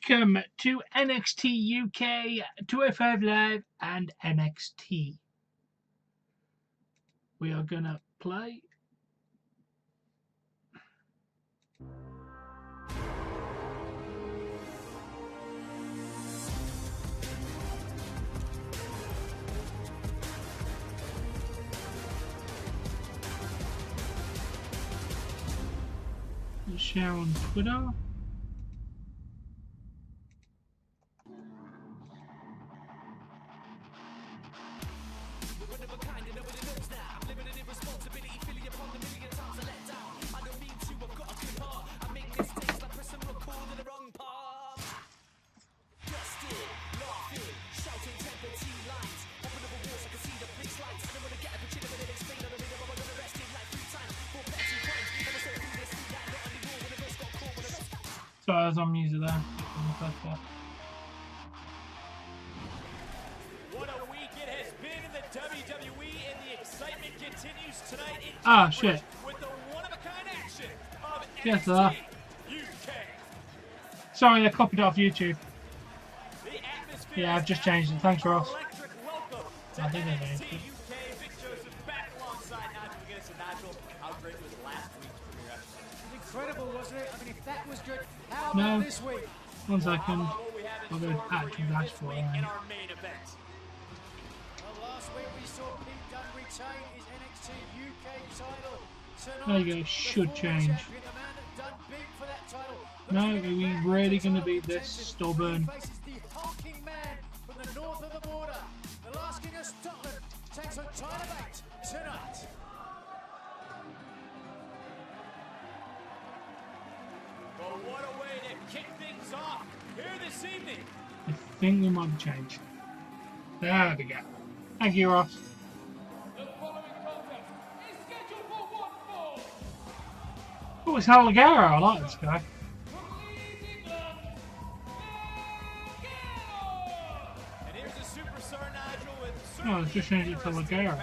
Welcome to NXT UK 205 Live and NXT. We are gonna play. Share on Twitter. So I was on music there. What a week it has been in the WWE, and the excitement continues tonight in shit. With the one-of-a-kind action of Yes, NXT UK. Sorry, I copied it off YouTube. The atmosphere Yeah, I've just changed it. Thanks, Ross. electric welcome to I didn't NXT change it. UK. Big Joseph back alongside Nigel McGuinness. And Nigel, how great was last week's premiere episode? Incredible, wasn't it? I mean, if that was good, how about this week? 1 second. How about what we have in I'll go store for back to you the this dashboard. week in our main event? Well, last week we saw Pete Dunne retain his NXT UK title. Tonight, There you go, should change. champion, the man that Dunne beat for that title, No, looks to are we get back really into going to title be this contention. stubborn? He faces the hulking man from the north of the border. The last king of Scotland takes on Tyler Bate tonight. But what a way to kick things off here this evening. I think we might change. There we go. Thank you, Ross. The following contest is scheduled for one fall. Oh, it's Hal Ligero. I like this guy. And here's a superstar Nigel with Oh, it's just changed it to Ligero.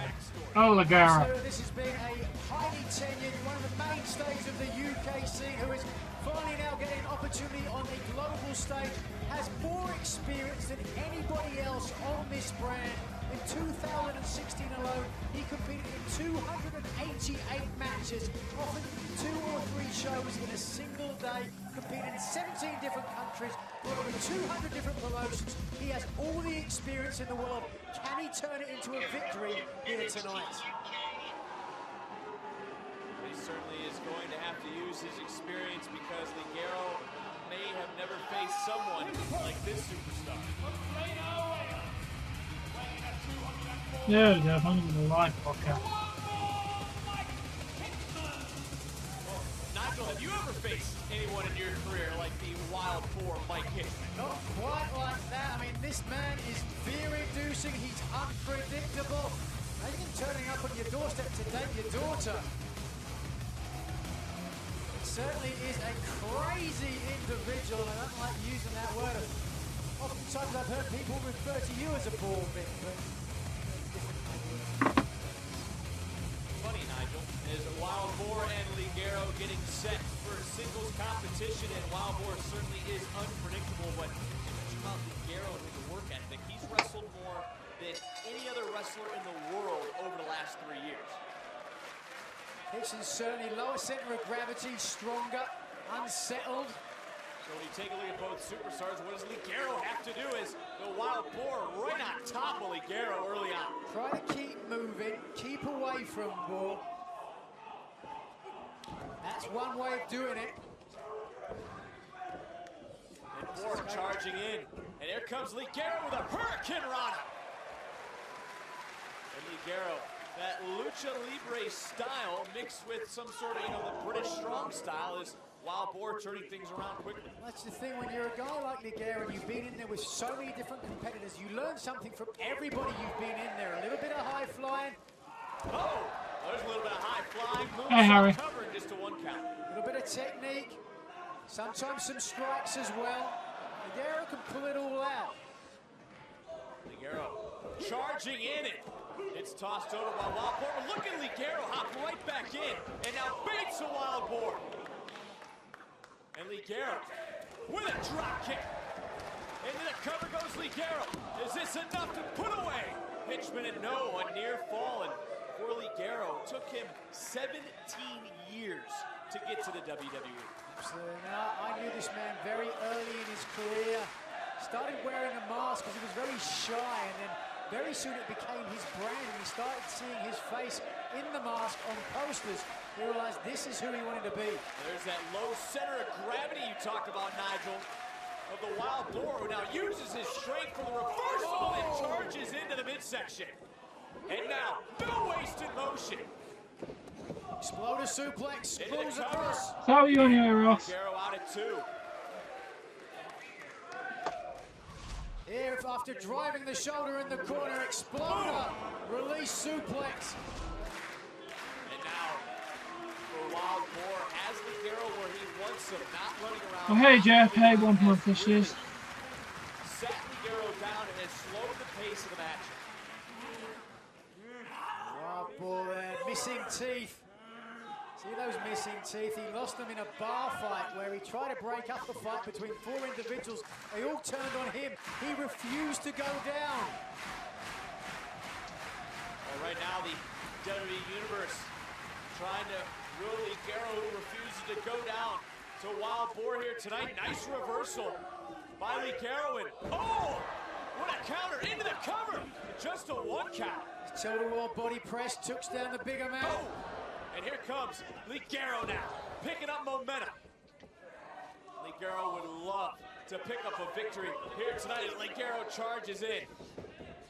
Oh, Ligero. So this has been a highly tenured, one of the mainstays of the UK scene, who is finally now getting an opportunity on the global stage, has more experience than anybody else on this brand. In 2016 alone, he competed in 288 matches, often 2 or 3 shows in a single day, competed in 17 different countries, for over 200 different promotions. He has all the experience in the world. Can he turn it into a victory here tonight? He certainly is going to have to use his experience, because Ligero may have never faced someone like this superstar. Yeah, they're running the live podcast. Nigel, have you ever faced anyone in your career like the Wild Boar Mike Hickman? Not quite like that. I mean, this man is fear-inducing. He's unpredictable. Imagine turning up on your doorstep to date your daughter. It certainly is a crazy individual, and I don't like using that word. Oftentimes I've heard people refer to you as a ball bit, but Funny, Nigel, is Wild Boar and Ligero getting set for singles competition, and Wild Boar certainly is unpredictable, but you mentioned about Ligero and his work ethic. He's wrestled more than any other wrestler in the world over the last 3 years. Hickson's certainly lower center of gravity, stronger, unsettled. So when you take a look at both superstars, what does Ligero have to do? Is the Wild Boar right on top of Ligero early on. Try to keep moving, keep away from Boar. That's one way of doing it. And Boar charging in. And here comes Ligero with a Hurricane Rana. And Ligero, that Lucha Libre style mixed with some sort of, the British strong style, is Wild Boar turning things around quickly. That's the thing, when you're a guy like Ligero and you've been in there with so many different competitors, you learn something from everybody you've been in there. A little bit of high flying. Oh, there's a little bit of high flying. Hey, Harry. Covering just to 1 count. A little bit of technique. Sometimes some strikes as well. Ligero can pull it all out. Ligero charging in it. It's tossed over by Wild Boar. But look at Ligero hop right back in. And now baits a Wild Boar. And Ligero with a drop kick. Ligero. Is this enough to put away? Hitchman, and no, a near fall. And for Ligero, took him 17 years to get to the WWE. Absolutely. Now, I knew this man very early in his career. Started wearing a mask because he was very shy, and then very soon it became his brand, and he started seeing his face in the mask on posters. He realized this is who he wanted to be. There's that low center of gravity you talked about, Nigel, of the Wild Boar, who now uses his strength for the reversal and charges into the midsection. And now, no wasted motion. Exploder suplex, pulls across. How are you on your Ross? Ligero out at 2. Here, after driving the shoulder in the corner, Exploder, release suplex. And now, for Wild Boar, as Ligero where he wants him, not running around. Oh, hey, Jeff. Hey, one more fishes. Set Ligero down and has slowed the pace of the match. Wild Boar there, missing teeth. See those missing teeth? He lost them in a bar fight where he tried to break up the fight between 4 individuals. They all turned on him. He refused to go down. Well, right now, the WWE Universe trying to rule Ligero, who refuses to go down. So Wild Boar here tonight. Nice reversal by Ligero. And oh, what a counter into the cover. Just a 1 count. Tilt-a-wall body press, took down the bigger man. Oh. And here comes Ligero now, picking up momentum. Ligero would love to pick up a victory here tonight as Ligero charges in.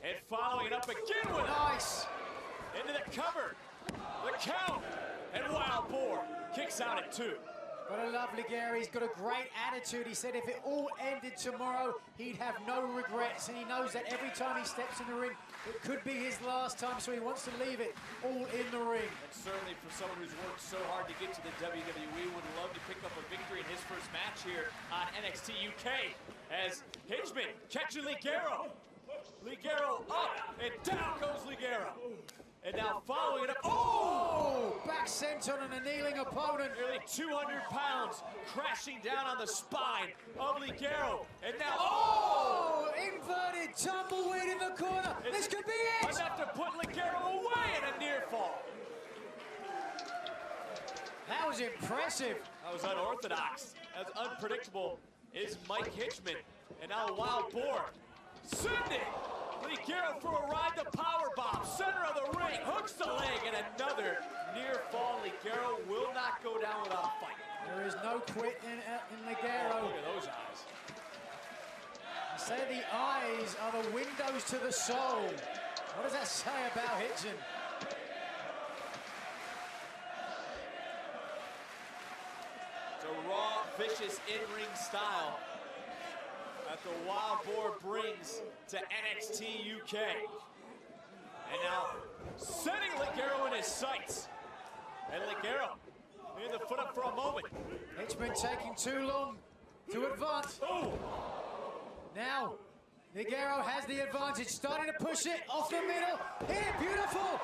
And following it up again with Nice. into the cover, the count, and Wild Boar kicks out at 2. But I love Ligero. He's got a great attitude. He said if it all ended tomorrow, he'd have no regrets. And he knows that every time he steps in the ring, it could be his last time, so he wants to leave it all in the ring. And certainly for someone who's worked so hard to get to the WWE, would love to pick up a victory in his first match here on NXT UK. As Hitchman catching Ligero. Ligero up, and down goes Ligero. And now following it up, Oh! Back senton on a kneeling opponent. nearly 200 pounds crashing down on the spine of Ligero. And now, Oh! Inverted tumbleweed in the corner. This could be it. enough to put Ligero away in a near fall. That was impressive. That was unorthodox. As unpredictable is Mike Hitchman. And now Wild Boar sending Ligero for a ride, the power bomb, center of the ring, hooks the leg, and another near fall. Ligero will not go down without a fight. There is no quit in Oh, Ligero. look at those eyes. They say the eyes are the windows to the soul. What does that say about Hitchin? It's a raw, vicious in-ring style that the Wild Boar brings to NXT UK. And now, setting Ligero in his sights. And Ligero, leaving the foot up for a moment. Hitchman taking too long to advance. Oh, Now, Ligero has the advantage, starting to push it off the middle. Hit it, beautiful.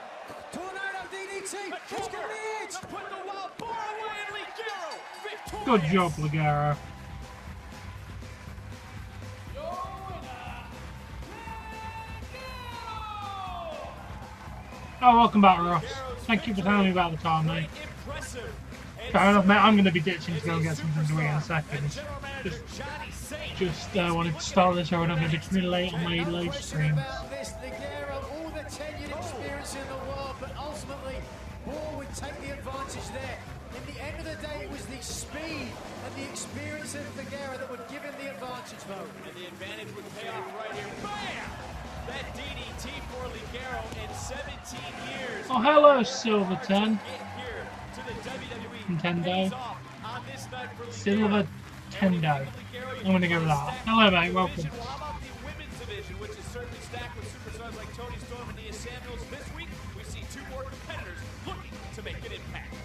Tornado DDT. It's gonna be it. to put the Wild Boar away, and Ligero victorious. Good job, Ligero. Oh, welcome back, Ross. Thank you for telling me about the time, mate. Impressive. Fair enough, mate. I'm going to be ditching to go and get something to eat in a second. Just wanted to start this show and I'm going to be really late on my live stream. About this, Ligero, all the tenured experience in the world, but ultimately, Boar would take the advantage there. In the end of the day, it was the speed and the experience of Ligero that would give him the advantage, though. And the advantage would pay off right here. Bam! That DDT for Ligero in 17 years. Oh, hello, Silver 10. Get here to the WWE. Nintendo. Pays off on this night for Ligero. Silver Tendo. I'm going to go with that. Hello, mate. Welcome. Well, how about the women's division, which is certainly stacked with superstars like Toni Storm and Nia Samuels? This week, we see 2 more competitors looking to make an impact.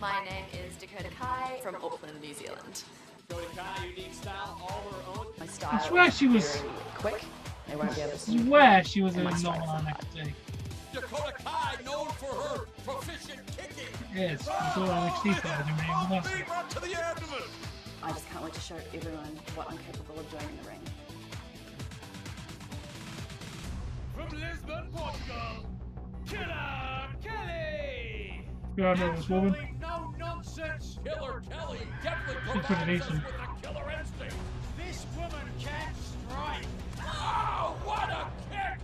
My name is Dakota Kai from Auckland, New Zealand. Dakota Kai, unique style, all her own. My style I swear she was. is very quick. They won't be able to I see swear she was in my a strength. normal NXT. Dakota Kai, known for her proficient kicking. Yes, it's all NXT players, I mean, that's it. Right to the abdomen. I just can't wait to show everyone what I'm capable of doing in the ring. From Lisbon, Portugal, Killer Kelly! Yeah, I know this woman. Absolutely no nonsense. Killer Kelly definitely She's pretty provides us decent. with a killer instinct. This woman can strike. Oh, what a kick!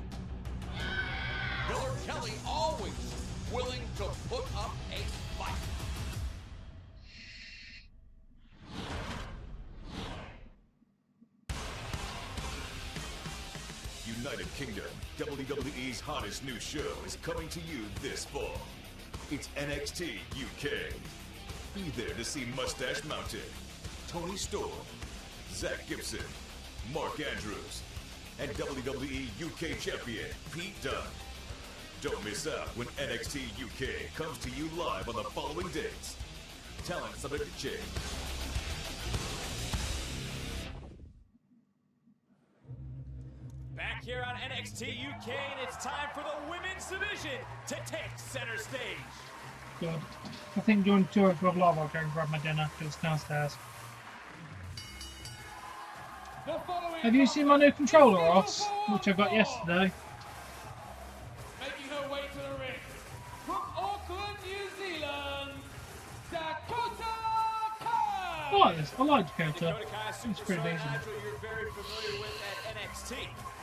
Killer Kelly always willing to put up a fight. United Kingdom, WWE's hottest new show is coming to you this fall. It's NXT UK. Be there to see Mustache Mountain, Tony Storm, Zach Gibson, Mark Andrews, and WWE UK Champion Pete Dunne. Don't miss out when NXT UK comes to you live on the following dates. Talent subject to change. Back here on NXT UK, and it's time for the women's division to take center stage. Good. I think during tour for a vlog, I'll go and grab my dinner because it's downstairs. Have you seen my new controller, Ross? Which I got yesterday. Making her way to the ring from Auckland, New Zealand, Dakota Kai. I like this. I like Dakota. Dakota Kai, It's pretty superstar decent. Nigel, you're very familiar with at NXT.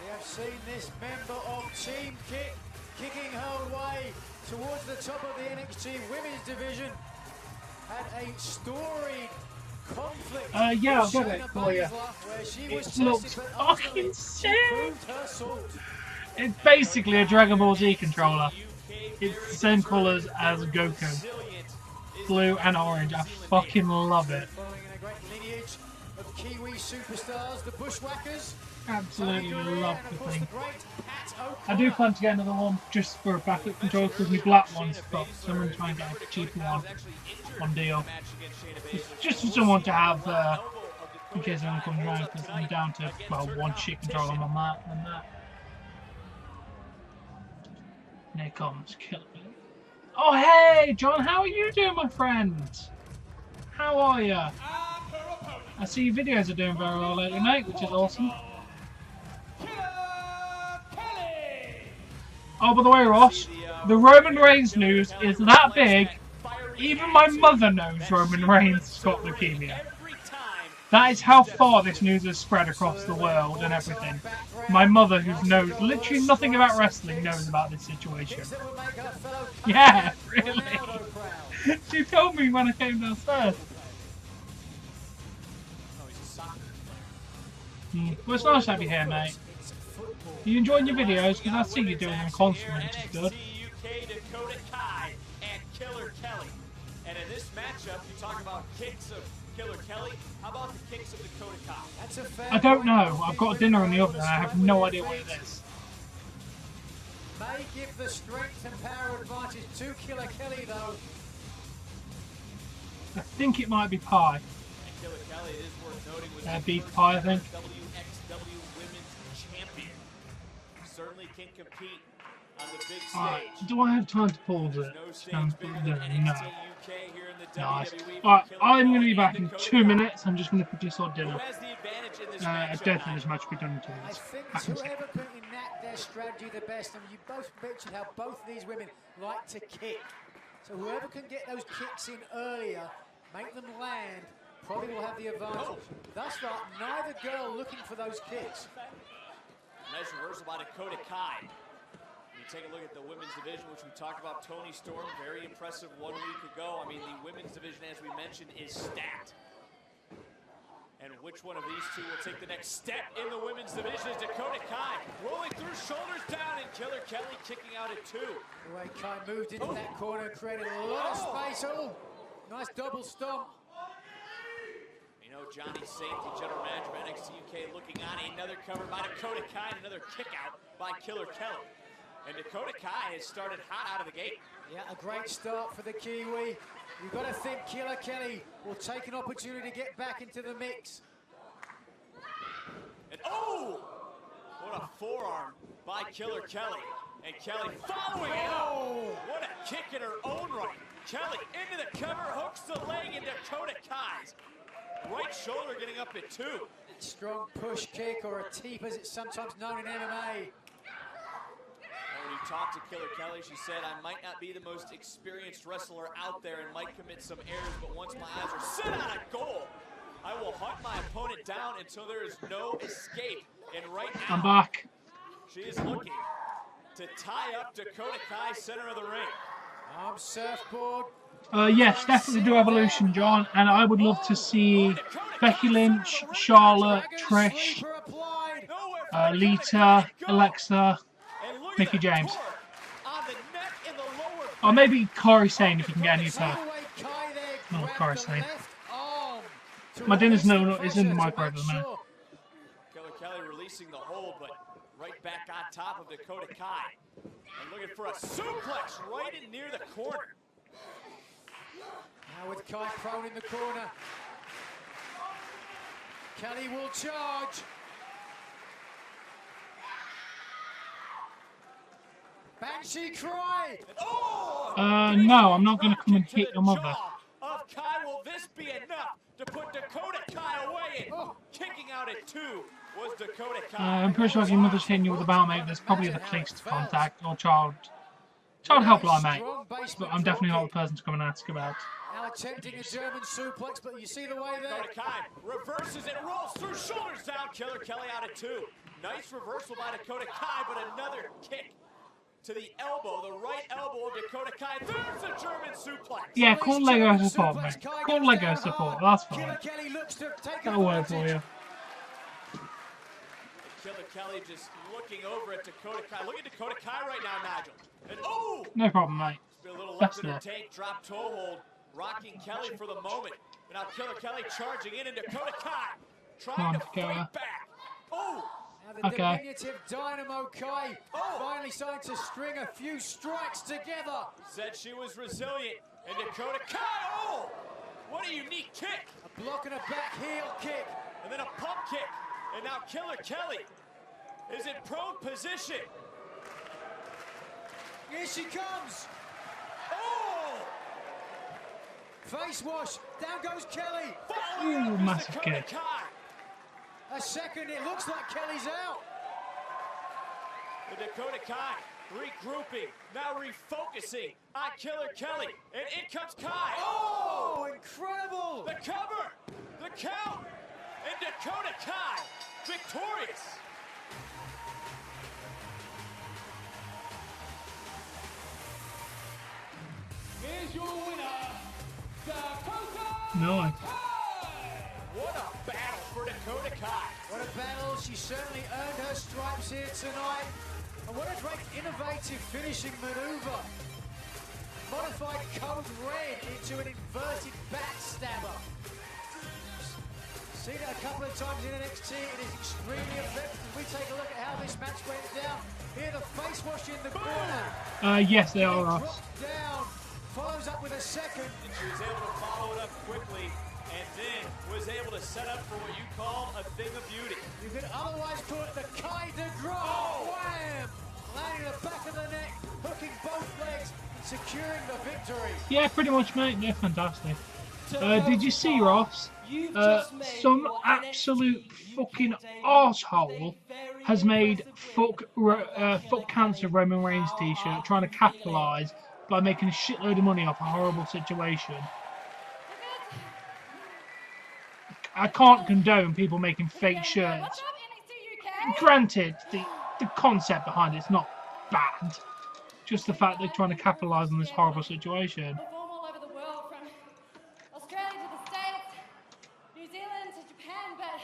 We have seen this member of Team Kick kicking her way towards the top of the NXT Women's Division. Had a storied conflict. Yeah, I'll with get it Shayna for you. Baszler, where she was It looks tested, but ultimately fucking she sick. proved her salt. It's basically a Dragon Ball Z controller. It's the same colours as Goku. Blue and orange. I fucking love it. Following in a great lineage of Kiwi superstars, the Bushwhackers. Absolutely love And the of course, thing. the great Pat I do O'Connor. plan to get another one just for a backup controller because my black one's fucked, so I'm going to try and get a cheaper one on deal. Just for someone to have in case anyone comes around because I'm down to, well, one shit controller on my mat and that. And here comes Killer. Oh hey, John, how are you doing, my friend? How are you? I see your videos are doing very well lately, mate, which is awesome. Oh, by the way, Ross, the Roman Reigns news is that big, even my mother knows Roman Reigns has got leukemia. That is how far this news has spread across the world and everything. My mother, who knows literally nothing about wrestling, knows about this situation. Yeah, really. She told me when I came downstairs. Well, it's nice to have you here, mate. Are you enjoying your videos? Because I see you doing them constantly, which is good. UK, Dakota Kai, and Killer Kelly. And in this matchup, you talk about kicks of Killer Kelly. How about the kicks of Dakota Kai? That's a fair I don't point. know. I've got a dinner in the oven and I have no idea what it is. May give the strength and power advantage to Killer Kelly, though. I think it might be pie. And Killer Kelly, it is worth noting, was Beef the first pie, I think. WXW Women's Champion. Certainly can compete on the big stage. Alright, do I have time to pause it? No stage bigger than No. NXT UK here in the Nice. WWE. Alright, Killer I'm going to Kelly be back and in Dakota 2 Kai. minutes. I'm just going to quickly sort dinner. Who has the advantage in this I matchup? don't think there's much to be done in 2 I minutes. think Back it's in a second. whoever can enact their strategy the best. And you both mentioned how both of these women like to kick. So whoever can get those kicks in earlier, make them land, probably will have the advantage. Thus far, neither girl looking for those kicks. Nice reversal by Dakota Kai. When you take a look at the women's division, which we talked about, Tony Storm, very impressive 1 week ago. I mean, the women's division, as we mentioned, is stacked. And which one of these two will take the next step in the women's division is Dakota Kai. Rolling through, shoulders down, and Killer Kelly kicking out at 2. The way Kai moved into that corner, created a lot of space. Oh, nice double stomp. You know, Johnny Saint, the general manager of NXT UK, looking on. Another cover by Dakota Kai, and another kick out by Killer Kelly. And Dakota Kai has started hot out of the gate. Yeah, a great start for the Kiwi. You've got to think Killer Kelly will take an opportunity to get back into the mix. And oh! What a forearm by Killer Kelly. And Kelly following it up. What a kick in her own right. Kelly into the cover, hooks the leg, and Dakota Kai's Right shoulder getting up at 2. Strong push kick, or a teep as it's sometimes known in MMA. When you talked to Killer Kelly, she said, I might not be the most experienced wrestler out there and might commit some errors, but once my eyes are set on a goal, I will hunt my opponent down until there is no escape. And right now, I'm back. she is looking to tie up Dakota Kai, center of the ring. Surfboard. Yes, definitely do Evolution, John, and I would love to see Becky Lynch, Charlotte, Trish, Lita, Alexa, Mickey James. Or maybe Corey Sane if you can get any of her. No, Corey Sane. My dinner's is in the microwave at the minute. Killer Kelly releasing the hold, but right back on top of Dakota Kai. And looking for a suplex right in near the corner. Now with Kai prone in the corner. Kelly will charge. Banshee cry. No, I'm not going to come and hit your mother. Of Kai, will this be enough to put Dakota Kai away? Kicking out at 2 was Dakota Kai. I'm pretty sure if your mother's hitting you with a belt, mate, there's probably the police to contact or child helpline, mate. But I'm definitely not the person to come and ask about. Now attempting a German suplex, but you see the way there. Dakota Kai reverses it, rolls through, shoulders down. Killer Kelly out at 2. Nice reversal by Dakota Kai, but another kick to the elbow, the right elbow of Dakota Kai. There's a German suplex. Yeah, call Lego support, mate. Call Lego support, that's fine. That'll work for you. Killer Kelly just looking over at Dakota Kai. Look at Dakota Kai right now, Nigel. And no problem, mate. A little left in the tank, drop toe hold, rocking Kelly for the moment. And now Killer Kelly charging in, and Dakota Kai trying to fight back. Now the diminutive Dynamo Kai finally starting to string a few strikes together. Said she was resilient, and Dakota Kai, what a unique kick. A block and a back heel kick. And then a pump kick. And now Killer Kelly is in prone position. Here she comes. Face wash. Down goes Kelly. Ooh, massive kick. A second, it looks like Kelly's out. The Dakota Kai regrouping, now refocusing on Killer Kelly. And in comes Kai. Incredible. The cover, the count, and Dakota Kai victorious. Here's your winner, Dakota No. Kai. What a battle for Dakota Kai. What a battle. She certainly earned her stripes here tonight. And what a great innovative finishing maneuver. Modified code red into an inverted backstabber. Seen it a couple of times in NXT. It is extremely effective. We take a look at how this match went down. Here the face wash in the corner. Yes, they are, Ross. Dropped down. Follows up with a second. And she was able to follow it up quickly, and then was able to set up for what you call a thing of beauty. You could otherwise call it the Kai de drop. Wham! Landing the back of the neck, hooking both legs, securing the victory. Yeah, pretty much, mate. They're fantastic. Did you see, Ross? Some absolute fucking arsehole has made fuck cancer Roman Reigns t-shirt trying to capitalise by making a shitload of money off a horrible situation. I can't condone people making fake shirts. Granted, the concept behind it's not bad. Just the fact they're trying to capitalise on this horrible situation. Perform all over the world, from Australia to the States, New Zealand to Japan, but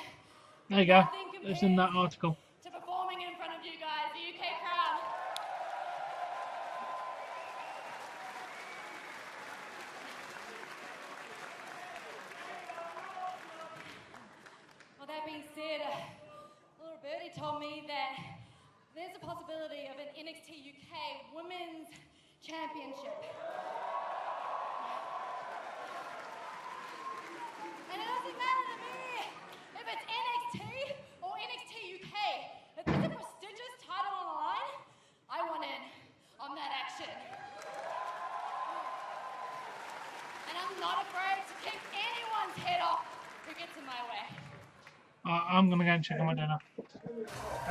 There you go. It's in that article. to performing in front of you guys, the UK crowd. Well, that being said, little birdie told me that there's a possibility of an NXT UK Women's Championship. And it doesn't matter to me if it's NXT or NXT UK. If there's a prestigious title on the line, I want in on that action. And I'm not afraid to kick anyone's head off who gets I'm gonna go and check on my dinner.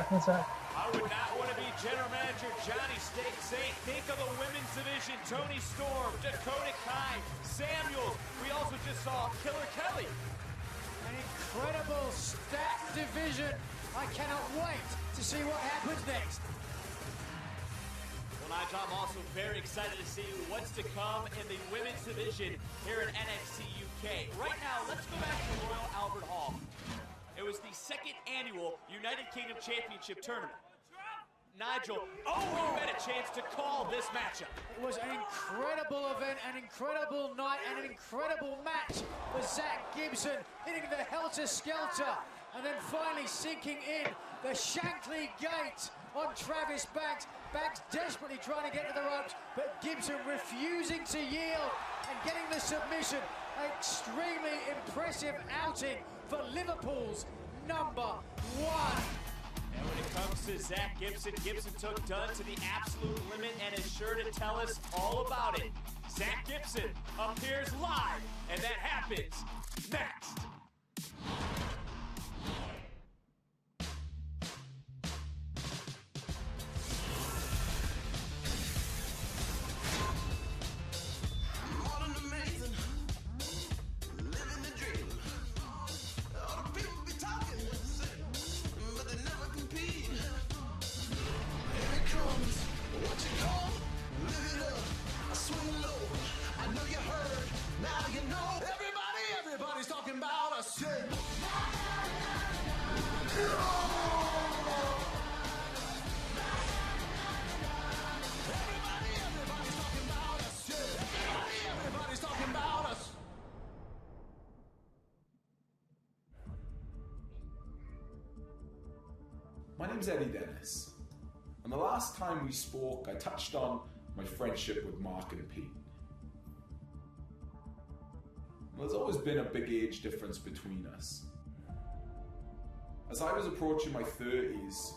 That's it. I would not want to be general manager Johnny Saint. Think of the women's division. Tony Storm, Dakota Kai, Samuels. We also just saw Killer Kelly. An incredible stacked division. I cannot wait to see what happens next. Well, Nigel, I'm also very excited to see what's to come in the women's division here in NXT UK. Right now, let's go back to Royal Albert Hall. It was the second annual United Kingdom Championship Tournament. Nigel, you had a chance to call this matchup. It was an incredible event, an incredible night, and an incredible match for Zach Gibson hitting the helter-skelter and then finally sinking in the Shankly Gate on Travis Banks. Banks desperately trying to get to the ropes, but Gibson refusing to yield and getting the submission. An extremely impressive outing for Liverpool's #1. And when it comes to Zach Gibson, Gibson took Dunn to the absolute limit and is sure to tell us all about it. Zach Gibson appears live, and that happens next. Everybody's talking about us. Everybody's talking about us. My name's Eddie Dennis, and the last time we spoke, I touched on my friendship with Mark and Pete. There's always been a big age difference between us. As I was approaching my 30s,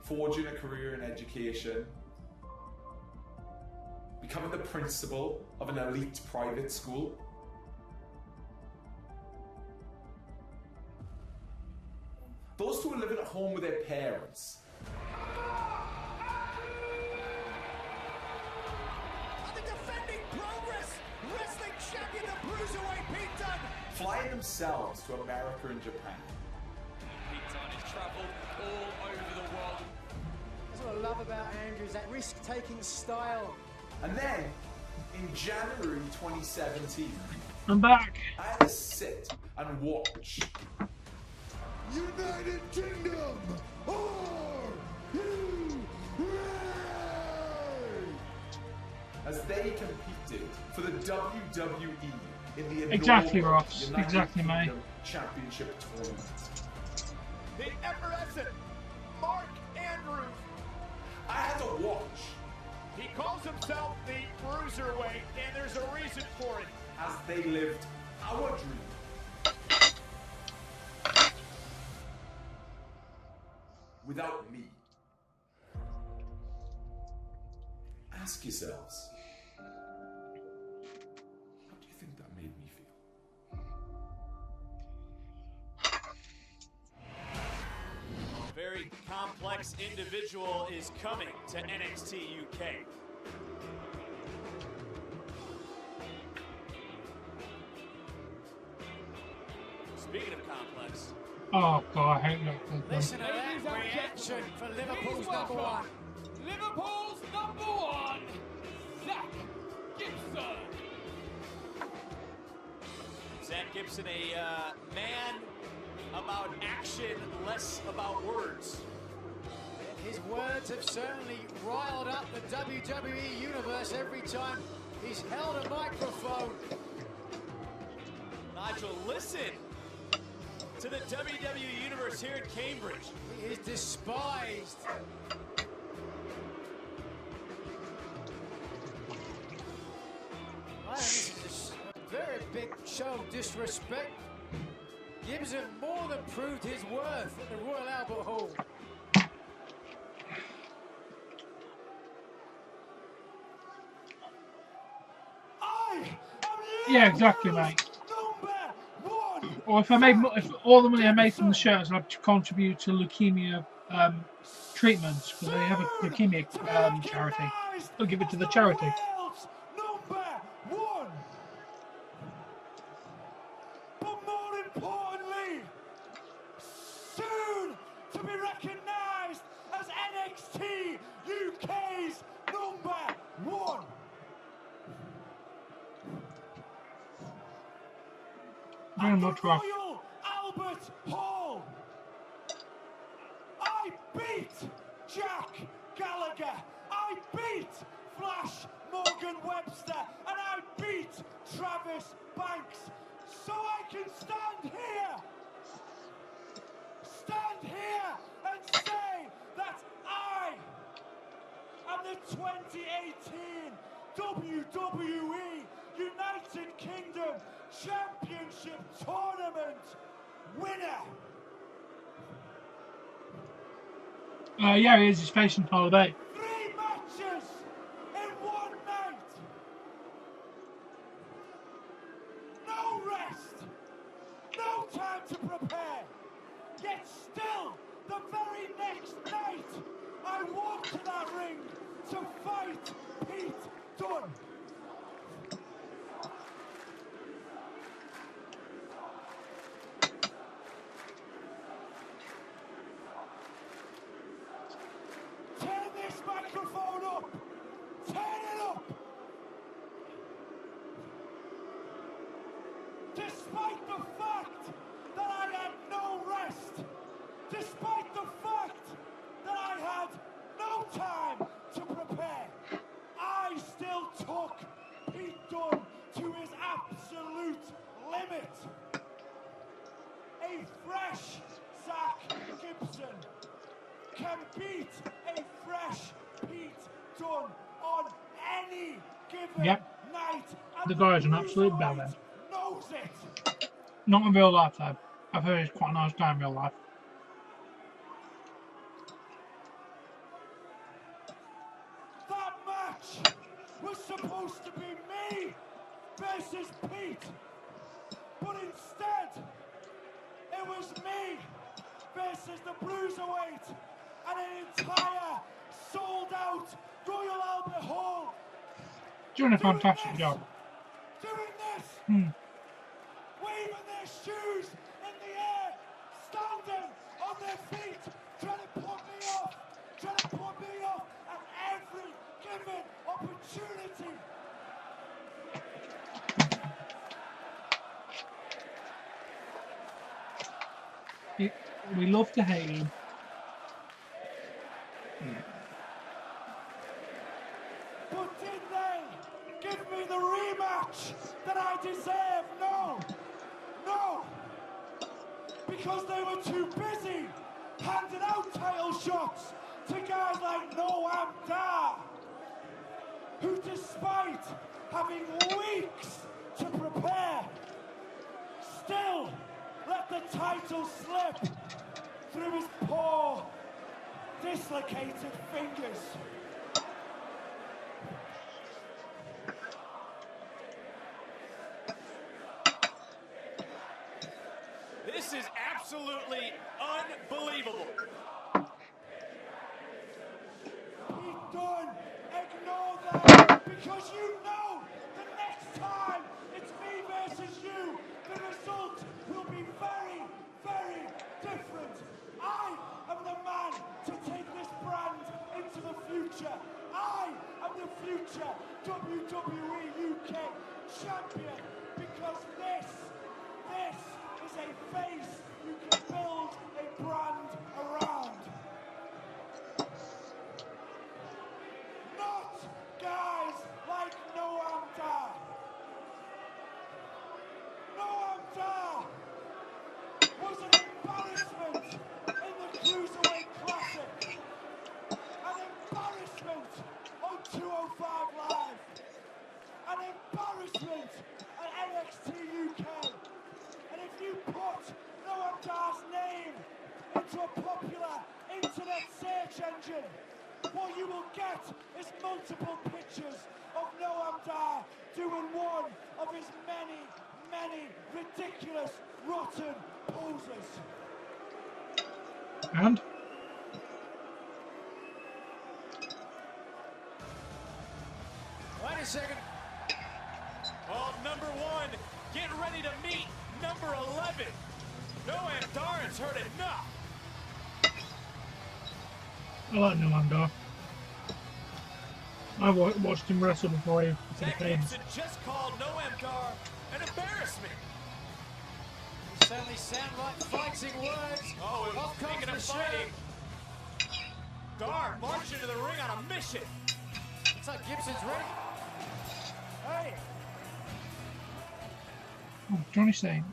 forging a career in education, becoming the principal of an elite private school, those two are living at home with their parents. The defending Progress Wrestling Champion, the Bruiserweight Pete Dunne. Flying themselves to America and Japan. Pete Dunne has traveled all over the world. That's what I love about Andrew, is that risk-taking style. And then, in January 2017, I'm back. I had to sit and watch United Kingdom, are you ready? as they competed for the WWE in the Exactly, inaugural Ross. United Exactly, mate. Kingdom Championship Tournament. The effervescent Mark Andrews. I had to watch He calls himself the Bruiserweight, and there's a reason for it. as they lived our dream. Without me. Ask yourselves, how do you think that made me feel? A very complex individual is coming to NXT UK. Speaking of complex, Oh god, I hate that. Listen to that reaction for Liverpool's #1. Liverpool's #1, Zach Gibson. Zach Gibson, a man about action, less about words. His words have certainly riled up the WWE universe every time he's held a microphone. Nigel, listen to the WWE universe here at Cambridge. He is despised. I think this is a very big show of disrespect. Gibson more than proved his worth at the Royal Albert Hall. I am Yeah, exactly, mate. #1 Or if if all the money I made from the shows, I'd contribute to leukemia treatments because they have a leukemia charity. I'll give it to the charity. Number one. But more importantly, soon to be recognised as NXT UK's number one. Very much rough. Royal Albert Hall. I beat Jack Gallagher. I beat Flash Morgan Webster. And I beat Travis Banks. So I can stand here and say that I am the 2018 WWE United Kingdom Championship Tournament winner. Yeah, he is. He's facing Holiday. 3 matches in one night. No rest. No time to prepare. Yet still, the very next night, I walked to that ring to fight Pete Dunne. Turn this microphone up. Turn it up. Despite the fact that I had no rest, despite the fact that I had no time to prepare, I still took Pete Dunne to his absolute limit. A fresh Zach Gibson can beat a fresh Pete Dunne on any given night. The guy is an absolute bellend. Knows it. Not in real life, though. I've heard he's quite a nice guy in real life. That match was supposed to be me versus Pete, but instead it was me versus the Bruiserweight and an entire sold-out Royal Albert Hall. Doing a fantastic job. Doing this, waving their shoes in the air, standing on their feet, trying to put me off at every given opportunity. We love to hate him. But did they give me the rematch that I deserve? No. No. Because they were too busy handing out title shots to guys like Noam Dar, who despite having weeks to prepare, still let the title slip through his poor, dislocated fingers. This is absolutely unbelievable. Pete Dunne, ignore that, because you know the next time it's me versus you, the result will be very, very different. I am the man to take this brand into the future. I am the future WWE UK champion, because this is a face you can build a brand around. Not guys like Noam Dar. Noam Dar was an embarrassment in the Cruiserweight Classic. An embarrassment on 205 Live. An embarrassment at NXT UK. And if you put Noam Dar's name into a popular internet search engine, what you will get is multiple pictures of Noam Dar doing one of his many, many ridiculous rotten posers. And Wait a second. Oh, number 1, get ready to meet number 11. Noam Dar's heard enough. I like Noam. I watched him wrestle before he Zach came. Gibson just called Noam Dar an embarrassment. They certainly sound like fighting words. Oh, and Off comes speaking the of show. fighting, Dar marched into the ring on a mission. Looks like Gibson's ready. Hey. Oh, Johnny Stain.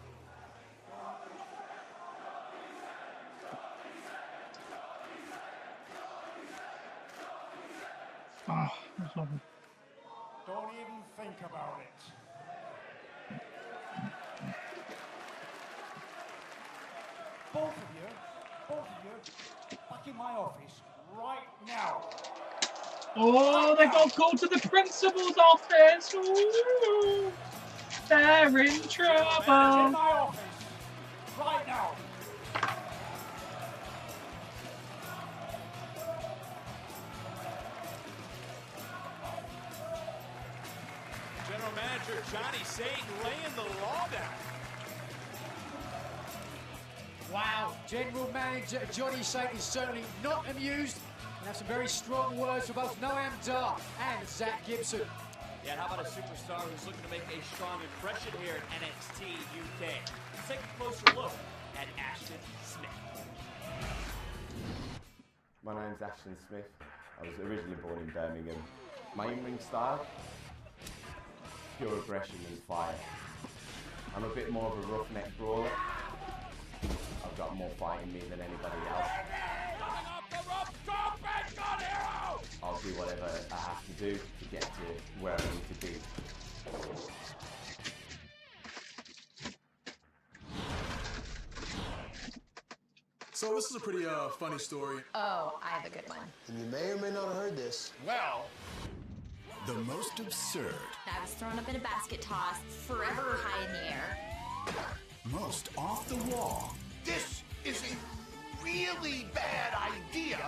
Ah, that's lovely. Don't even think about it. Both of you, back in my office right now. Oh, they got called to the principal's office. Ooh, they're in In trouble. my office right now. General Manager Johnny Satan laying the law down. Wow. General Manager Johnny Satan is certainly not amused and have some very strong words for both Noam Dar and Zach Gibson. Yeah, how about a superstar who's looking to make a strong impression here at NXT UK? Let's take a closer look at Ashton Smith. My name's Ashton Smith. I was originally born in Birmingham. My in-ring style? Pure aggression and fire. I'm a bit more of a roughneck brawler. I've got more fight in me than anybody else. I'll do whatever I have to do to get to where I need to be. So this is a pretty funny story. Oh, I have a good one. And you may or may not have heard this. Well, The most absurd, I was thrown up in a basket toss, forever high in the air. most off the wall, This is a really bad idea.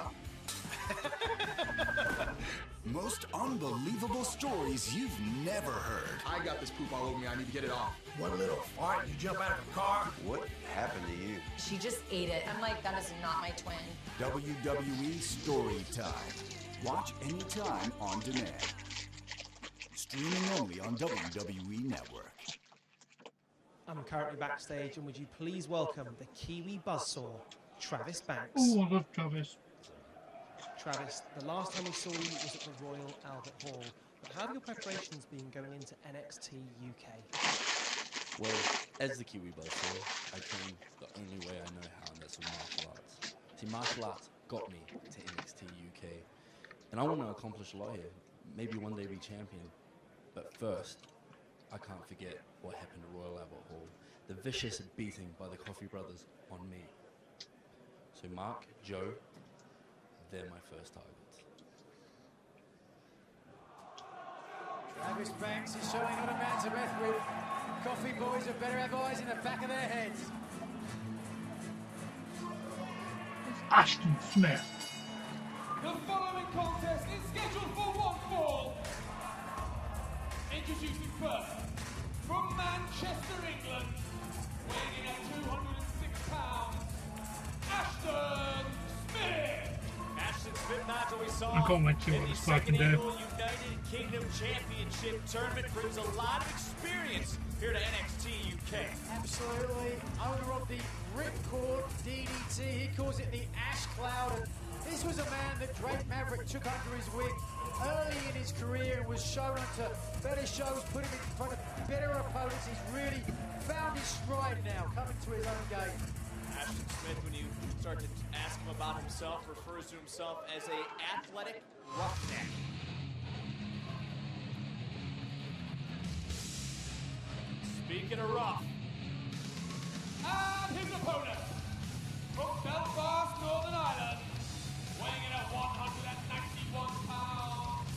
most unbelievable stories you've never heard. I got this poop all over me. I need to get it off. One little fart, you jump out of a car. What happened to you? She just ate it. I'm like, that is not my twin. WWE Story Time. Watch anytime on demand. Streaming only on WWE Network. I'm currently backstage, and would you please welcome the Kiwi buzzsaw, Travis Banks. Oh, I love Travis. Travis, the last time we saw you was at the Royal Albert Hall, but how have your preparations been going into NXT UK? Well, as the Kiwi buzzsaw, I train the only way I know how, and that's with martial arts. See, martial arts got me to NXT UK, and I want to accomplish a lot here. Maybe one day be champion. But first, I can't forget what happened at Royal Albert Hall. The vicious beating by the Coffee Brothers on me. So Mark, Joe, they're my first targets. Travis Banks is certainly not a man to mess with. Coffee boys have better have eyes in the back of their heads. Ashton Smith. The following contest is scheduled for one fall. Introducing first, from Manchester, England, weighing in at 206 pounds, Ashton Smith. Ashton Smith, not what we saw I can't wait to see in what the this guy can second do. annual United Kingdom Championship tournament, brings a lot of experience here to NXT UK. Absolutely. Owner of the Ripcord DDT. He calls it the Ash Cloud. And this was a man that Drake Maverick took under his wing early in his career and was shown onto better shows, put him in front of better opponents. He's really found his stride now, coming to his own game. Ashton Smith, when you start to ask him about himself, refers to himself as a athletic roughneck. Speaking of rough, And his opponent, from Belfast, Northern Ireland, weighing in at 191 pounds,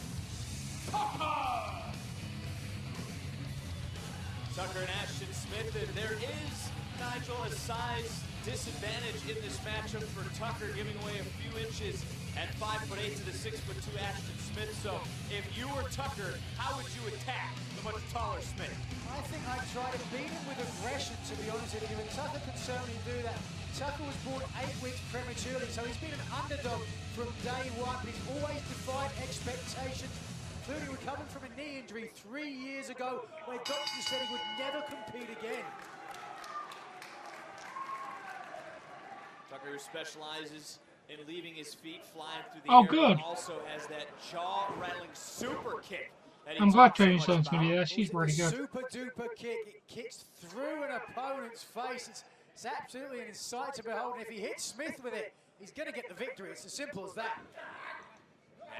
Tucker and Ashton Smith, and there is Nigel Nigel, a size disadvantage in this matchup for Tucker, giving away a few inches at 5'8" to the 6'2" Ashton Smith. So if you were Tucker, how would you attack the much taller Smith? I think I'd try to beat him with aggression, to be honest with you, and Tucker can certainly do that. Tucker was born 8 weeks prematurely, so he's been an underdog from day one, but he's always defied expectations, including recovering from a knee injury 3 years ago, where doctors said he would never compete again. Tucker, who specializes in leaving his feet flying through the Oh, air, good. but also has that jaw-rattling super kick. I'm glad Tony Stone's going to be there. She's really good. Super duper kick. It kicks through an opponent's face. It's absolutely an sight to behold. And if he hits Smith with it, he's going to get the victory. It's as simple as that.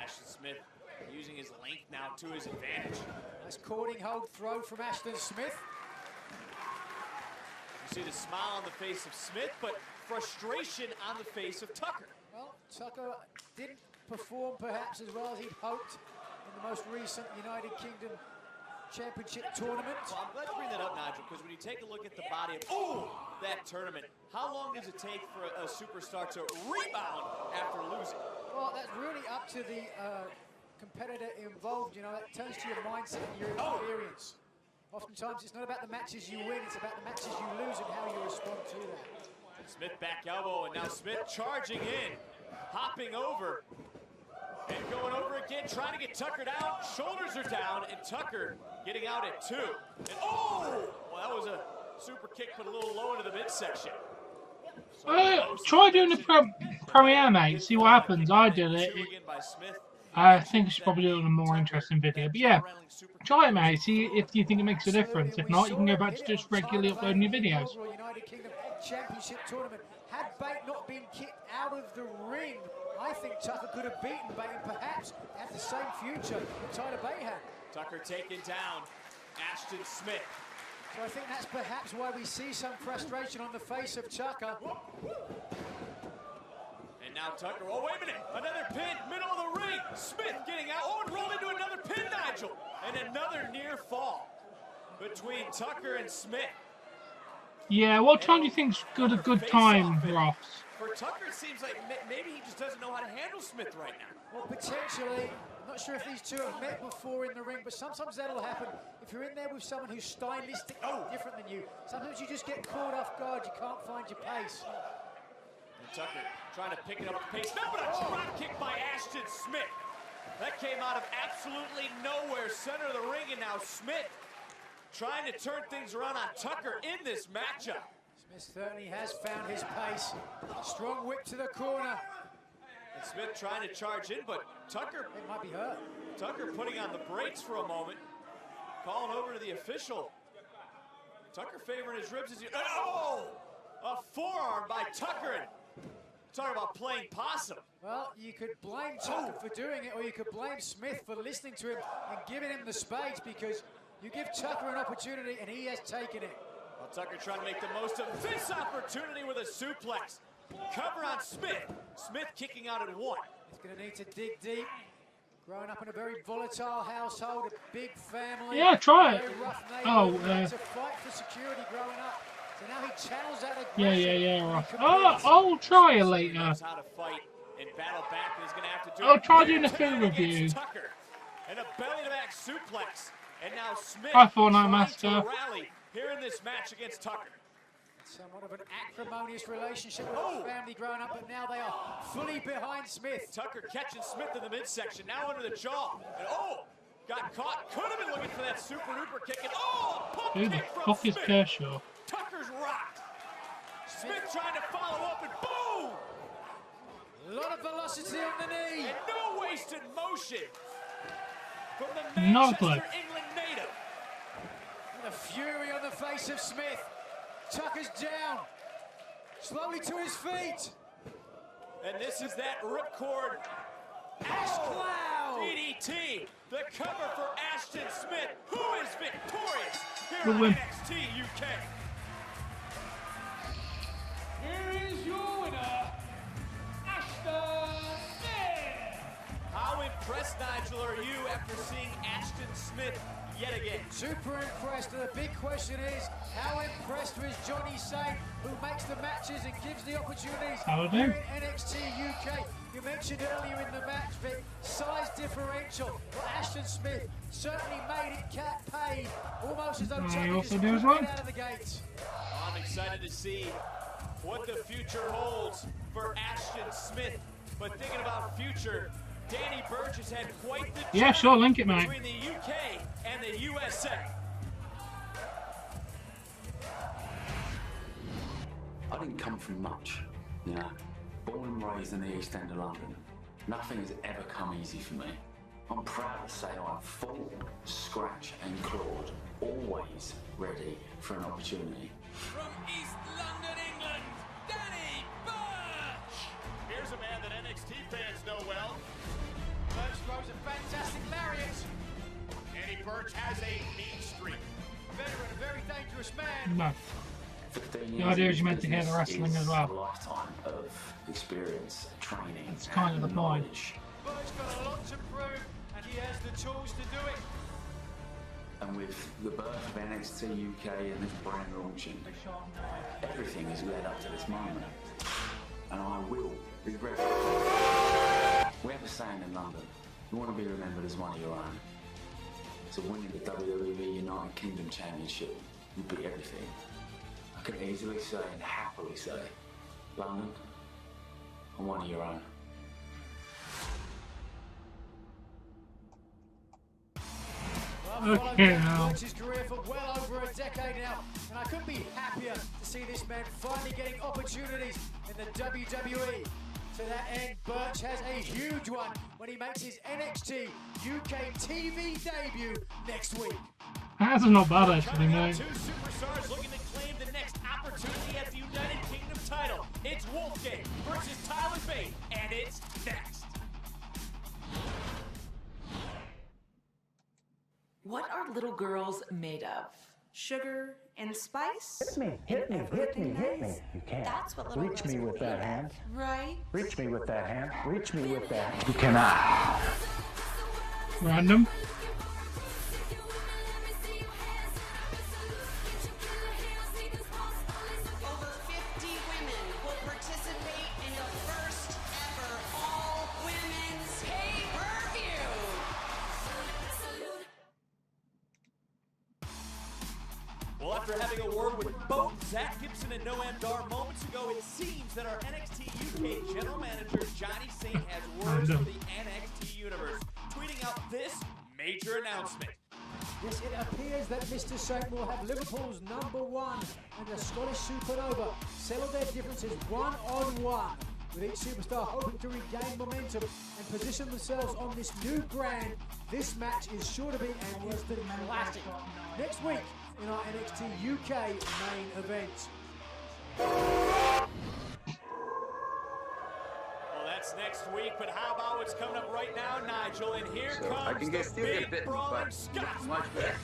Ashton Smith using his length now to his advantage. Nice courting hold throw from Ashton Smith. You see the smile on the face of Smith, but frustration on the face of Tucker. Well, Tucker didn't perform perhaps as well as he'd hoped in the most recent United Kingdom Championship tournament. Well, I'm glad you bring that up, Nigel, because when you take a look at the body of that tournament, how long does it take for a superstar to rebound after losing? Well, that's really up to the competitor involved. You know, that turns to your mindset and your experience. Oftentimes, it's not about the matches you win, it's about the matches you lose and how you respond to that. Smith back elbow, and now Smith charging in, hopping over, and going over again, trying to get Tucker down. Shoulders are down, and Tucker getting out at 2. And well, that was a super kick, but a little low into the midsection. Try doing the premiere, mate. See what happens. I did it. I think it's probably a more interesting video. But yeah, try it, mate. See if you think it makes a difference. If not, you can go back to just regularly uploading your videos. United Kingdom Championship tournament. Had Bate not been kicked out of the ring, I think Tucker could have beaten Bate and perhaps had the same future that Tyler Bate had. Tucker taking down Ashton Smith. So I think that's perhaps why we see some frustration on the face of Tucker. And now Tucker, oh wait a minute, another pin, middle of the ring. Smith getting out, and rolled into another pin, Nigel. And another near fall between Tucker and Smith. Yeah, what time do you think's a good time, Ross? For Tucker, it seems like maybe he just doesn't know how to handle Smith right now. Well, potentially. I'm not sure if these two have met before in the ring, but sometimes that'll happen. If you're in there with someone who's stylistically different than you, sometimes you just get caught off guard. You can't find your pace. And Tucker trying to pick it up the pace. Now, but a drop kick by Ashton Smith. That came out of absolutely nowhere, center of the ring, and now Smith trying to turn things around on Tucker in this matchup. Smith certainly has found his pace. Strong whip to the corner. And Smith trying to charge in, but Tucker... It might be hurt. Tucker putting on the brakes for a moment. Calling over to the official. Tucker favoring his ribs as he... Oh! A forearm by Tucker. Talking about playing possum. Well, you could blame Tucker for doing it, or you could blame Smith for listening to him and giving him the space, because you give Tucker an opportunity and he has taken it. Well, Tucker trying to make the most of this opportunity with a suplex. Cover on Smith. Smith kicking out at 1. He's going to need to dig deep. Growing up in a very volatile household, a big family. Yeah, try it. To fight for security growing up. So now he channels that aggression. Yeah, Ross. Oh, I'll try it later. How to fight and battle back, and he's going to have to do I'll try doing a food review. Tucker. And a belly-to-back suplex. And now Smith Hi, Fortnite trying Master. to rally here in this match against Tucker. Somewhat of an acrimonious relationship with the family growing up, but now they are fully behind Smith. Tucker catching Smith in the midsection, now under the jaw. And got caught. Could have been looking for that super duper kick. And pump Who the kick from fuck is Smith. Kershaw? Tucker's rocked. Smith trying to follow up, and boom! A lot of velocity on the knee. And no wasted motion from the Not Manchester, good. England native. And a fury on the face of Smith. Tucker's down. Slowly to his feet. And this is that ripcord Ash Cloud. DDT. The cover for Ashton Smith, who is victorious here Good on win. NXT UK. Here is your winner, Ashton Smith. How impressed, Nigel, are you after seeing Ashton Smith yet again. Super impressed, and the big question is, how impressed was Johnny Saint, who makes the matches and gives the opportunities here in NXT UK? You mentioned earlier in the match, Vic, size differential. Well, Ashton Smith certainly made it cat paid, almost as though Johnny just couldn't get out of the gates. I'm excited to see what the future holds for Ashton Smith. But thinking about future, Danny Burch has had quite the journey link it, mate. between the UK and the USA. I didn't come from much, you know. Born and raised in the East End of London, nothing has ever come easy for me. I'm proud to say I've fought, scratched and clawed, always ready for an opportunity. From East London, England, Danny Burch! Here's a man that NXT fans know well. Burch throws a fantastic lariat. Danny Burch has a mean streak. Veteran, a very dangerous man. No. 15 years The idea is you meant to hear the wrestling as well. A lifetime of experience, training. It's kind of the point. Burch got a lot to prove, and he has the tools to do it. And with the birth of NXT UK and this brand launching, everything has led up to this moment. And I will be ready. We have a saying in London, you want to be remembered as one of your own. So winning the WWE United Kingdom Championship would be everything. I can easily say and happily say, London, I'm one of your own. I've followed Burch's career for well over a decade now, and I couldn't be happier to see this man finally getting opportunities in the WWE. To that end, Burch has a huge one when he makes his NXT UK TV debut next week. That's not bad actually, mate. Two superstars looking to claim the next opportunity at the United Kingdom title. It's Wolfgang versus Tyler Bate, and it's next. What are little girls made of? Sugar and spice? Hit me. You can't. That's what little Reach girls me are with made that of, hand. right? Reach me with that hand. Reach me with that. You cannot. Random. Over 50 women will participate in the first ever all-women's pay-per-view. Well, after having a word with both Zach Gibson and Noam Dar moments ago, it seems that our NXT UK General Manager Johnny Saint has words for the NXT Universe, tweeting out this major announcement. Yes, it appears that Mr. Saint will have Liverpool's #1 and the Scottish Supernova settle their differences one-on-one, with each superstar hoping to regain momentum and position themselves on this new brand. This match is sure to be an instant classic. Next week in our NXT UK main event. Well, that's next week, but how about what's coming up right now, Nigel? And here So I comes can the still get big bitten, brawling but Scotsman. much better.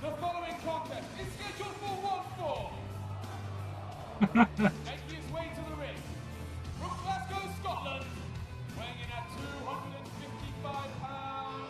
The following contest is scheduled for one fall. Making his way to the ring, from Glasgow, Scotland, weighing in at 255 pounds,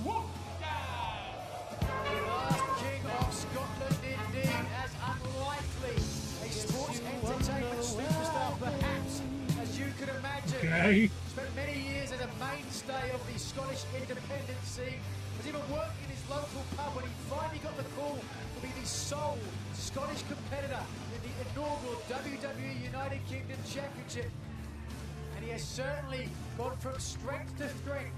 Wolfgang! The last king of Scotland indeed, as unlikely a sports entertainment superstar perhaps as you could imagine. Okay. Spent many years as a mainstay of the Scottish independent scene, was even working in his local pub when he finally got the call to be the sole Scottish competitor in the inaugural WWE United Kingdom Championship. And he has certainly gone from strength to strength.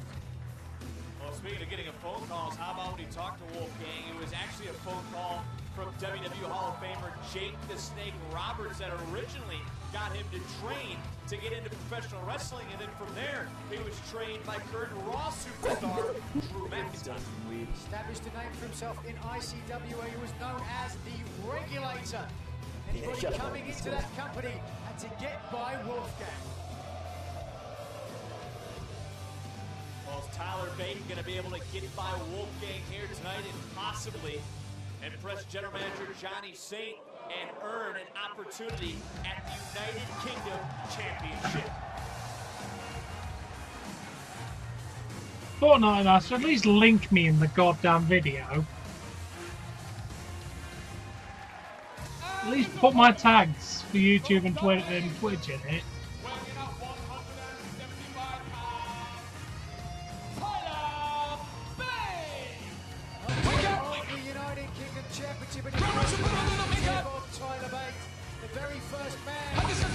Well, speaking of getting a phone calls, how about when he talked to Wolfgang? It was actually a phone call from WWE Hall of Famer Jake the Snake Roberts that originally got him to train to get into professional wrestling, and then from there, he was trained by current Raw superstar Drew McIntyre. Established a name for himself in ICW where he was known as the Regulator. Anybody coming into that company had to get by Wolfgang. Well, is Tyler Bate going to be able to get by Wolfgang here tonight and possibly impress General Manager Johnny Saint and earn an opportunity at the United Kingdom Championship. Fortnite Master, at least link me in the goddamn video. At least put my tags for YouTube and Twitch in it. The United Kingdom Championship and Tyler Bate, the very first man with the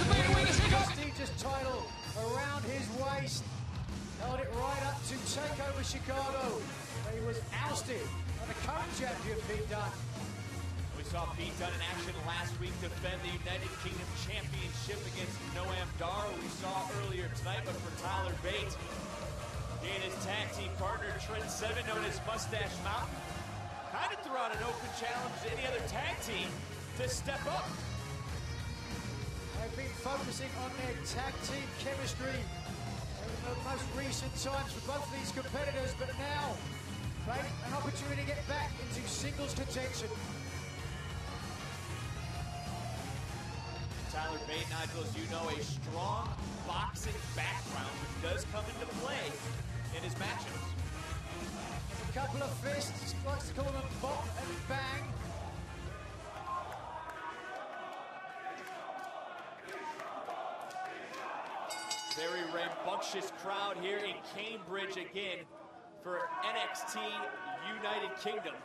prestigious title around his waist, held it right up to TakeOver Chicago, where he was ousted by the current champion Pete Dunne. We saw Pete Dunne in action last week defend the United Kingdom Championship against Noam Dar, who we saw earlier tonight, but for Tyler Bate, he and his tag team partner Trent Seven, known as Mustache Mountain, kind of threw out an open challenge to any other tag team to step up. They've been focusing on their tag team chemistry in the most recent times for both of these competitors, but now Bate, an opportunity to get back into singles contention. Tyler Bate, Nigel, as you know, a strong boxing background, which does come into play in his matchups. A couple of fists, likes to call them bop and bang. Very rambunctious crowd here in Cambridge again for NXT United Kingdom.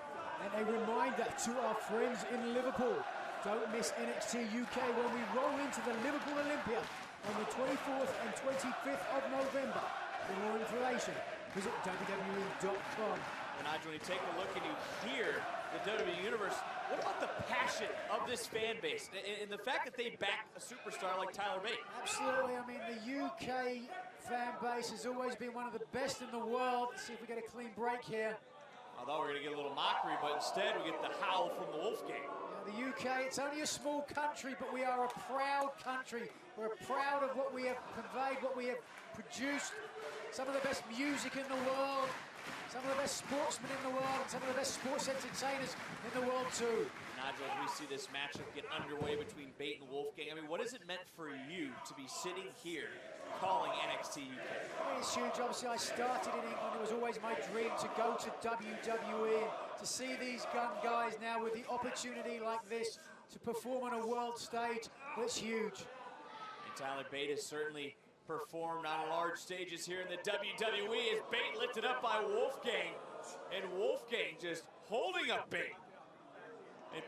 And a reminder to our friends in Liverpool, don't miss NXT UK when we roll into the Liverpool Olympia on the 24th and 25th of November. For more information, visit WWE.com. And Nigel, when you take a look and you hear the WWE Universe, what about the passion of this fan base and the fact that they back a superstar like Tyler Bate? Absolutely. I mean, the UK fan base has always been one of the best in the world. Let's see if we get a clean break here. I thought we were going to get a little mockery, but instead we get the howl from the Wolfgang. The UK, it's only a small country, but we are a proud country. We're proud of what we have conveyed, what we have produced. Some of the best music in the world, some of the best sportsmen in the world, and some of the best sports entertainers in the world too. Nigel, as we see this matchup get underway between Bate and Wolfgang, I mean, what has it meant for you to be sitting here calling NXT UK? I mean, it's huge. Obviously, I started in England. It was always my dream to go to WWE, to see these gun guys now with the opportunity like this to perform on a world stage. Well, it's huge. And Tyler Bate has certainly performed on large stages here in the WWE as Bate lifted up by Wolfgang, and Wolfgang just holding up Bate. And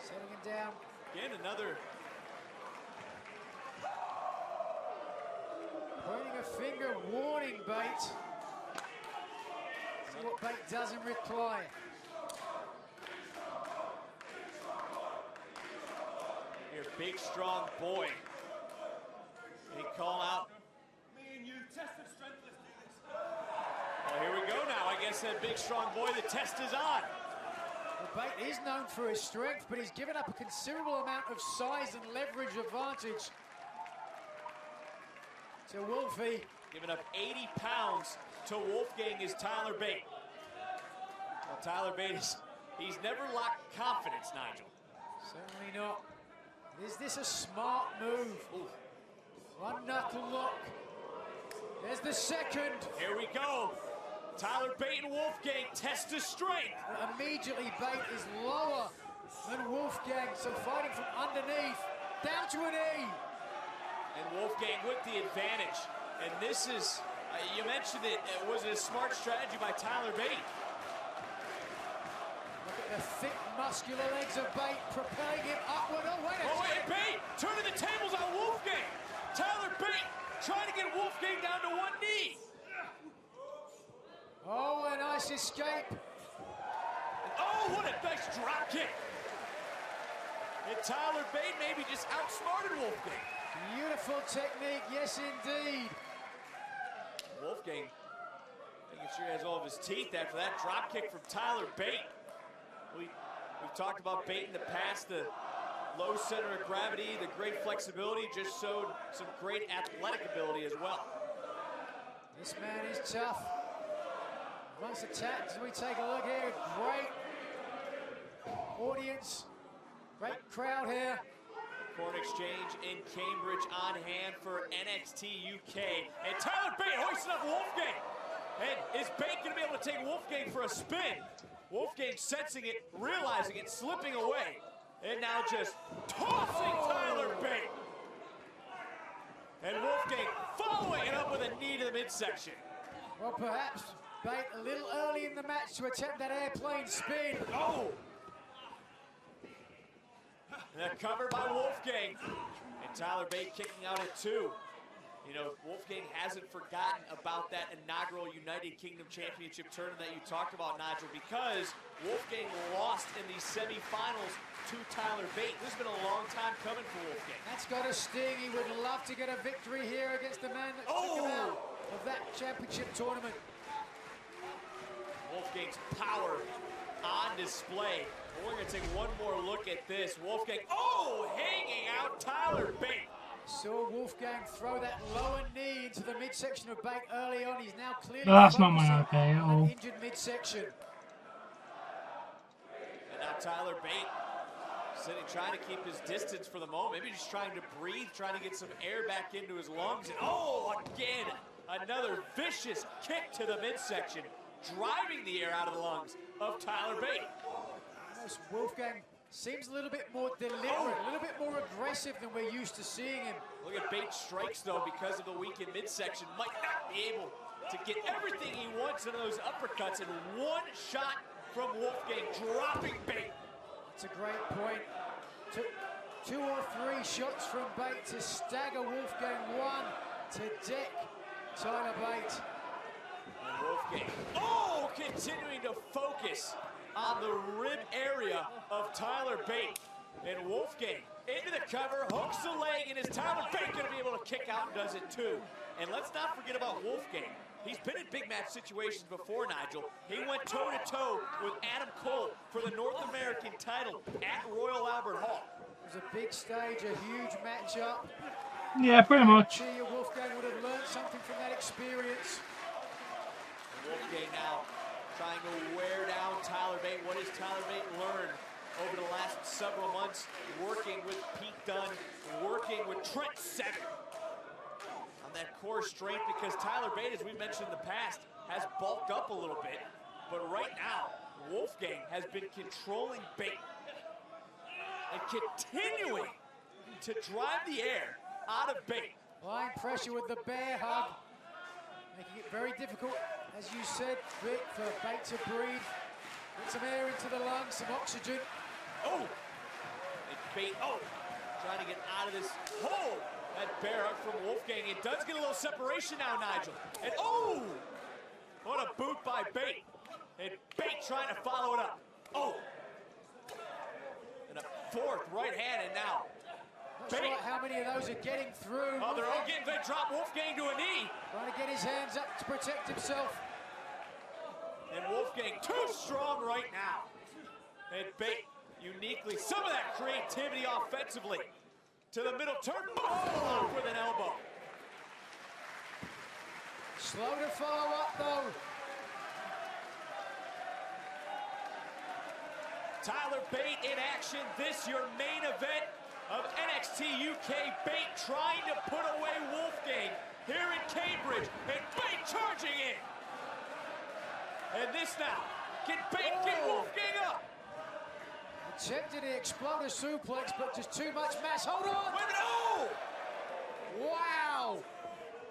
setting him down. Again, another. Pointing a finger, warning Bate. See what Bate does in reply. Your big, strong boy. He call out. Me and you, test of strength, let's do this. Well, here we go now. I guess that big, strong boy, the test is on. Well, Bate is known for his strength, but he's given up a considerable amount of size and leverage advantage to Wolfie. Giving up 80 pounds to Wolfgang is Tyler Bate. Well, Tyler Bate, he's never lacked confidence, Nigel. Certainly not. Is this a smart move? Ooh. One knuckle lock. There's the second. Here we go. Tyler Bate and Wolfgang test his strength. Immediately, Bate is lower than Wolfgang, so fighting from underneath, down to a knee. And Wolfgang with the advantage. And this is, you mentioned it, was it a smart strategy by Tyler Bate? Look at the thick, muscular legs of Bate, propelling him upward. Oh, wait a second. Bate turning the tables on Wolfgang. Tyler Bate trying to get Wolfgang down to one knee. Oh, a nice escape. Oh, what a nice drop kick. And Tyler Bate maybe just outsmarted Wolfgang. Beautiful technique, yes indeed. Wolfgang making sure he has all of his teeth after that drop kick from Tyler Bate. We've talked about Bate in the past, the low center of gravity, the great flexibility, just showed some great athletic ability as well. This man is tough. Once attacked, as we take a look here, great audience Great crowd here. Corn Exchange in Cambridge on hand for NXT UK. And Tyler Bate hoisting up Wolfgang. And is Bate going to be able to take Wolfgang for a spin? Wolfgang sensing it, realizing it, slipping away. And now just tossing Tyler Bate. And Wolfgang following it up with a knee to the midsection. Well, perhaps Bate a little early in the match to attempt that airplane spin. Oh! And a cover by Wolfgang. And Tyler Bate kicking out at 2. You know, Wolfgang hasn't forgotten about that inaugural United Kingdom Championship tournament that you talked about, Nigel, because Wolfgang lost in the semifinals to Tyler Bate. This has been a long time coming for Wolfgang. That's got a sting. He would love to get a victory here against the man that took him out of that championship tournament. Wolfgang's power on display. But we're going to take one more look at this. Wolfgang, hanging out Tyler Bate. Saw Wolfgang throw that lower knee into the midsection of Bate early on. He's now clearly That's not my okay at all. an injured midsection. And now Tyler Bate sitting, trying to keep his distance for the moment. Maybe just trying to breathe, trying to get some air back into his lungs. And again, another vicious kick to the midsection, driving the air out of the lungs of Tyler Bate. Wolfgang seems a little bit more deliberate, a little bit more aggressive than we're used to seeing him. Look at Bate's strikes, though, because of the weakened midsection. Might not be able to get everything he wants in those uppercuts. And one shot from Wolfgang, dropping Bate. That's a great point. Two or three shots from Bate to stagger Wolfgang. One to deck Tyler Bate. And Wolfgang, continuing to focus on the rib area of Tyler Bate. And Wolfgang into the cover, hooks the leg, and is Tyler Bate going to be able to kick out and does it too. And let's not forget about Wolfgang. He's been in big match situations before, Nigel. He went toe-to-toe with Adam Cole for the North American title at Royal Albert Hall. It was a big stage, a huge matchup. Yeah, pretty much. Wolfgang would have learned something from that experience. And Wolfgang now trying to wear down Tyler Bate. What has Tyler Bate learned over the last several months working with Pete Dunne, working with Trent Seven on that core strength? Because Tyler Bate, as we mentioned in the past, has bulked up a little bit. But right now, Wolfgang has been controlling Bate and continuing to drive the air out of Bate. Line pressure with the bear hug, making it very difficult, as you said, Vic, for Bate to breathe. Get some air into the lungs, some oxygen. And Bate, trying to get out of this hole. That bear hug from Wolfgang. It does get a little separation now, Nigel. And what a boot by Bate. And Bate trying to follow it up. And a fourth right hand, and now Not sure how many of those are getting through. They're all getting, they drop Wolfgang to a knee. Trying to get his hands up to protect himself. And Wolfgang too strong right now. And Bate uniquely, some of that creativity offensively. To the middle turn, off with an elbow. Slow to follow up though. Tyler Bate in action. This your main event of NXT UK. Bate trying to put away Wolfgang here in Cambridge. And Bate charging in. And this now. Can Bate get Wolfgang up? Attempted the exploder suplex, but just too much mass. Hold on! Wow!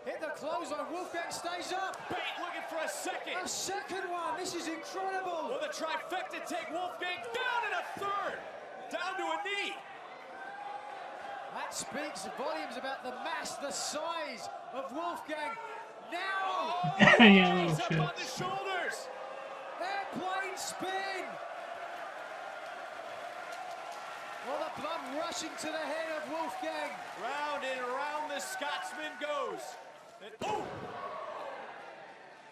Hit the clothesline. Wolfgang stays up. Bate looking for a second. A second one. This is incredible. Will the trifecta take Wolfgang down in a third? Down to a knee. That speaks volumes about the mass, the size of Wolfgang. Now! Yeah, up on the shoulders. Airplane spin. Well, the blood rushing to the head of Wolfgang. Round and round the Scotsman goes.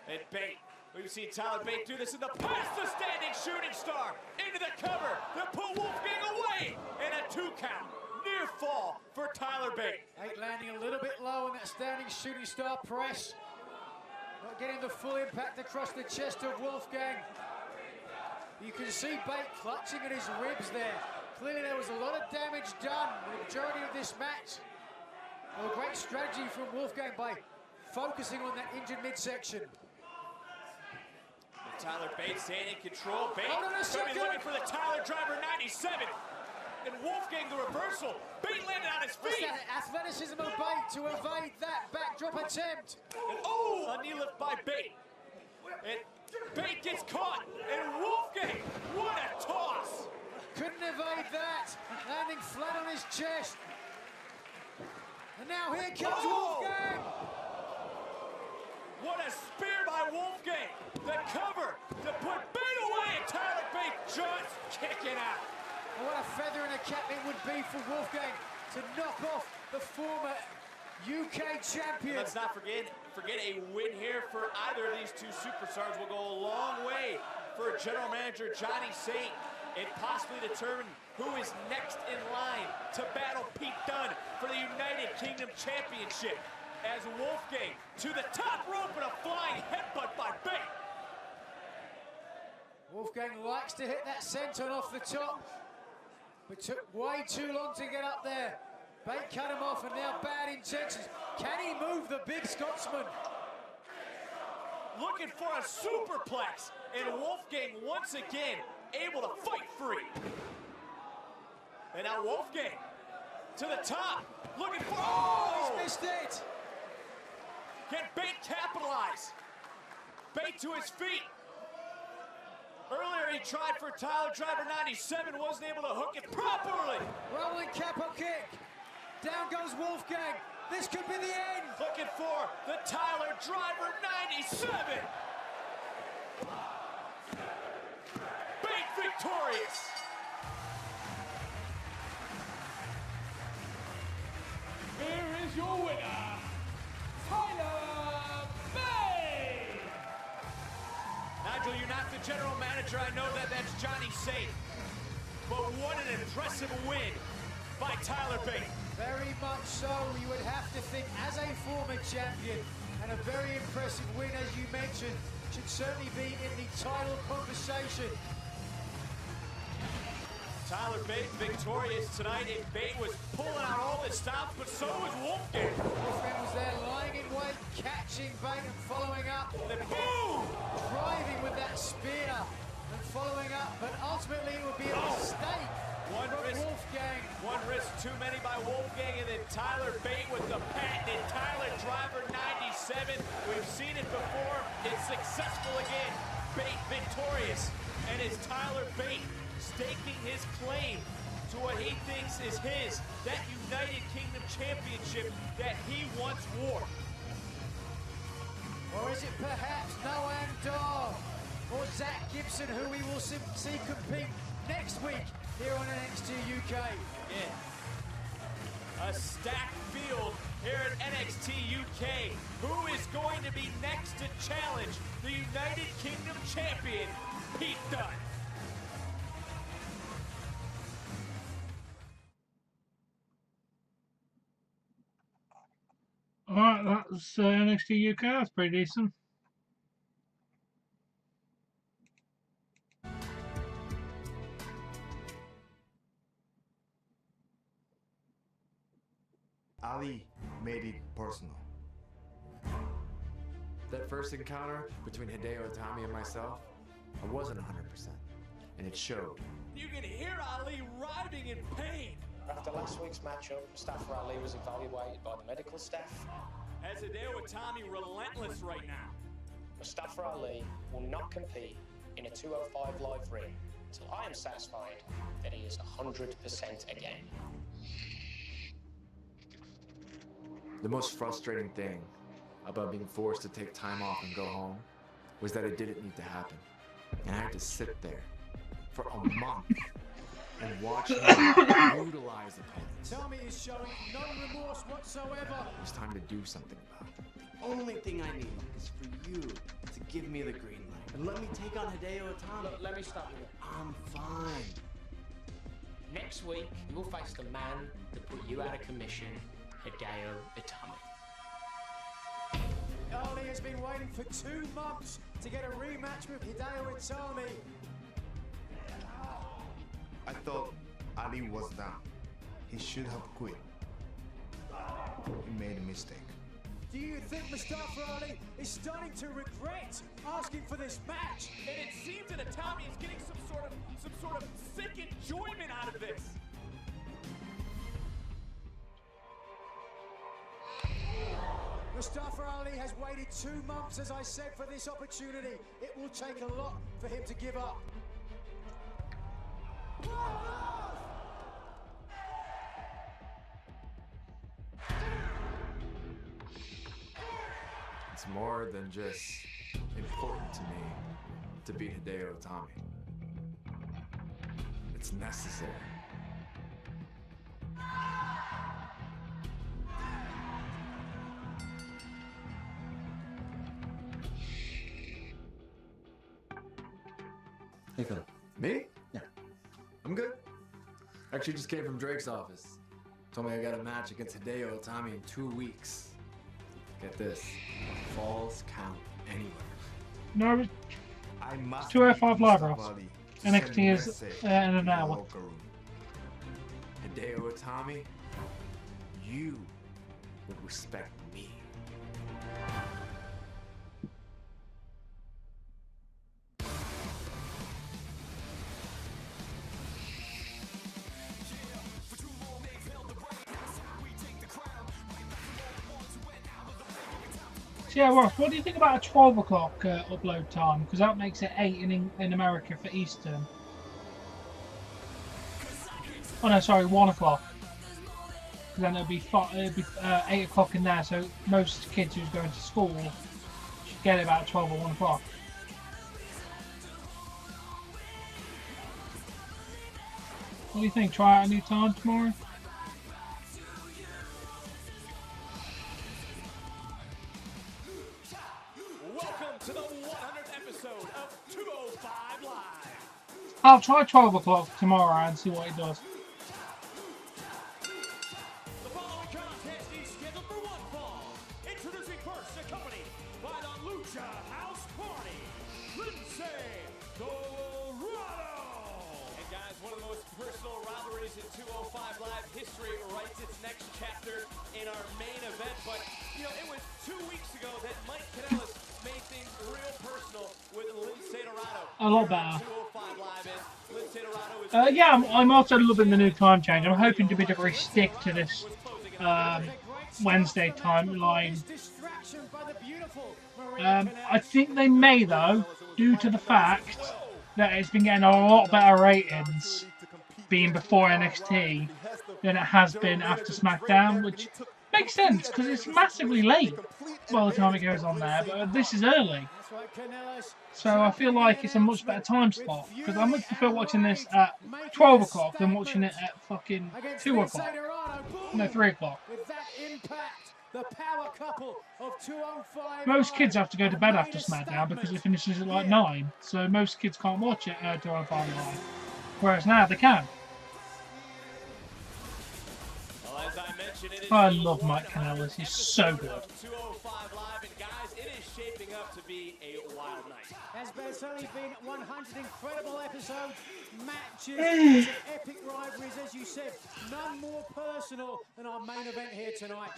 And Bate. We've seen Tyler Bate do this in the past. The standing shooting star into the cover to pull Wolfgang away. And a 2 count. Near fall for Tyler Bate. Bate landing a little bit low on that standing shooting star press. Not getting the full impact across the chest of Wolfgang. You can see Bate clutching at his ribs there, Clearly there was a lot of damage done in the majority of this match. A great strategy from Wolfgang by focusing on that injured midsection. Tyler Bate staying in control. Bate Hold on a gonna be second. looking for the Tyler Driver 97. And Wolfgang the reversal. Bate landed on his feet. What's that athleticism of Bate to evade that backdrop attempt. And oh, a knee lift by Bate. And Bate gets caught. And Wolfgang, what a toss. Couldn't evade that. Landing flat on his chest. And now here comes Wolfgang. What a spear by Wolfgang. The cover to put Bate away, and Tyler Bate just kicking out. And what a feather in a cap it would be for Wolfgang to knock off the former UK champion. Let's not forget a win here for either of these two superstars will go a long way for General Manager Johnny Saint and possibly determine who is next in line to battle Pete Dunne for the United Kingdom Championship. As Wolfgang to the top rope and a flying headbutt by Bate. Wolfgang likes to hit that senton off the top, but took way too long to get up there. Bate cut him off, and now bad intentions. Can he move the big Scotsman? Looking for a superplex, and Wolfgang once again able to fight free. And now Wolfgang to the top, looking for, oh, he's missed it. Can Bate capitalize? Bate to his feet. Earlier he tried for Tyler Driver 97, wasn't able to hook it properly. Rolling capo kick. Down goes Wolfgang. This could be the end. Looking for the Tyler Driver 97. Bate victorious. Here is your winner, Tyler Bate! Nigel, you're not the general manager. I know that that's Johnny Saint. But what an impressive win by Tyler Bate. Very much so. You would have to think, as a former champion, and a very impressive win, as you mentioned, should certainly be in the title conversation. Tyler Bate victorious tonight, and Bate was pulling out all the stops, but so was Wolfgang. Wolfgang was there lying in wait, catching Bate and following up. Then boom! Driving with that spear and following up, but ultimately it would be a mistake. Wolfgang. One risk too many by Wolfgang, and then Tyler Bate with the patented Tyler Driver 97. We've seen it before. It's successful again. Bate victorious, and it's Tyler Bate staking his claim to what he thinks is his, that United Kingdom Championship that he once wore. Or is it perhaps Noam Dar or Zach Gibson, who we will see compete next week here on NXT UK? Yeah. A stacked field here at NXT UK. Who is going to be next to challenge the United Kingdom champion, Pete Dunne? Alright, that's NXT UK. That's pretty decent. Ali made it personal. That first encounter between Hideo Itami and myself, I wasn't 100%, and it showed. You can hear Ali writhing in pain. After last week's matchup, staff for Ali was evaluated by the medical staff. As Hideo Itami relentless right now. Mustafa Ali will not compete in a 205 live ring until I am satisfied that he is 100% again. The most frustrating thing about being forced to take time off and go home was that it didn't need to happen. And I had to sit there for a month and watch him brutalize opponents. Itami is showing no remorse whatsoever. It was time to do something about it. The only thing I need is for you to give me the green light and let me take on Hideo Itami. Look, let me stop you. I'm fine. Next week, you will face the man that put you out of commission, Hideo Itami. Ali has been waiting for 2 months to get a rematch with Hideo Itami. I thought Ali was down. He should have quit. He made a mistake. Do you think Mustafa Ali is starting to regret asking for this match? And it seems that Itami is getting some sort of sick enjoyment out of this. Mustafa Ali has waited 2 months, as I said, for this opportunity. It will take a lot for him to give up. It's more than just important to me to beat Hideo Itami. It's necessary. Hey, Phil. Me? Yeah. I'm good. Actually just came from Drake's office. Told me I got a match against Hideo Itami in 2 weeks. Get this. Falls count anywhere. No, I must it's 205 live, Mustafa Ross. Ali to NXT send a is message in an to the hour. locker room. Hideo Itami, you will respect me. So yeah, Ross, what do you think about a 12 o'clock upload time? Because that makes it 8 in America for Eastern. Oh no, sorry, 1 o'clock. Then it'll be 8 o'clock in there, so most kids who's going to school should get it about 12 or 1 o'clock. What do you think? Try out a new time tomorrow? Welcome to the 100th episode of 205 Live. I'll try 12 o'clock tomorrow and see what it does. The following contest is scheduled for one fall. Introducing first, accompanied by the Lucha House Party, Lindsay Dorado. And guys, one of the most personal rivalries in 205 Live history writes its next chapter in our main event. But, you know, it was 2 weeks ago that Mike Kanellis made things real personal with Lindsay Dorado. A lot better. 205 Live is Lindsay Dorado is Yeah, I'm also loving the new time change. I'm hoping to WWE stick to this Wednesday timeline. I think they may, though, due to the fact that it's been getting a lot better ratings being before NXT than it has been after SmackDown, which makes sense because it's massively late by the time it goes on there, but this is early. So I feel like it's a much better time slot because I much prefer watching this at 12 o'clock than watching it at fucking 2 o'clock. No, 3 o'clock. The power couple of 205. Most kids have to go to bed after SmackDown because it finishes at like 9, so most kids can't watch it at 205 Live. Whereas now they can. Well, as I mentioned, it is I love Mike Kanellis, he's so good. 205 Live, and guys, it is shaping up to be a wild night. There's only been 100 incredible episodes, matches, some epic rivalries, as you said. None more personal than our main event here tonight.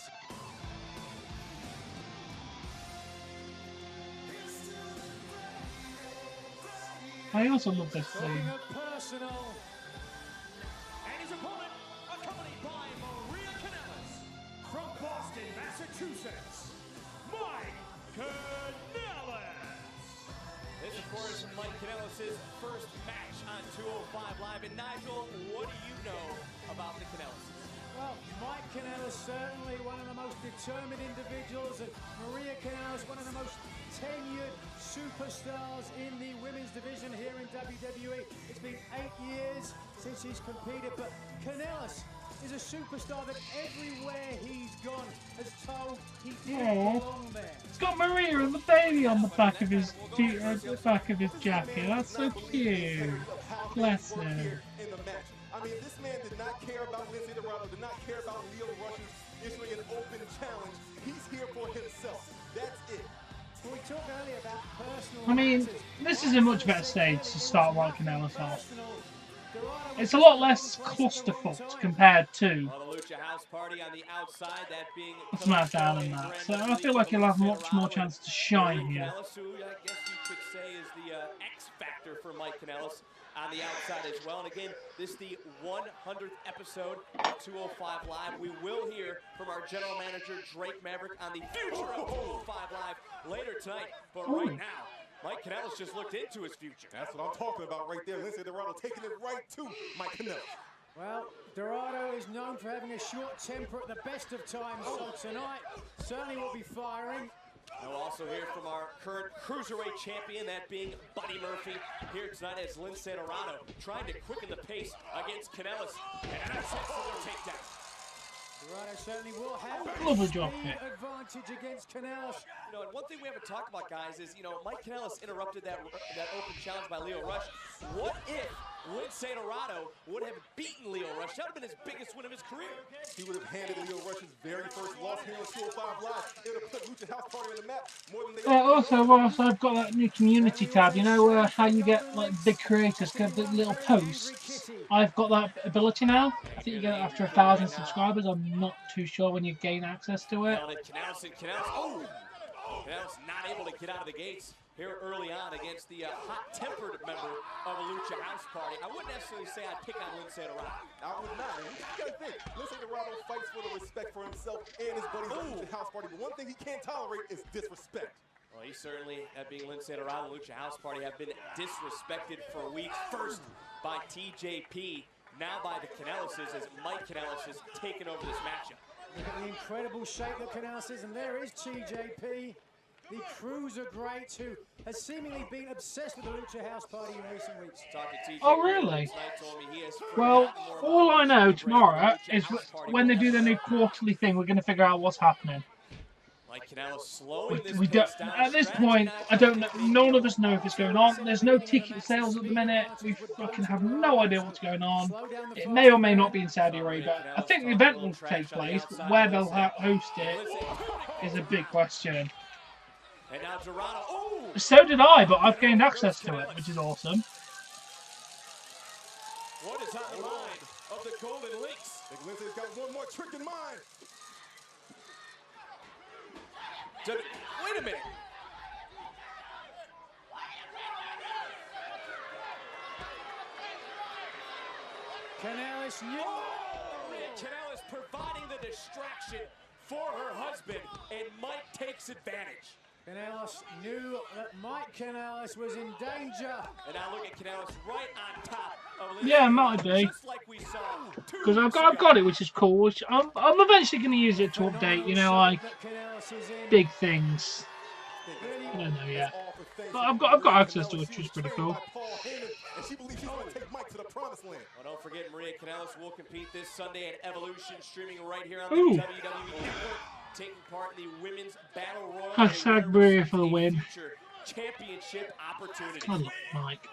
I also love this theme. Personal. And his opponent, accompanied by Maria Kanellis, from Boston, Massachusetts, Mike Kanellis. This, of course, Mike Kanellis' first match on 205 Live. And Nigel, what do you know about the Kanellis? Well, Mike Kanellis, certainly one of the most determined individuals, and Maria Kanellis, one of the most tenured superstars in the women's division here in WWE. It's been 8 years since he's competed, but Kanellis is a superstar that everywhere he's gone has told he didn't belong there. It's got Maria and the baby on the back of his jacket. That's so cute. Bless him. In the match. I mean, this man did not care about Lindsay Dorado, did not care about Leo Rush's issuing an open challenge. He's here for himself. That's it. We talked earlier about personal. I mean, this is a much better stage to start Mike Kanellis off. It's a lot less clusterfucked compared to Well, the Lucha House Party on the outside, that being SmackDown and that. So I feel like he'll have much more chance to shine here. Kanellis, who I guess you could say is the X factor for Mike Kanellis on the outside as well. And again, this is the 100th episode of 205 Live. We will hear from our general manager, Drake Maverick, on the future of 205 Live later tonight. But right now, Mike Kanellis just looked into his future. That's what I'm talking about right there. Lince Dorado taking it right to Mike Kanellis. Well, Dorado is known for having a short temper at the best of times, so tonight certainly will be firing. And we'll also hear from our current Cruiserweight champion, that being Buddy Murphy, here tonight as Lince Dorado trying to quicken the pace against Kanellis. And that's it for the takedown. Dorado certainly will have Lovely a drop speed kick. advantage against Kanellis. You know, and one thing we haven't talked about, guys, is, you know, Mike Kanellis interrupted that open challenge by Lio Rush. What if Lince Dorado would have beaten Lio Rush? That would have been his biggest win of his career. He would have handed Lio Rush's very first loss here on 205 Live. It would have put Lucha House Party on the map more than they Also, whilst I've got that new community tab, you know how you get like big creators get the little posts? I've got that ability now. I think you get it after 1,000 subscribers. I'm not too sure when you gain access to it. Kanellis not able to get out of the gates here early on against the hot-tempered member of a Lucha House Party. I wouldn't necessarily say I'd pick on Lince Dorado. I would not. And you gotta think, Lince Dorado fights for the respect for himself and his buddies at Lucha House Party. But one thing he can't tolerate is disrespect. Well, he certainly, that being Lince Dorado, Lucha House Party, have been disrespected for weeks. First by TJP, now by the Kanellises, as Mike Kanellis has taken over this matchup. Look at the incredible shape that Kanellis is, and there is TJP, the Cruiserweight, who has seemingly been obsessed with the Lucha House Party in recent weeks. Oh, really? Well, all I know tomorrow is when they do their new quarterly thing, we're going to figure out what's happening. Mike Kanellis slowing this We don't, at this point, I don't know. None of us know if it's going on. There's no ticket sales at the minute. We fucking have no idea what's going on. It may or may not be in Saudi Arabia. I think the event will take place, but where they'll host it is a big question. And now Dorado. Oh! So did I, but I've gained access to it, which is awesome. What is on the mind of the Golden Links? I think Lince's got one more trick in mind. Wait a minute. Kanellis knew. Kanellis providing the distraction for her husband, and Mike takes advantage. Kanellis knew that Mike Kanellis was in danger. And now look at Kanellis right on top of Yeah, it might be. just like we saw. Because I've got it, which is cool. Which I'm eventually going to use it to update, you know, like big things. I don't know yet. But I've got access to it, which is pretty cool. And she believes she's going to take Mike to the promised land. Well, don't forget, Maria Kanellis will compete this Sunday at Evolution, streaming right here on the Ooh. WWE Network, taking part in the Women's Battle Royal. Hashtag Maria for the win. Championship opportunity. I love Mike.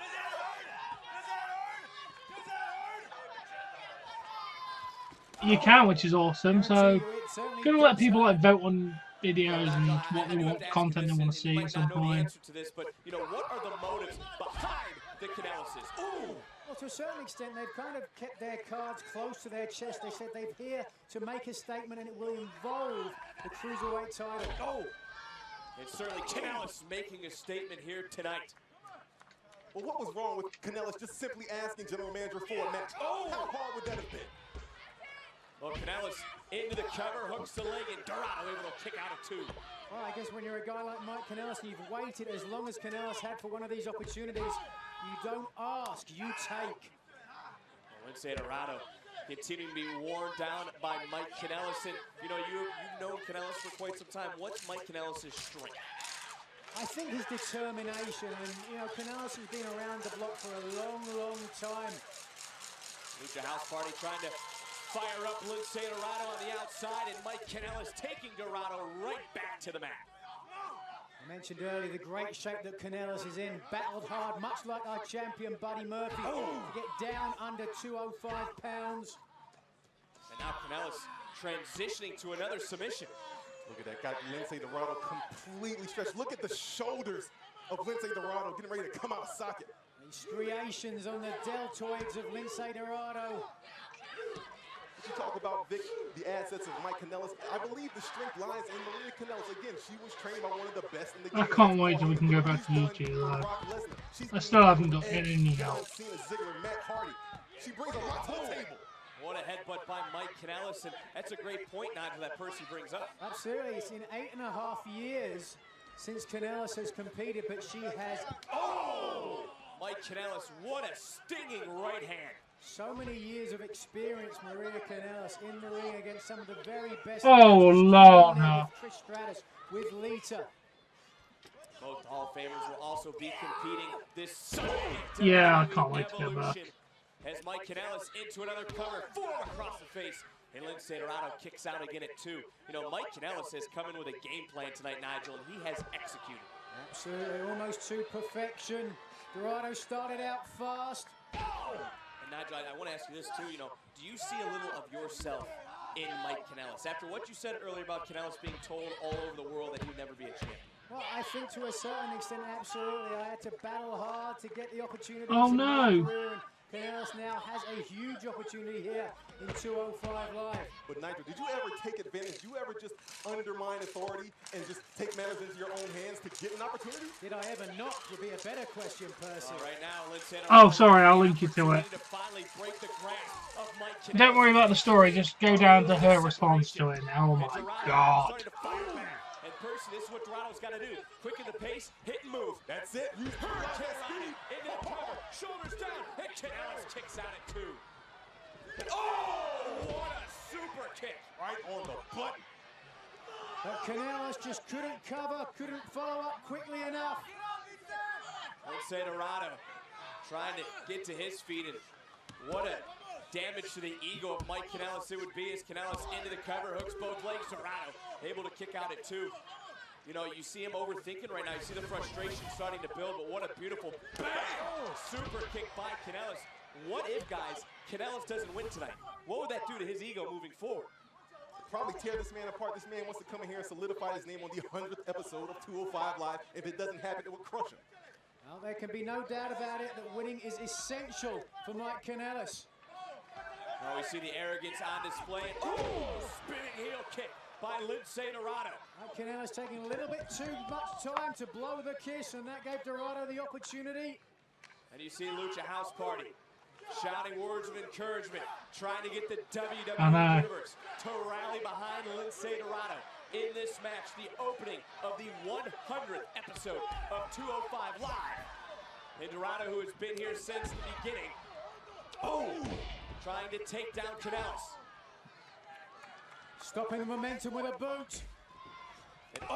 You can, which is awesome. So, gonna let people like vote on videos and what they want, content they want to see at some point. To this, but you know, what are the motives behind the Kanellises? Ooh. Well, to a certain extent, they've kind of kept their cards close to their chest. They said they're here to make a statement, and it will involve the Cruiserweight title. Oh, and certainly Kanellis making a statement here tonight. Well, what was wrong with Kanellis just simply asking General Manager for a match? Oh, how hard would that have been? Well, Kanellis into the cover, hooks the leg, and Dorado able to kick out of two. Well, I guess when you're a guy like Mike Kanellis and you've waited as long as Kanellis had for one of these opportunities, you don't ask, you take. Well, Lince Dorado continuing to be worn down by Mike Kanellis. And, you know, you've known Kanellis for quite some time. What's Mike Kanellis' strength? I think his determination, and, you know, Kanellis has been around the block for a long, long time. Lucha House Party trying to fire up Lince Dorado on the outside, and Mike Kanellis taking Dorado right back to the mat. I mentioned earlier the great shape that Kanellis is in. Battled hard, much like our champion Buddy Murphy, to get down under 205 pounds. And now Kanellis transitioning to another submission. Look at that, got Lince Dorado completely stretched. Look at the shoulders of Lince Dorado getting ready to come out of socket. Striations on the deltoids of Lince Dorado. You talk about Vic, the assets of Mike Kanellis. I believe the strength lies in Maria Kanellis. Again, she was trained by one of the best in the game. I can't wait till we can go back to YouTube Live. I still haven't got any help. She brings a lot to the table. What a headbutt by Mike Kanellis, and that's a great point, Nigel, that Percy brings up. Absolutely, it's in 8.5 years since Kanellis has competed, but she has... Oh! Mike Kanellis, what a stinging right hand. So many years of experience, Maria Kanellis in the ring against some of the very best. Oh, Lord, no. With Trish Stratus, with Lita. Both Hall of Famers will also be competing this Sunday. Yeah, I can't wait to go back. As Mike Kanellis into another cover, forearm across the face, and Lince Dorado kicks out again at 2. You know, Mike Kanellis has come in with a game plan tonight, Nigel, and he has executed. Absolutely, almost to perfection. Dorado started out fast. And Nigel, I want to ask you this too, you know, do you see a little of yourself in Mike Kanellis? After what you said earlier about Kanellis being told all over the world that he would never be a champion. Well, I think to a certain extent, absolutely. I had to battle hard to get the opportunity. Oh, no. Kanellis now has a huge opportunity here in 205 Live. But Nitro, did you ever take advantage? Did you ever just undermine authority and just take matters into your own hands to get an opportunity? Did I ever not? Would be a better question, Percy. Right now, oh, sorry, I'll link you to it. Don't worry about the story, just go down to her response to it now. Oh my god. And Percy, this is what Dorado's got to do. Quicken the pace, hit and move. That's it. Into the cover, shoulders down, and Kanellis kicks out at 2. Oh, what a super kick. Right on the butt. But Kanellis just couldn't cover, couldn't follow up quickly enough. Lince Dorado trying to get to his feet, and what a damage to the ego of Mike Kanellis it would be as Kanellis into the cover, hooks both legs. Dorado able to kick out at 2. You know, you see him overthinking right now. You see the frustration starting to build, but what a beautiful bang! Super kick by Kanellis. What if, guys, Kanellis doesn't win tonight? What would that do to his ego moving forward? Probably tear this man apart. This man wants to come in here and solidify his name on the 100th episode of 205 Live. If it doesn't happen, it will crush him. Well, there can be no doubt about it that winning is essential for Mike Kanellis. Now we see the arrogance on display. Oh, spinning heel kick by Lince Dorado. Mike Kanellis taking a little bit too much time to blow the kiss, and that gave Dorado the opportunity. And you see Lucha House Party shouting words of encouragement, trying to get the WWE Universe to rally behind Lince Dorado in this match, the opening of the 100th episode of 205 Live. And Dorado, who has been here since the beginning, trying to take down Kanellis. Stopping the momentum with a boot. And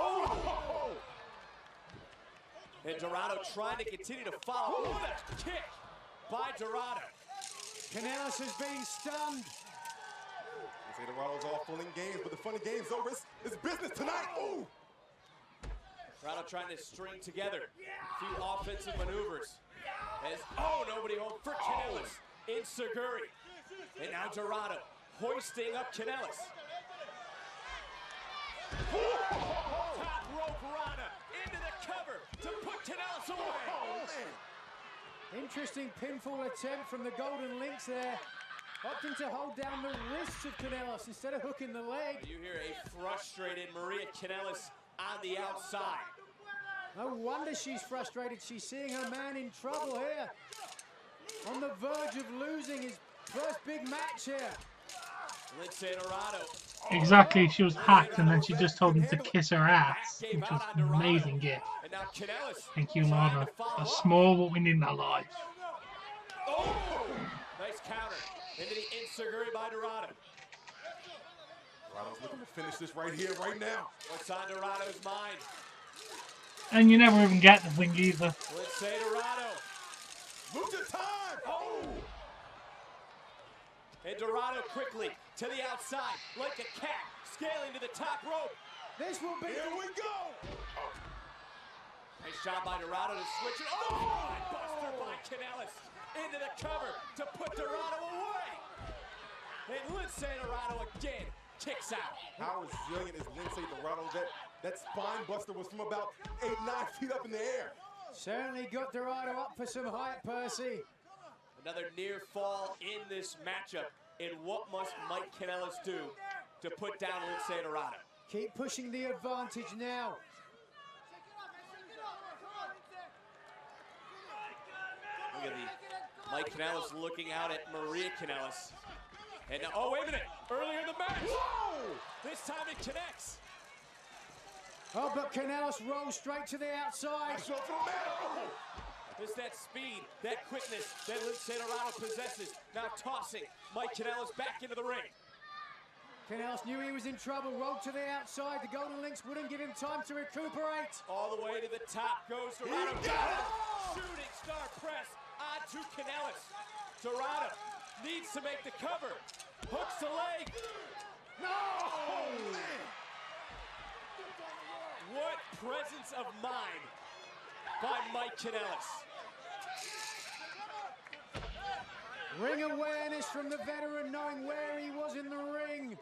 and Dorado trying to continue to follow. What a kick by Dorado. Kanellis has been stunned. They say Dorado's all full in games, but the funny game's over. It's business tonight. Ooh. Dorado trying to string together a few offensive maneuvers. As, nobody home for Kanellis. Inseguri. And now Dorado hoisting up Kanellis. Top rope Rana into the cover to put Kanellis away. Interesting pinfall attempt from the Golden Links there. Opting to hold down the wrists of Kanellis instead of hooking the leg. You hear a frustrated Maria Kanellis on the outside. No wonder she's frustrated. She's seeing her man in trouble here. On the verge of losing his first big match here. Lince Dorado. Exactly, she was hacked and then she just told him to kiss her ass, which was an amazing gift. And now Kanellis. Thank you, Lana. That's small, but we need in our life. Nice counter into the Inseguri by Dorado. Dorado's looking to finish this right here, right now. What's on Dorado's mind? And you never even get the thing either. Lince Dorado. Lucha time! And Dorado quickly to the outside, like a cat, scaling to the top rope. This will be... Here we go! Nice job by Dorado to switch it. Buster by Kanellis into the cover to put Dorado away. And Lince Dorado again kicks out. How resilient is Lince Dorado? That spine buster was from about 8-9 feet up in the air. Certainly got Dorado up for some hype, Percy. Another near fall in this matchup. And what must Mike Kanellis do to put down Lince Dorado? Keep pushing the advantage now. Look at the Mike Kanellis looking out at Maria Kanellis. And oh, wait a minute. Earlier in the match. Whoa! This time it connects. Oh, but Kanellis rolls straight to the outside. It's that speed, that quickness that Lince Dorado possesses. Now tossing Mike Kanellis back into the ring. Kanellis knew he was in trouble, rolled to the outside. The Golden Links wouldn't give him time to recuperate. All the way to the top goes Dorado. Shooting star press onto Kanellis. Dorado needs to make the cover. Hooks the leg. No! What presence of mind by Mike Kanellis. Ring awareness from the veteran, knowing where he was in the ring.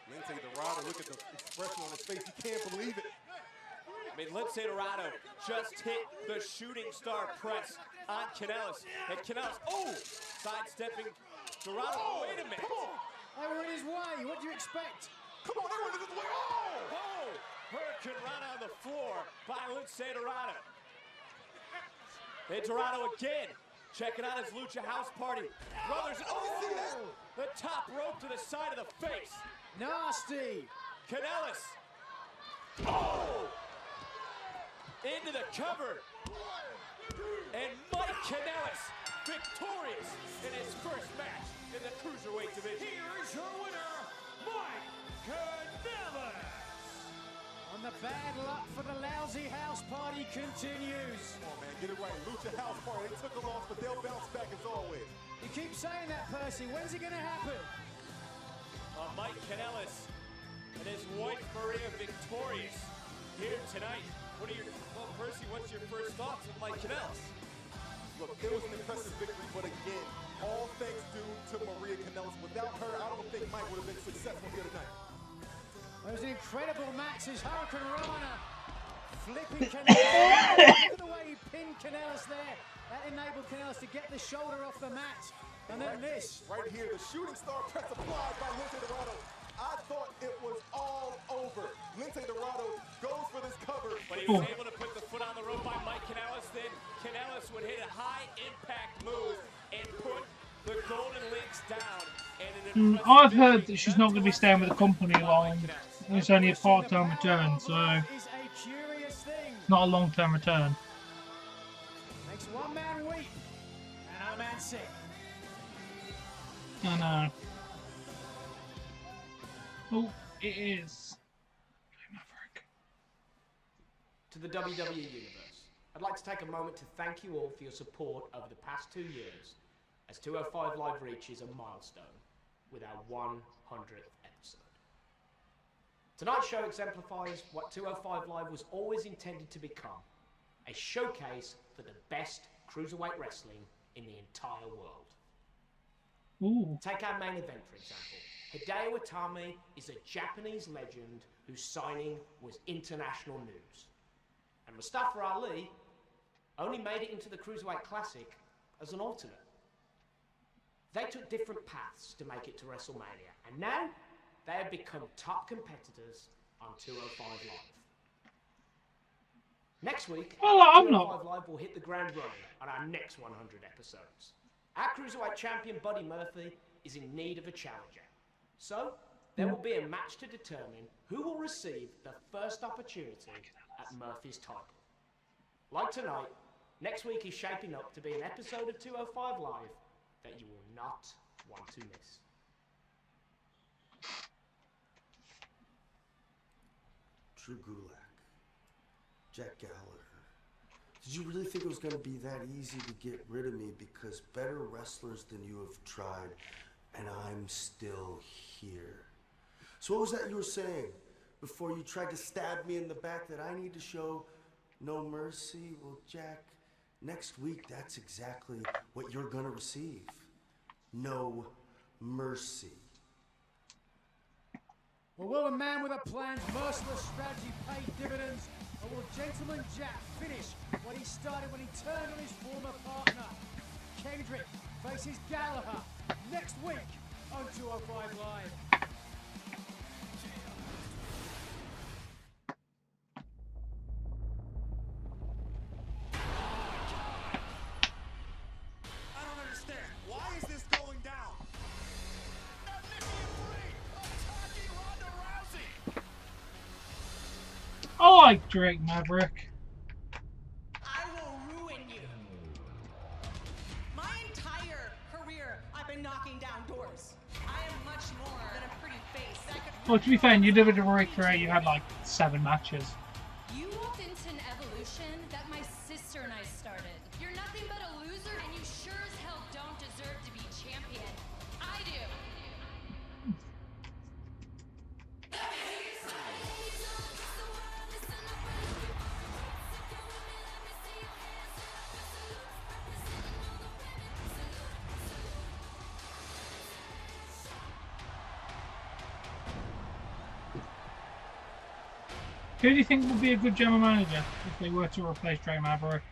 Lince Dorado, look at the expression on his face. He can't believe it. I mean, Lince Dorado just hit the shooting star press on Kanellis. And Kanellis, oh, sidestepping Dorado. Oh, wait a minute. They were in his way. What do you expect? Come on, they were in his way. Oh! Hurricane run on the floor by Lince Dorado. And Dorado again, checking out his Lucha House Party. Brothers, oh! The top rope to the side of the face. Nasty. Kanellis. Oh! Into the cover. And Mike Kanellis, victorious in his first match in the Cruiserweight division. Here is your winner, Mike Kanellis. And the bad luck for the lousy house party continues. Come on, man, get it right. Lucha House Party, they took a loss, but they'll bounce back as always. You keep saying that, Percy. When's it going to happen? Mike Kanellis and his wife Maria victorious here tonight. What are your, well, Percy, what's your first thoughts of Mike Kanellis? Look, it was an impressive victory, but again, all thanks due to Maria Kanellis. Without her, I don't think Mike would have been successful here tonight. It was an incredible match as Hurricane Rana flipping Kanellis. Look at the way he pinned Kanellis there. That enabled Kanellis to get the shoulder off the mat. And then this. Right here, the shooting star press applied by Lince Dorado. I thought it was all over. Lince Dorado goes for this cover. But he was able to put the foot on the rope by Mike Kanellis. Then Kanellis would hit a high impact move and put the Golden Links down. And I've heard that she's not going to be staying with the company long. It's only a part-time return, so not a long-term return. Makes one man weep and another man sick. I know. Oh, it is. To the WWE Universe, I'd like to take a moment to thank you all for your support over the past 2 years, as 205 Live reaches a milestone with our 100th episode. Tonight's show exemplifies what 205 Live was always intended to become, a showcase for the best cruiserweight wrestling in the entire world. Ooh. Take our main event, for example. Hideo Itami is a Japanese legend whose signing was international news. And Mustafa Ali only made it into the Cruiserweight Classic as an alternate. They took different paths to make it to WrestleMania, and now they have become top competitors on 205 Live. Next week, well, I'm 205 Live will hit the ground running on our next 100 episodes. Our Cruiserweight champion, Buddy Murphy, is in need of a challenger. So, there will be a match to determine who will receive the first opportunity at Murphy's title. Like tonight, next week is shaping up to be an episode of 205 Live that you will not want to miss. Drew Gulak, Jack Gallagher. Did you really think it was going to be that easy to get rid of me because better wrestlers than you have tried, and I'm still here? So what was that you were saying before you tried to stab me in the back, that I need to show no mercy? Well, Jack, next week that's exactly what you're going to receive. No mercy. Well, will a man with a planned merciless strategy pay dividends, Or will Gentleman Jack finish what he started when he turned on his former partner? Kendrick faces Gallagher next week on 205 Live. I don't understand. Why is this going down? I like Drake Maverick. I will ruin you. My entire career, I've been knocking down doors. I am much more than a pretty face. That could Well, to be fair, in your WWE career, you had like 7 matches. You walked into an evolution that my sister and I started. You're nothing but a loser, and you sure as hell don't deserve to be champion. I do. Who do you think would be a good general manager if they were to replace Drake Maverick?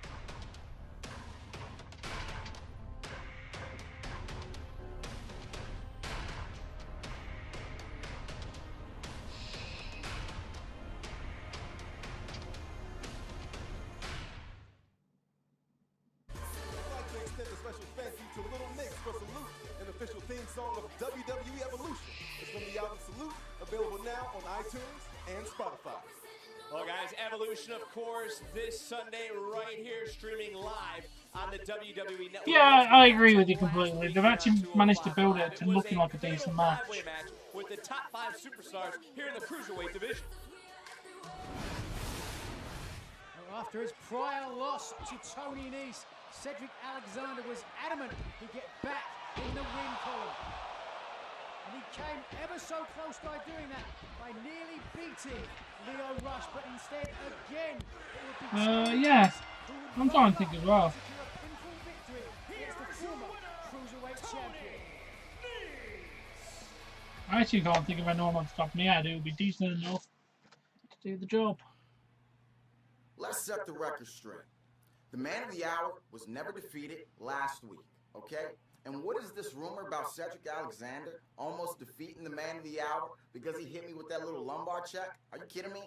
I'd like to extend a special thank you to Little Mix for Salute, an official theme song of WWE Evolution. It's from the album Salute, available now on iTunes and Spotify. Well, guys, Evolution, of course, this Sunday right here, streaming live on the WWE Network. Yeah, I agree with you completely. They've actually managed to build it to looking like a decent match. Match with the top 5 superstars here in the Cruiserweight division. After his prior loss to Tony Nese, Cedric Alexander was adamant he'd get back in the win column. And he came ever so close by doing that, by nearly beating Leo Rush, but instead, again, it would be Yeah. I'm trying to think as well. secure a pinfall victory against the former Cruiserweight champion. I actually can't think of anyone on top of my head who would be decent enough to do the job. Let's set the record straight. The man of the hour was never defeated last week, okay? And what is this rumor about Cedric Alexander almost defeating the man of the hour because he hit me with that little lumbar check? Are you kidding me?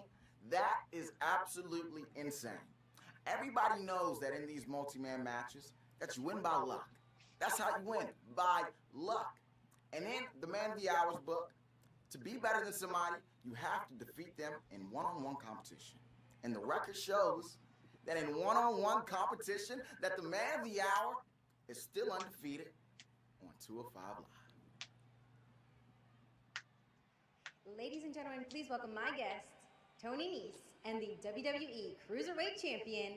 That is absolutely insane. Everybody knows that in these multi-man matches, that you win by luck. That's how you win, by luck. And in the man of the hour's book, to be better than somebody, you have to defeat them in one-on-one competition. And the record shows that in one-on-one competition, that the man of the hour is still undefeated on 205 Live. Ladies and gentlemen, please welcome my guest, Tony Nese, and the WWE Cruiserweight Champion,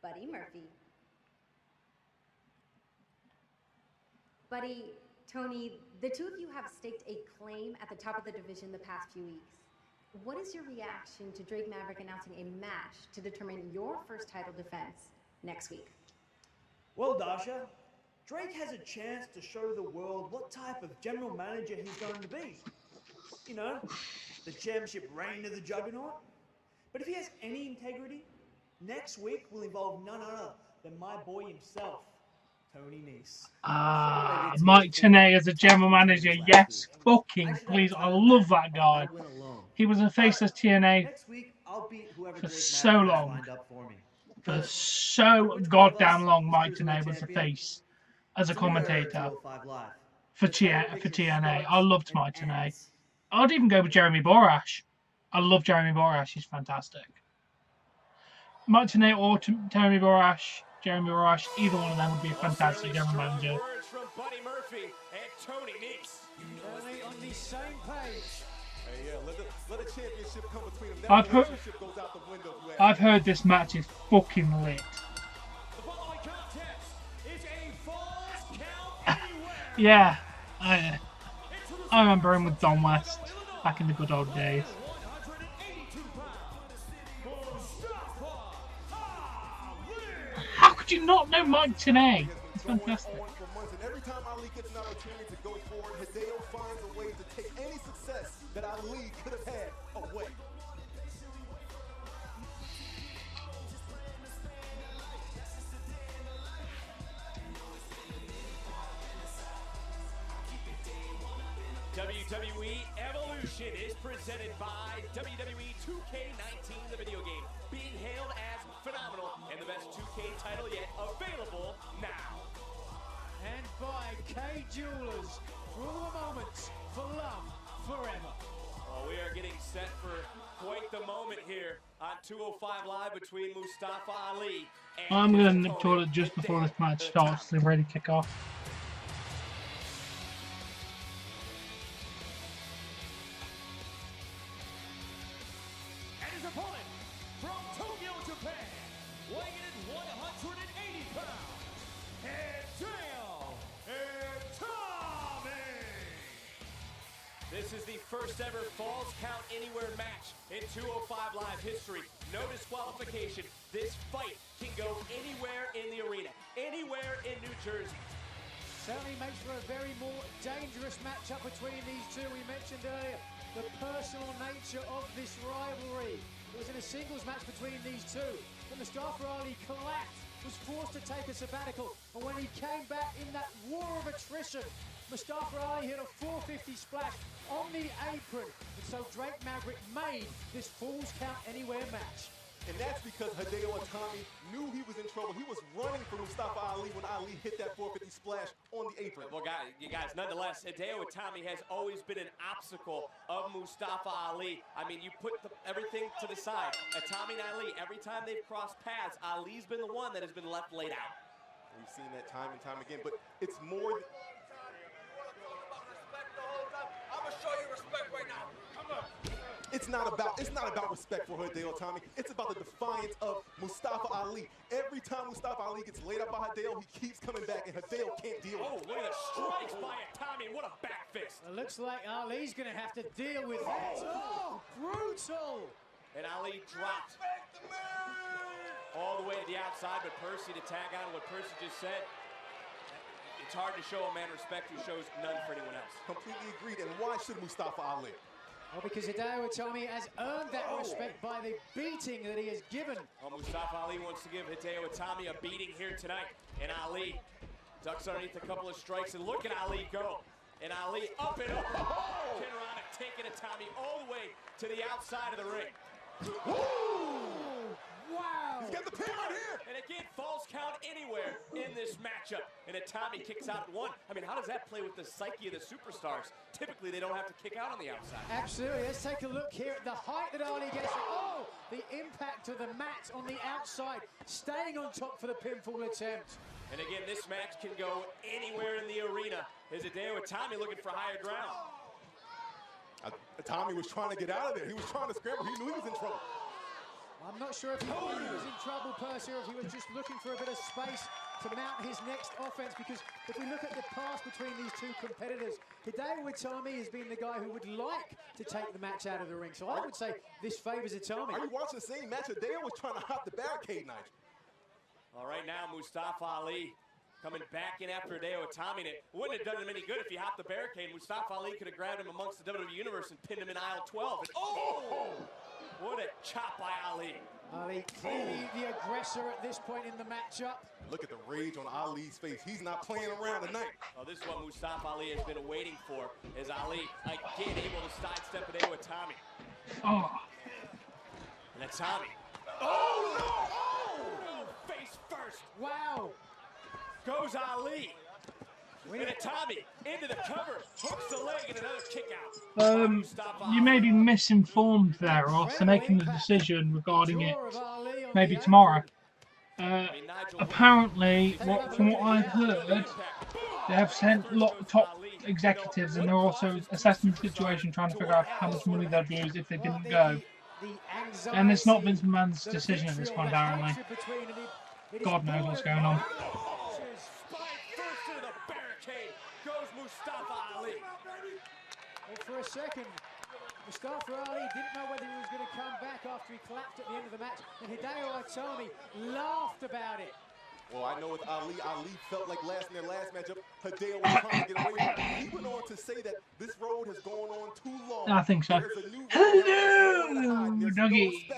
Buddy Murphy. Buddy, Tony, the two of you have staked a claim at the top of the division the past few weeks. What is your reaction to Drake Maverick announcing a match to determine your first title defense next week? Well, Dasha, Drake has a chance to show the world what type of general manager he's going to be. You know, the championship reign of the Juggernaut. But if he has any integrity, next week will involve none other than my boy himself, Tony Nese. Mike Tenay as a general manager, yes, fucking please, I love that guy. He was a face of TNA Next week, I'll beat whoever for Drake so Maverick has long. lined up for me. For so goddamn long, Mike Tenay was a face as a commentator for TNA. I loved Mike Tenay. I'd even go with Jeremy Borash. I love Jeremy Borash, he's fantastic. Mike Tenay or Jeremy Borash, either one of them would be a fantastic general manager. Words from Buddy Murphy and Tony Nese. Only on the same page. Hey, yeah, let the championship come between them. I've That heard- relationship goes out the window. if you ask I've me. heard this match is fucking lit. The following contest is a Falls Count Anywhere. Yeah, I remember him with Don West back in the good old days. 182 pounds. Mustafa Ali. How could you not know Mike Tenay? It's fantastic. For months, and every time Ali gets an opportunity to go forward, Hideo finds a way to take any success that Ali could have had away. WWE Evolution is presented by WWE 2K19, the video game, being hailed as phenomenal and the best 2K title yet, available now. And by K Jewelers, for all the moments, for love, forever. Well, we are getting set for quite the moment here on 205 Live between Mustafa Ali and I'm his going to opponent, toilet just before this match starts, so they're ready to kick off. And his opponent from Tokyo, Japan, weighing in at 180 pounds, Hideo Itami. This is the first ever Falls Count Anywhere match in 205 Live history. No disqualification. This fight can go anywhere in the arena, anywhere in New Jersey. Certainly makes for a very more dangerous matchup between these two. We mentioned earlier the personal nature of this rivalry. It was in a singles match between these two. When Mustafa Ali collapsed, was forced to take a sabbatical, and when he came back in that war of attrition, Mustafa Ali hit a 450 splash on the apron, and so Drake Maverick made this Falls Count Anywhere match. And that's because Hideo Itami knew he was in trouble. He was running for Mustafa Ali when Ali hit that 450 splash on the apron. Well, guys, nonetheless, Hideo Itami has always been an obstacle of Mustafa Ali. I mean, you put everything to the side. Itami and Ali, every time they've crossed paths, Ali's been the one that has been left laid out. We've seen that time and time again, but it's more... I'm gonna show you respect right now. Come on. It's not about respect for Hideo Itami. It's about the defiance of Mustafa Ali. Every time Mustafa Ali gets laid out by Hideo, he keeps coming back, and Hideo can't deal with it. Oh, look at the strikes by Itami. What a back fist. It looks like Ali's going to have to deal with that. Oh, brutal. And Ali dropped all the way to the outside, but Percy, to tag on what Percy just said, it's hard to show a man respect who shows none for anyone else. Completely agreed. And why should Mustafa Ali? Well, because Hideo Itami has earned that respect by the beating that he has given. Well, Mustafa Ali wants to give Hideo Itami a beating here tonight. And Ali ducks underneath a couple of strikes. And look at Ali go. And Ali up and over. Kinronic taking Itami all the way to the outside of the ring. Wow! He's got the pin right here! And again, Falls Count Anywhere in this matchup. And Itami kicks out at one. I mean, how does that play with the psyche of the superstars? Typically, they don't have to kick out on the outside. Absolutely. Let's take a look here at the height that Ali gets. Oh, the impact of the mat on the outside, staying on top for the pinfall attempt. And again, this match can go anywhere in the arena. Is Hideo Itami looking for higher ground? Itami was trying to get out of there. He was trying to scramble. He knew he was in trouble. I'm not sure if he knew he was in trouble, Percy, or if he was just looking for a bit of space to mount his next offense, because if we look at the past between these two competitors, Hideo Itami has been the guy who would like to take the match out of the ring. So I would say this favors Itami. Are you watching the same match? Hideo was trying to hop the barricade, Nigel. All right, now Mustafa Ali coming back in after Hideo Itami. And it wouldn't have done him any good if he hopped the barricade. Mustafa Ali could have grabbed him amongst the WWE Universe and pinned him in aisle 12. And, oh! What a chop by Ali. Ali clearly the aggressor at this point in the matchup. Look at the rage on Ali's face. He's not playing around tonight. Oh, this is what Mustafa Ali has been waiting for. Is Ali again able to sidestep Hideo Itami? Oh. And Itami. Oh, no! Oh! Face first. Wow. Goes Ali. And Itami into the cover, hooks the leg, and another kick out. You may be misinformed there, Ross. They're making the decision regarding it maybe tomorrow. Apparently, from what I heard, they have sent a lot of top executives, and they're also assessing the situation, trying to figure out how much money they'd lose if they didn't go. And it's not Vince McMahon's decision at this point, apparently. God knows what's going on. Goes Mustafa Ali. Well, for a second, Mustafa Ali didn't know whether he was going to come back after he collapsed at the end of the match, and Hideo Itami laughed about it. Well, I know with Ali felt like in their last matchup, Hideo was trying to get away from it. He went on to say that this road has gone on too long. I think so. Hello, Dougie.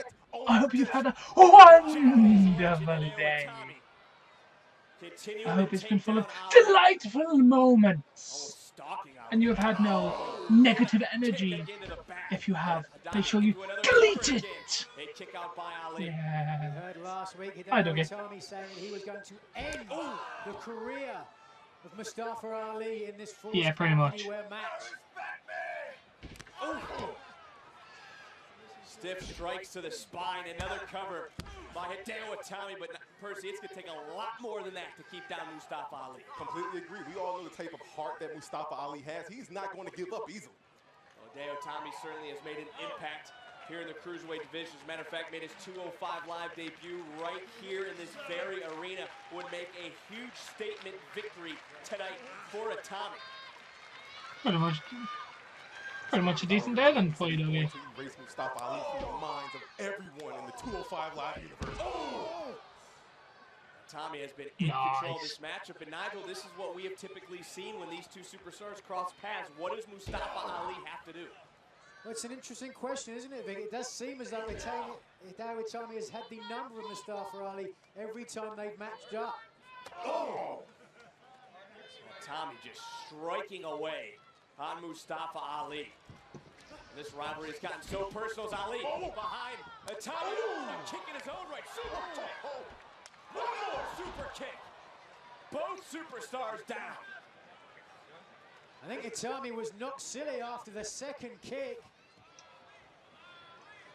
I hope you've had a wonderful day. I hope it's been full of delightful moments. And you have had no negative energy. If you have, make sure you delete it. Yeah. We heard last week I Hideo don't get. Itami saying that he was going to end the career of Mustafa Ali in this Falls Yeah, pretty Count much. Anywhere match. Stiff strikes to the spine, another cover by Hideo Itami, but Percy, it's going to take a lot more than that to keep down Mustafa Ali. Completely agree. We all know the type of heart that Mustafa Ali has. He's not going to give up easily. Well, Hideo Itami certainly has made an impact here in the Cruiserweight division. As a matter of fact, made his 205 Live debut right here in this very arena. Would make a huge statement victory tonight for Itami. Pretty much a decent day then for you, Dougie. Race Mustafa Ali through the minds of everyone in the 205 Live universe. Tommy has been in control of this matchup, and Nigel, this is what we have typically seen when these two superstars cross paths. What does Mustafa Ali have to do? Well, it's an interesting question, isn't it, Vic? It does seem as though Hideo Itami has had the number of Mustafa Ali every time they've matched up. Tommy just striking away on Mustafa Ali. This rivalry has gotten so personal as Ali behind Itami. A kick in his own right. Super kick. One more super kick. Both superstars down. I think Itami was knocked silly after the second kick.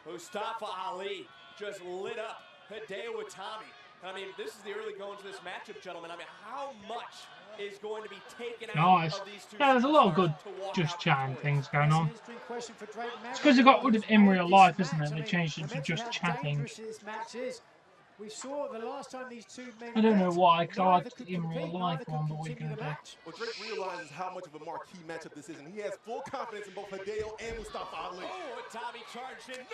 Mustafa Ali just lit up Hideo Itami. I mean, this is the early goings of this matchup, gentlemen. I mean, how much is going to be taken out of these two? Yeah, there's a lot of good just chatting things going on. It's because they got rid of it in real life, isn't it? They changed it to just chatting. We saw the last time these two men I don't know why, because I like the in real life one, but what are you going to do? Well, Drake realizes how much of a marquee matchup this is, and he has full confidence in both Hideo and Mustafa Ali. Tommy charged in.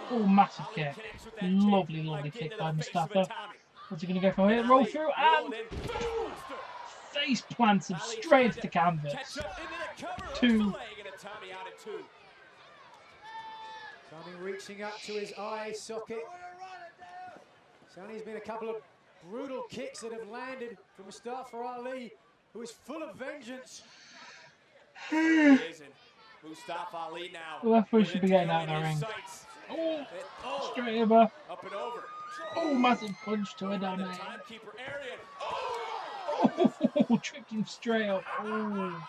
Oh, massive kick. Lovely, lovely kick by Mustafa. What's he going to go for here? Roll through and face plants him straight into the canvas. 2. Tommy reaching up to his eye socket. Sonny's been a couple of brutal kicks that have landed from Mustafa Ali, who is full of vengeance. Mustafa Ali now. The referee should be getting out of the ring. Oh, straight over. Up and over. Oh, massive punch to Adame. Oh, tripped him straight up. Oh.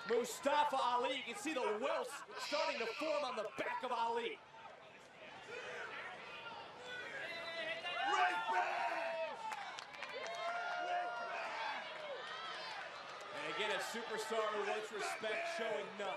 Mustafa Ali, you can see the welts starting to form on the back of Ali. And again, a superstar who wants respect, showing none.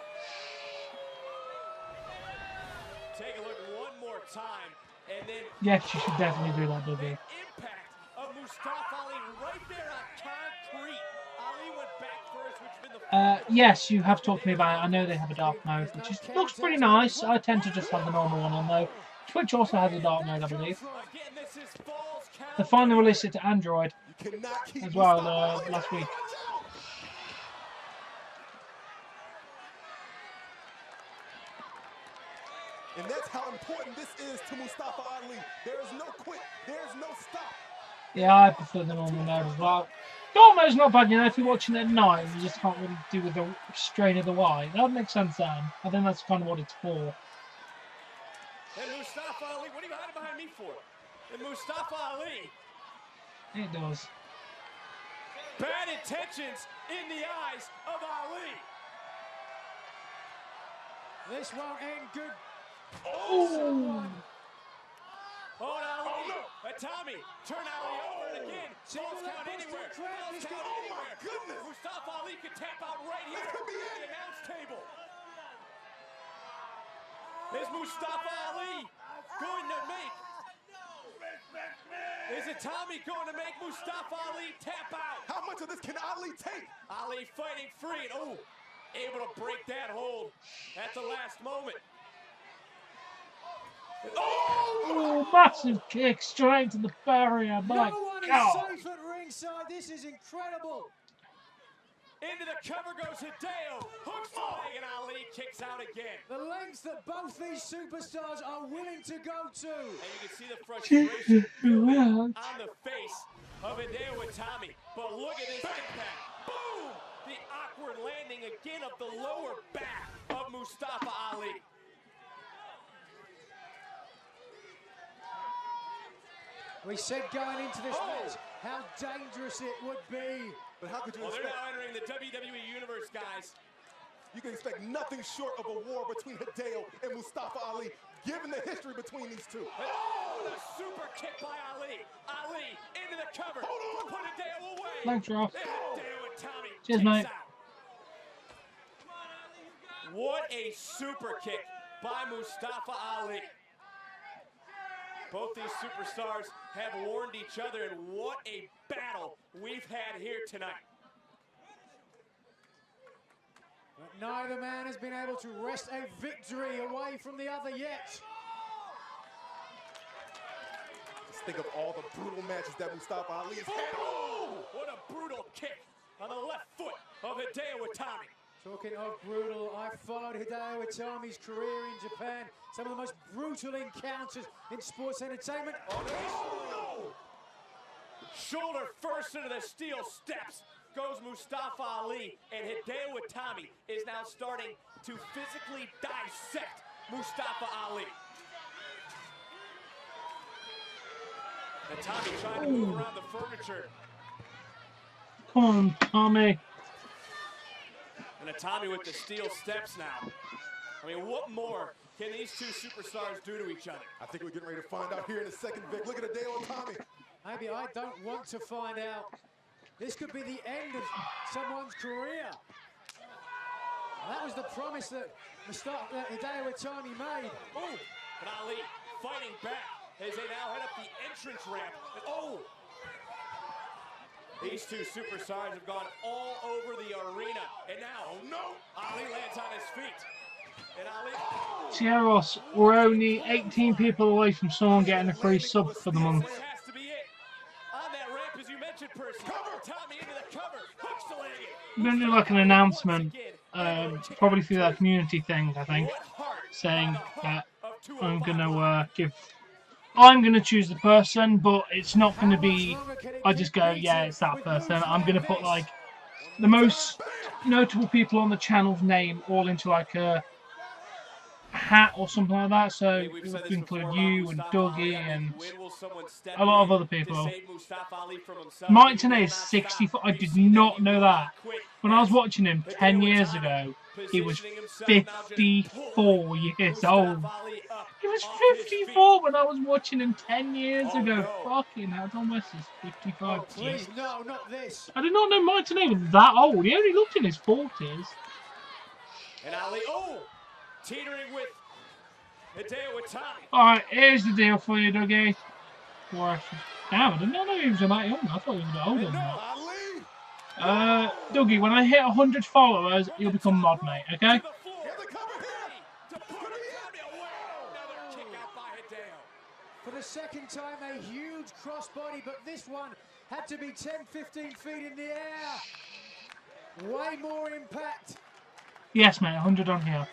Take a look one more time, and then Yes, you should definitely do that, Dougie. impact of Mustafa Ali right there on concrete. Ali went back first, which has been the Yes, you have talked to me about it. I know they have a dark mode, which looks pretty nice. I tend to just have the normal one on, though. Twitch also has a dark mode, I believe. They finally released it to Android as well last week. And that's how important this is to Mustafa Ali. There is no quit. There is no stop. Yeah, I prefer the normal mode as well. Normal mode's not bad, you know, if you're watching it at night and you just can't really do with the strain of the Y. That would make sense then. I think that's kind of what it's for. And Mustafa Ali, what are you hiding behind me for? And Mustafa Ali. It does. Bad intentions in the eyes of Ali. This won't end good. Oh! Oh, no. Tommy, turn Ali over and again. Falls count anywhere. Falls count anywhere. Goodness. Mustafa Ali could tap out right here at the announce table. Is Mustafa Ali going to make? Is it Tommy going to make Mustafa Ali tap out? How much of this can Ali take? Ali fighting free and able to break that hold at the last moment. Oh, massive kick straight to the barrier. My No one God. is safe at ringside. This is incredible. Into the cover goes Hideo. Hooks the leg and Ali kicks out again. The lengths that both these superstars are willing to go to. And you can see the frustration on the face of Hideo Itami. But look at this impact. Boom! the awkward landing again of the lower back of Mustafa Ali. We said going into this match how dangerous it would be. But how could you Well, they're expect? now entering the WWE Universe, guys. You can expect nothing short of a war between Hideo and Mustafa Ali, given the history between these two. Oh, what a super kick by Ali. Ali into the cover. Put Hideo away. Thanks, Ross. And Hideo and Tommy Cheers, kicks mate. out. What a super kick by Mustafa Ali. Both these superstars have warned each other, and what a battle we've had here tonight. But neither man has been able to wrest a victory away from the other yet. Just think of all the brutal matches that Mustafa Ali has had. Oh, what a brutal kick on the left foot of Hideo Itami. Talking of brutal, I followed Hideo Itami's career in Japan. Some of the most brutal encounters in sports entertainment. Oh, no! Shoulder first into the steel steps goes Mustafa Ali, and Hideo Itami is now starting to physically dissect Mustafa Ali. Itami trying to move around the furniture. Come on, Tommy. And Itami with the steel steps now. I mean, what more can these two superstars do to each other? I think we're getting ready to find out here in a second, Vic. Look at Hideo Itami. Maybe I don't want to find out. This could be the end of someone's career. And that was the promise that Hideo Itami made. Oh, but Ali fighting back as they now head up the entrance ramp. And oh! These two superstars have gone all over the arena. And now, oh no! Ali lands on his feet. And Ali... Oh! Sierros, we're only 18 people away from someone getting a free sub for the month. This has to be it. On that ramp, as you mentioned, Percy. Cover! Tommy into the cover. Hooks the leg. We're going to do like an announcement, probably through that community thing, I think, saying that I'm going to I'm going to choose the person, but it's not going to be, I just go, yeah, it's that person. I'm going to put like the most notable people on the channel's name all into like a hat or something like that. So it would include you and Dougie and a lot of other people. Mike today is 64. I did not know that. When I was watching him 10 years ago, he was 54 years old. He was 54 when I was watching him 10 years ago. Fucking hell, Don West is 55. Please, no, not this. I did not know Mike today was that old. He only looked in his 40s. And Ali, teetering with Hideo Itami. Alright, here's the deal for you, Dougie. Damn, I did not know he was that young. I thought he was a bit older than that. Dougie, when I hit 100 followers, you'll become mod, mate, okay? For the second time, a huge crossbody, but this one had to be 10, 15 feet in the air. Way more impact. Yes, mate, 100 on here.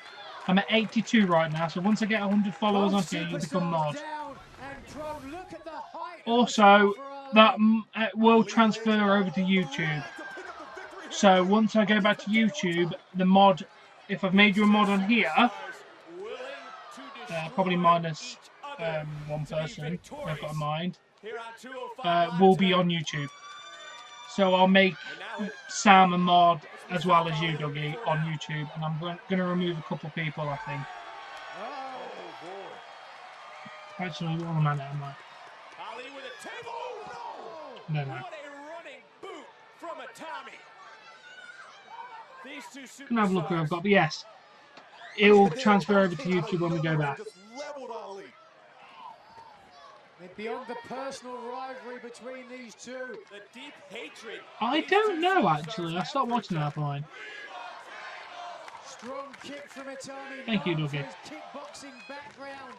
I'm at 82 right now, so once I get 100 followers on here, you become mod. Also, that will transfer over to YouTube. So once I go back to YouTube, the mod, if I've made you a mod on here, probably minus one person I've got in mind, will be on YouTube. So I'll make Sam a mod as well as you, Dougie, on YouTube, and I'm going to remove a couple people, I think. Actually, one man out, Mike. Ali with a table. No. What a running boot from Itami. These two superstars. Can have a look who I've got, but yes, it will transfer over to YouTube when we go back. Beyond the personal rivalry between these two, the deep hatred. I don't know, actually. I stopped watching that point. Strong kick from Itami. Thank you, Dougie. Kickboxing background,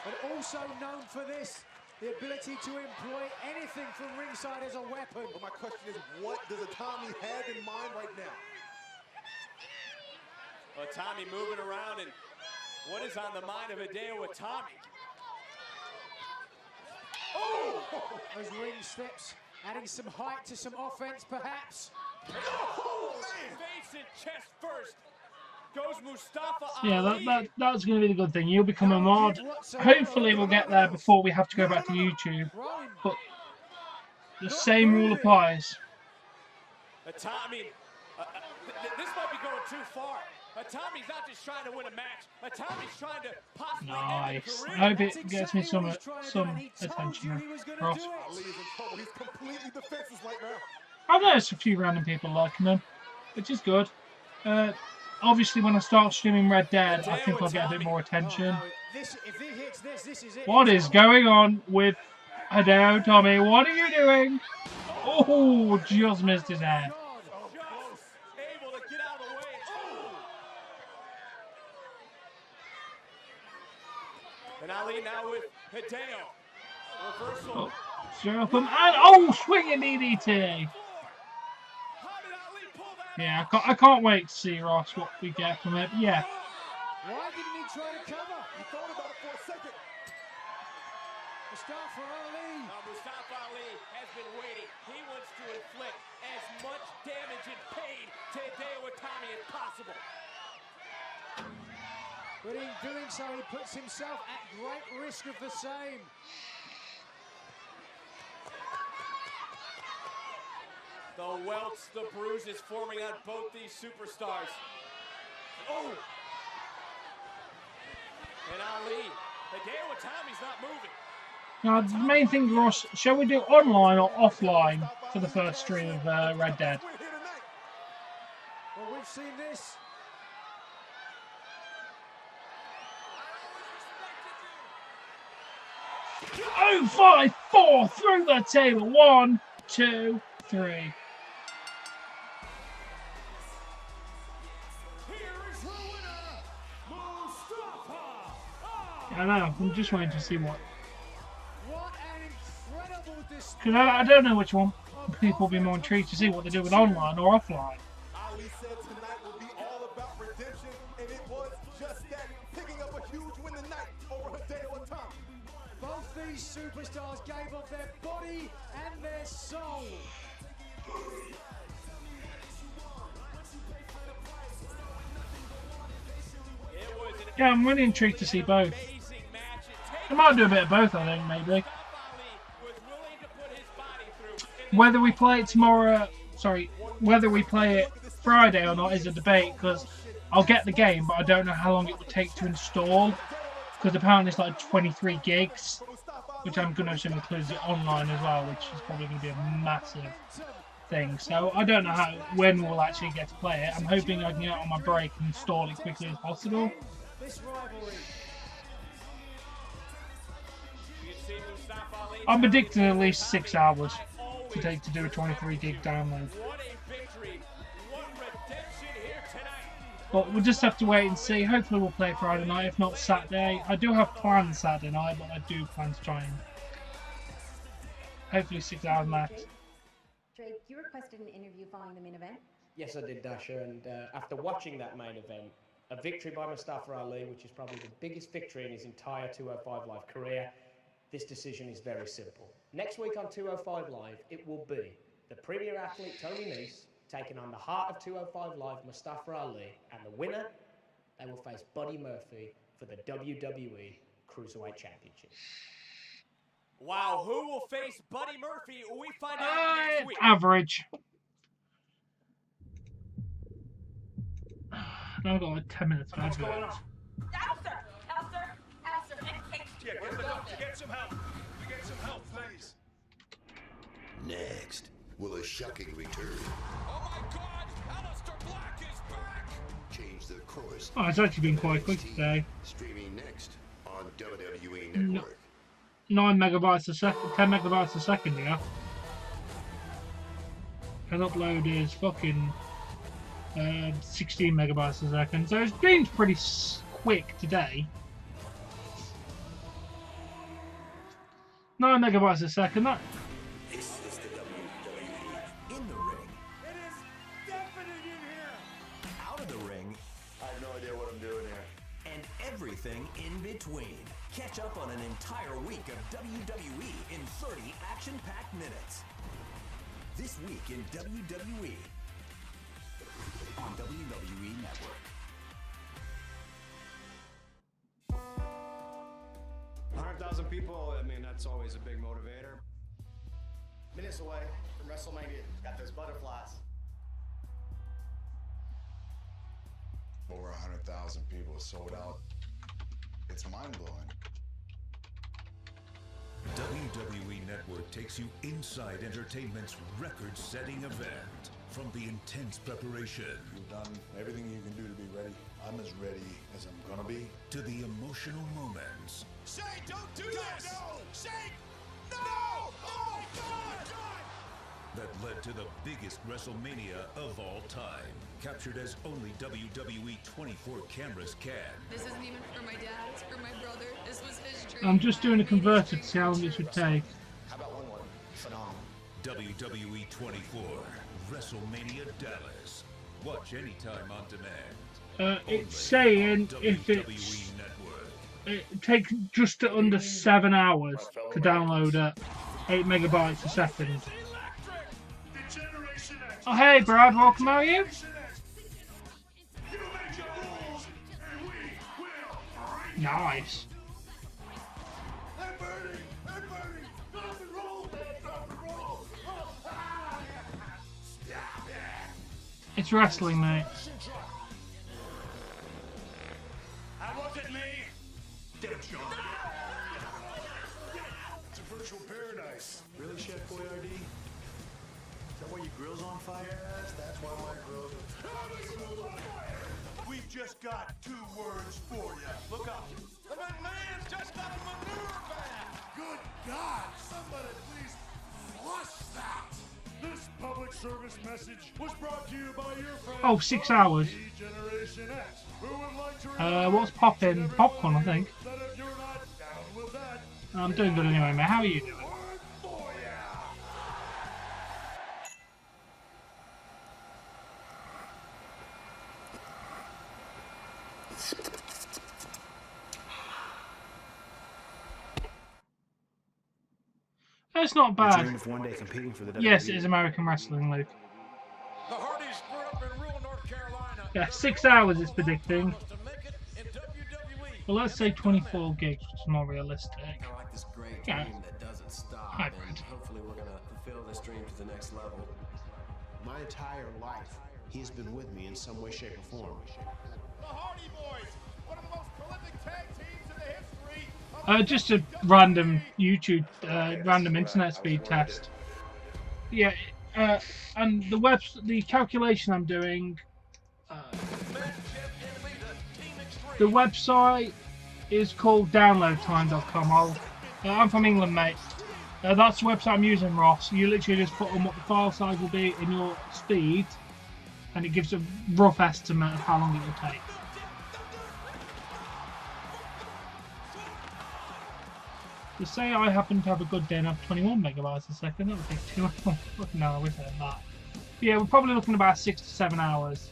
but also known for this, the ability to employ anything from ringside as a weapon. But my question is, what does Itami have in mind right now? Itami moving around, and what is on the mind of Hideo Itami? Oh! Those ring steps Adding some height to some offense, perhaps. Oh, man! Face and chest first. Goes Mustafa Yeah, Ali. that's going to be the good thing. You'll become a mod. Hopefully, we'll get there before we have to go back to YouTube. But the same rule applies. This might be going too far. Tommy's not just trying to win a match. Tommy's trying to possibly end Nice. a career. I hope it gets me some attention. Ross. Ali is in trouble. He's completely defenseless right now. I've noticed a few random people liking them, which is good. Obviously, when I start streaming Red Dead, I think I'll get a bit more attention. If he hits this, this is it. What is going on with Hideo Tommy? What are you doing? Oh, just missed his head. Able to get out of the way. And Ali now with Hideo. Reversal. Strap him and swinging DDT. Yeah, I can't wait to see, Ross, what we get from it. Yeah. Why didn't he try to cover? He thought about it for a second. Mustafa Ali. Mustafa Ali has been waiting. He wants to inflict as much damage and pain to Hideo Itami as possible. But in doing so, he puts himself at great risk of the same. The welts, the bruises forming on both these superstars. Oh! And Ali, Hideo Itami's not moving. Now, the main thing, Ross, shall we do online or offline for the first stream of Red Dead? Well, we've seen this. Oh, 5-4 through the table. 1, 2, 3. I know, I'm just waiting to see what. Because I don't know which one people will be more intrigued to see what they do with online or offline. Ali said tonight will be all about redemption, and it was just that, picking up a huge win tonight over Hideo Itami. Both these superstars gave up their body and their soul. Yeah, I'm really intrigued to see both. I might do a bit of both, I think, maybe. Whether we play it tomorrow, whether we play it Friday or not is a debate, because I'll get the game, but I don't know how long it would take to install, because apparently it's like 23 gigs, which I'm going to assume includes it online as well, which is probably going to be a massive thing. So I don't know when we'll actually get to play it. I'm hoping I can get it on my break and install it quickly as possible. I'm predicting at least 6 hours to take to do a 23 gig download. But we'll just have to wait and see. Hopefully we'll play Friday night, if not Saturday. I do have plans Saturday night, but I do plan to try and hopefully 6 hours max. Drake, you requested an interview following the main event? Yes, I did, Dasha, and after watching that main event, a victory by Mustafa Ali, which is probably the biggest victory in his entire 205 Live career, this decision is very simple. Next week on 205 Live, it will be the premier athlete Tony Nese taking on the heart of 205 Live, Mustafa Ali, and the winner, they will face Buddy Murphy for the WWE Cruiserweight Championship. Wow, who will face Buddy Murphy? We find out next week. Average. Now I've got like 10 minutes of adverts. Get some help. Get some help, please. Next, will a shocking return? Oh my God! Aleister Black is back! Change the course. Oh, it's actually been quite quick today. Streaming next on WWE Network. 9 megabytes a second, 10 megabytes a second, yeah. And upload is fucking 16 megabytes a second, so it's been pretty quick today. 9 megabytes a second. This is the WWE in the ring. It is definite in here. Out of the ring. I have no idea what I'm doing here. And everything in between. Catch up on an entire week of WWE in 30 action-packed minutes. This week in WWE on WWE Network. 100,000 people, I mean, that's always a big motivator. Minutes away from WrestleMania. Got those butterflies. Over 100,000 people sold out. It's mind-blowing. WWE Network takes you inside entertainment's record-setting event. From the intense preparation. You've done everything you can do to be ready. I'm as ready as I'm gonna be. To the emotional moments. Shane, don't do this! No! Shane! No! Oh my God! That led to the biggest WrestleMania of all time. Captured as only WWE 24 cameras can. This isn't even for my dad, it's for my brother. This was his dream. I'm just doing a converter to see how long it should take. How about one more? Phenomenal. WWE 24, WrestleMania Dallas. Watch anytime on demand. It's saying if it's... It takes just under 7 hours to download at 8 megabytes a second. Oh hey Brad, welcome, how are you? Nice. It's wrestling, mate. That wasn't me. Damn, Sean. It's a virtual paradise. Really, Chef Boyardee? Is that why your grill's on fire? Yes, that's why my grill's on fire. We've just got 2 words for you. Look up. The McMahon's just got a manure van. Good God! Somebody please flush that. This public service message was brought to you by your friends. Oh, 6 hours. Generation X, who would like to What's poppin'? Popcorn, I think. that if you're not down with that, I'm doing good anyway, mate. How are you doing? It's not You bad. dream of one day competing for the WWE. Yes, it is American Wrestling League. The Hardys grew up in rural North Carolina. Yeah, 6 hours it's predicting. Well, let's say 24 gigs, which is more realistic. I like this great Yeah. dream that doesn't stop. Hybrid. And hopefully we're going to fulfill this dream to the next level. My entire life, he's been with me in some way, shape, or form. the Hardy Boys, one of the most prolific tag teams in the history of Just a random YouTube, random internet speed test. Yeah, and the calculation I'm doing, the website is called downloadtime.com. I'm from England, mate. That's the website I'm using, Ross. You literally just put on what the file size will be in your speed, and it gives a rough estimate of how long it will take. To say I happen to have a good day and have 21 megabytes a second, that would take too long. No, I wish I had that. But yeah, we're probably looking about 6 to 7 hours.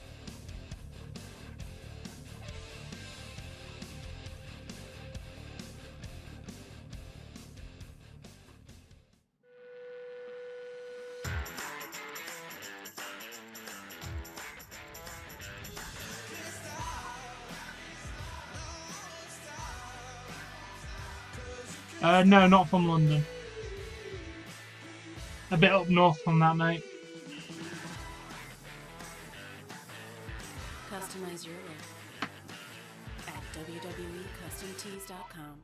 No, not from London. A bit up north from that, mate. Customize your look at www.customtees.com.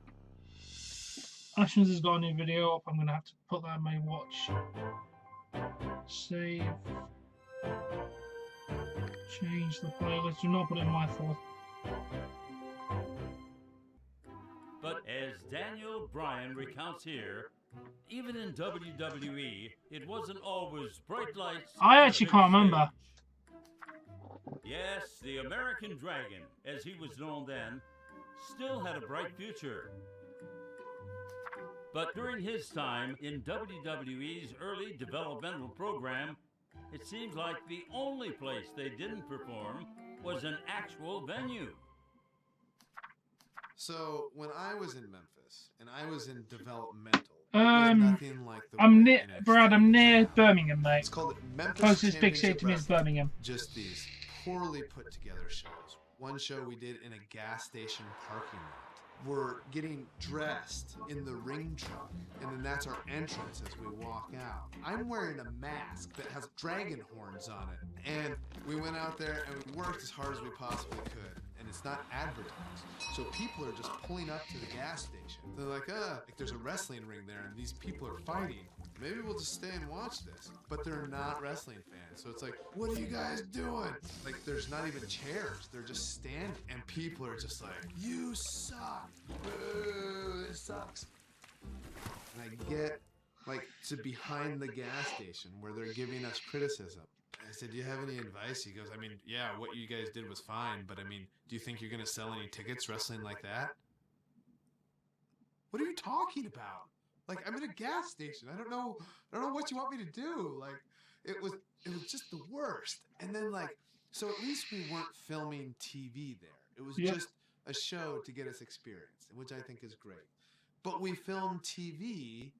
Ashens has got a new video up. I'm going to have to put that in my watch. Save. Change the playlist. Do not put it in my thought. But as Daniel Bryan recounts here, even in WWE, it wasn't always bright lights. I actually can't remember. Yes, the American Dragon, as he was known then, still had a bright future. But during his time in WWE's early developmental program, it seems like the only place they didn't perform was an actual venue. So, when I was in Memphis, and I was in developmental... nothing like the I'm way near, NXT Brad. I'm near was. Birmingham, mate. It's called Memphis Closest big city Championship to me is Wrestling. Birmingham. Just these poorly put together shows. One show we did in a gas station parking lot. We're getting dressed in the ring truck, and then that's our entrance as we walk out. I'm wearing a mask that has dragon horns on it, and we went out there and we worked as hard as we possibly could, and it's not advertised. So people are just pulling up to the gas station. They're like, there's a wrestling ring there, and these people are fighting. Maybe we'll just stay and watch this. But they're not wrestling fans. So it's like, what are you guys doing? Like, there's not even chairs. They're just standing. And people are just like, you suck. Boo, this sucks. And I get, like, to behind the gas station where they're giving us criticism. I said, do you have any advice? He goes, I mean, yeah, what you guys did was fine. But, I mean, do you think you're going to sell any tickets wrestling like that? What are you talking about? Like, I'm in a gas station. I don't know what you want me to do. Like, it was just the worst. And then, like, so at least we weren't filming TV there. It was just a show to get us experience, which I think is great. But we filmed TV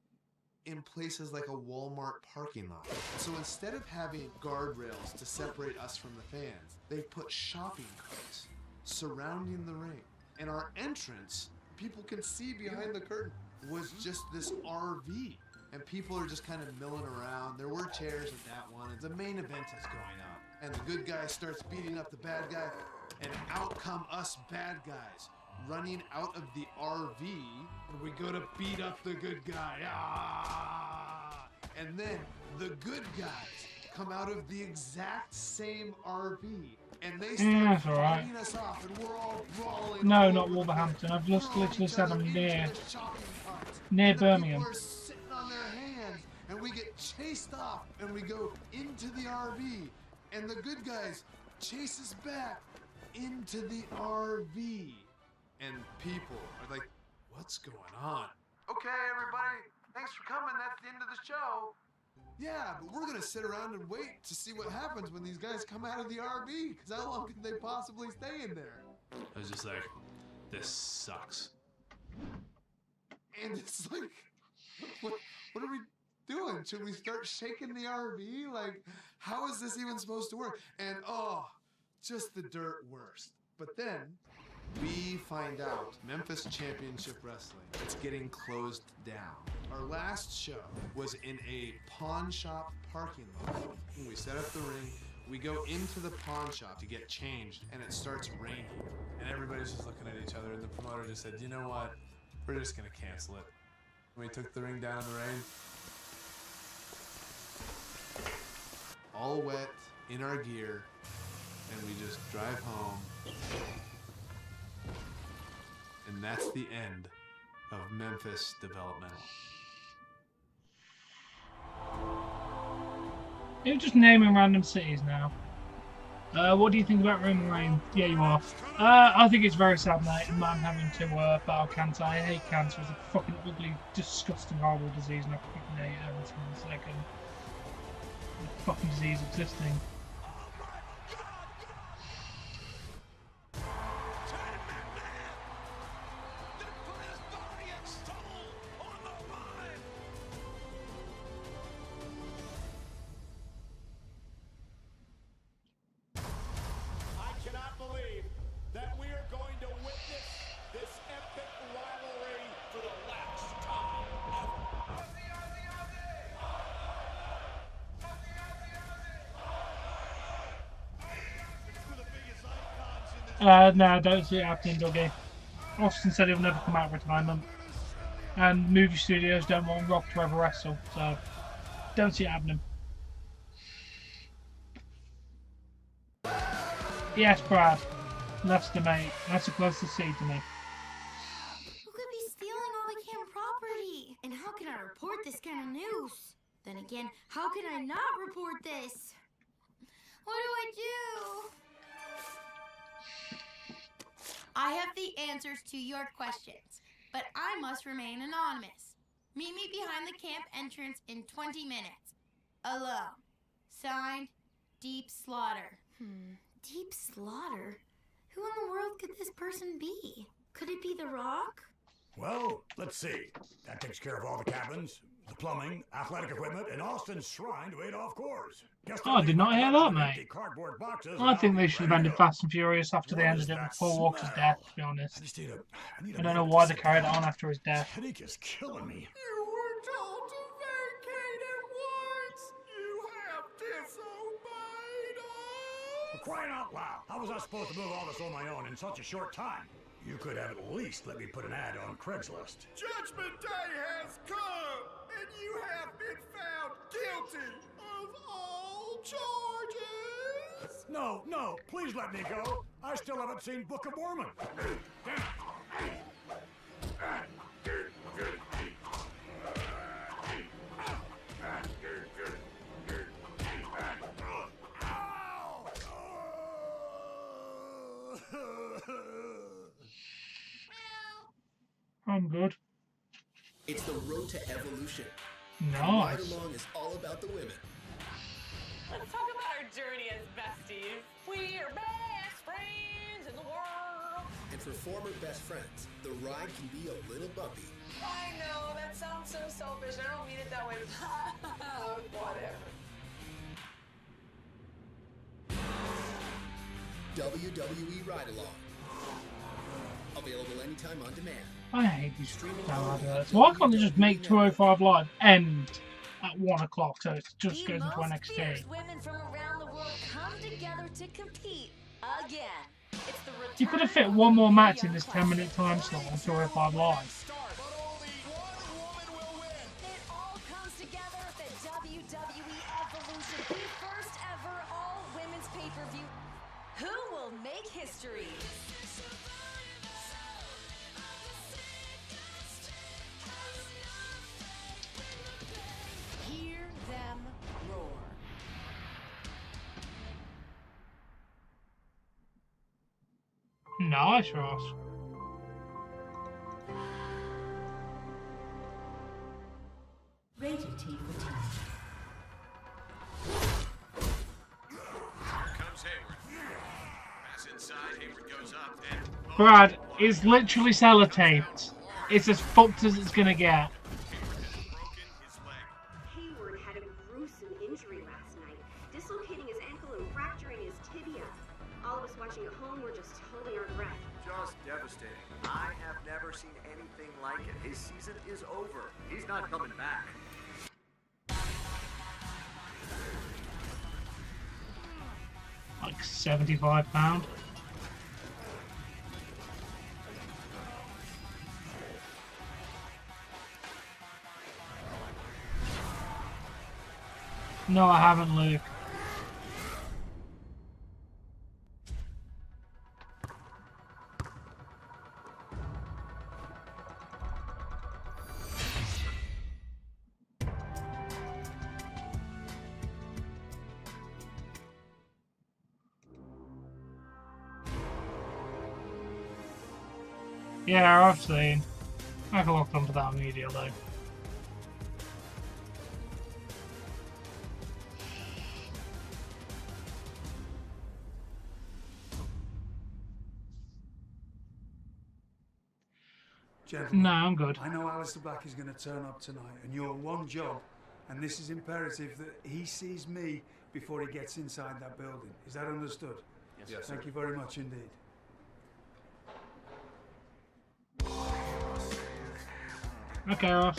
in places like a Walmart parking lot. So instead of having guardrails to separate us from the fans, they put shopping carts surrounding the ring. And our entrance, people can see behind the curtain, was just this RV. And people are just kind of milling around. There were chairs at that one. And the main event is going on. And the good guy starts beating up the bad guy. And out come us bad guys running out of the RV. And we go to beat up the good guy. Ah! And then the good guys come out of the exact same RV. And they start fighting us off. And we're all brawling. No, not Wolverhampton. I've just literally said I'm near Birmingham. People are sitting on their hands, and we get chased off, and we go into the RV, and the good guys chase us back into the RV, and people are like, "What's going on?" Okay, everybody, thanks for coming. That's the end of the show. Yeah, but we're gonna sit around and wait to see what happens when these guys come out of the RV, because how long can they possibly stay in there? I was just like, this sucks. And it's like, what are we doing? Should we start shaking the RV? Like, how is this even supposed to work? And just the dirt worst. But then we find out Memphis Championship Wrestling is getting closed down. Our last show was in a pawn shop parking lot. We set up the ring. We go into the pawn shop to get changed, and it starts raining. And everybody's just looking at each other, and the promoter just said, you know what? We're just going to cancel it. We took the ring down in the rain. All wet, in our gear, and we just drive home. And that's the end of Memphis Developmental. You're just naming random cities now. What do you think about Roman Reigns? Yeah, you are. I think it's very sad, mate. A man having to battle cancer. I hate cancer. It's a fucking ugly, disgusting, horrible disease, and I fucking hate it every single second. The fucking disease existing. No, I don't see it happening, Dougie. Austin said he'll never come out of retirement. And movie studios don't want Rock to ever wrestle, so don't see it happening. Yes, Brad. Leicester, mate. That's the closest city to me. Who could be stealing all the camp property? And how can I report this kind of news? Then again, how can I not report this? What do I do? I have the answers to your questions, but I must remain anonymous. Meet me behind the camp entrance in 20 minutes. Alone. Signed, Deep Slaughter. Deep Slaughter? Who in the world could this person be? Could it be The Rock? Well, let's see. That takes care of all the cabins, the plumbing, athletic equipment, and Austin's shrine to Adolf Course. Oh, I did not hear that, mate. Cardboard boxes. I think they should have ended Fast and Furious after they What ended is it with that Paul Walker's smell? death, to be honest. I just need a I don't know minute why to they sit carried it down. on after his death. Headache is killing me. You were told to vacate at once. You have disobeyed us. For crying out loud, how was I supposed to move all this on my own in such a short time? You could have at least let me put an ad on Craigslist. Judgment Day has come, and you have been found guilty of all charges. No, please let me go. I still haven't seen Book of Mormon. Damn it. I'm good. It's the road to evolution. Nice. Ride Along is all about the women. Let's talk about our journey as besties. We are best friends in the world. And for former best friends, the ride can be a little bumpy. I know, that sounds so selfish. I don't mean it that way. Whatever. WWE Ride Along. Available anytime on demand. I hate these damn adverts. Why can't they just make 205 Live end at 1 o'clock so it just goes into NXT? Women from around the world come together to compete again. It's the You could have fit one more match in this 10-minute time slot on 205 Live. It all comes together at the WWE Evolution, the first ever all-women's pay-per-view. Who will make history? Hear them roar. Nice, Ross. Rated T for Teen. Comes Hayward. Pass inside, Hayward goes up and Brad is literally sellotaped. It's as fucked as it's gonna get. Hayward had a gruesome injury last night, dislocating his ankle and fracturing his tibia. All of us watching at home were just holding our breath. Just devastating. I have never seen anything like it. His season is over. He's not coming back. Like £75. No, I haven't, Luke. Yeah, I've seen. I can look onto that immediately. Gentlemen, No, I'm good. I know Aleister Black is going to turn up tonight, and your one job, and this is imperative, that he sees me before he gets inside that building. Is that understood? Yes, Thank you very much indeed. Okay, Ross.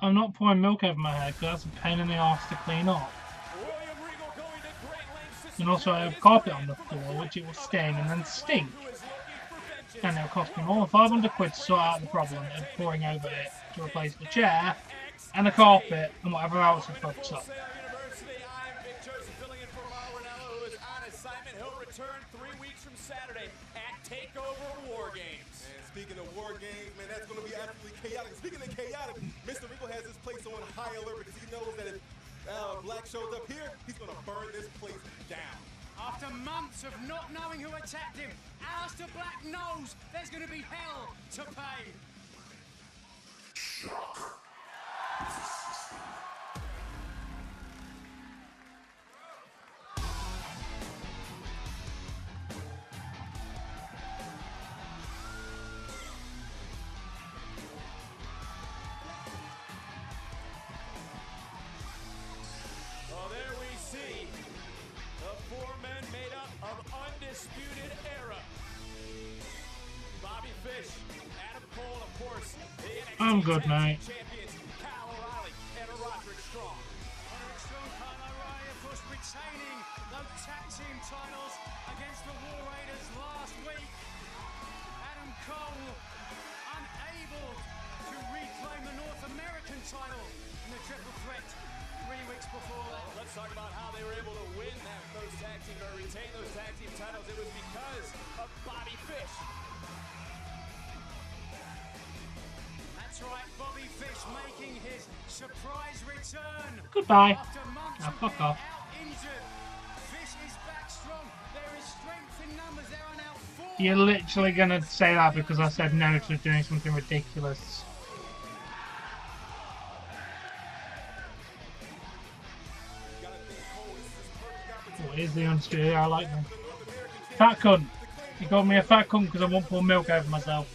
I'm not pouring milk over my head because that's a pain in the arse to clean up. And also I have carpet on the floor which it will stain and then stink. And it'll cost me more than 500 quid to sort out the problem of pouring over it to replace the chair and the carpet and whatever else it fucks up. He'll return 3 weeks from Saturday at TakeOver War Games. And it's Speaking of war games, man, that's going to be absolutely chaotic. Speaking of chaotic, Mr. Wrinkle has this place on high alert because he knows that if Black shows up here, he's going to burn this place down. After months of not knowing who attacked him, Aleister Black knows there's going to be hell to pay. Well, there we see the four men made up of Undisputed Era. Bobby Fish, Adam Cole, of course, the NXT I'm good, mate. champions, Kyle O'Reilly, and Roderick Strong. Roderick Strong, Kyle O'Reilly, of course, retaining those tag team titles against the War Raiders last week. Adam Cole unable to reclaim the North American title in the triple threat 3 weeks before that. Let's talk about how they were able to win those tag teams or retain those tag team titles. It was because of Bobby Fish. That's right, Bobby Fish making his surprise return. Goodbye. After months Now of fuck being off. out injured. Fish is back strong. There is strength in numbers. There are now 4. You're literally gonna say that because I said no to doing something ridiculous. What is the Undisputed? I like them. Fat cunt. You called me a fat cunt because I won't pour milk over myself.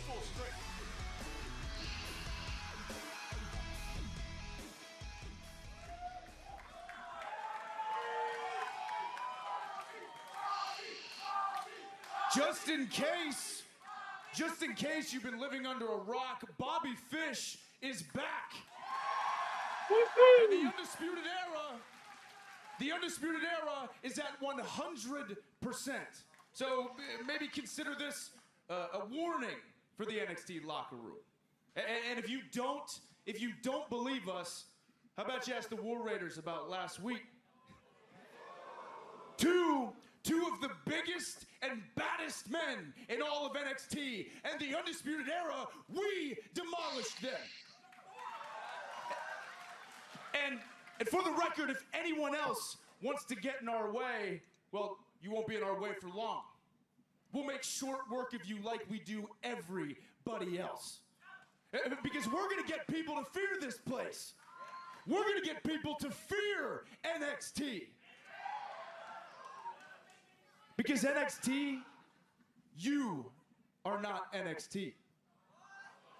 Just in case you've been living under a rock, Bobby Fish is back. And the Undisputed Era is at 100%. So maybe consider this a warning for the NXT locker room. And if you don't believe us, how about you ask the War Raiders about last week? Two of the biggest and baddest men in all of NXT and the Undisputed Era, we demolished them. And for the record, if anyone else wants to get in our way, well, you won't be in our way for long. We'll make short work of you like we do everybody else. Because we're going to get people to fear this place. We're going to get people to fear NXT. Because NXT, you are not NXT.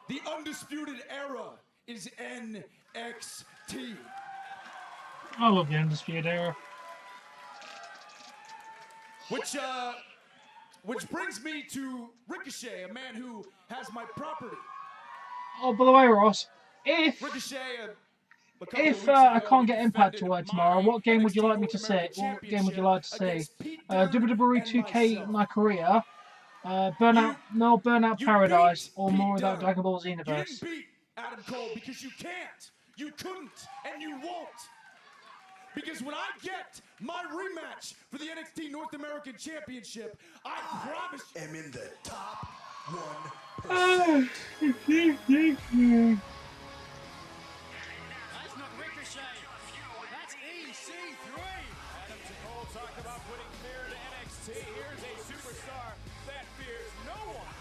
The Undisputed Era is NXT. I love the Undisputed Era. Which brings me to Ricochet, a man who has my property. Oh, by the way, Ross, if Ricochet, I can't get Impact to work tomorrow, what game would you like me to see? What game would you like to see? WWE 2K My Career, Burnout Paradise, or more of that Dragon Ball Xenoverse? You didn't beat Adam Cole because you can't, you couldn't, and you won't. Because when I get my rematch for the NXT North American Championship, I promise you. am in the top 1%. That's not Ricochet. That's EC3. Adam Cole talked about putting fear into NXT. Here's a superstar that fears no one.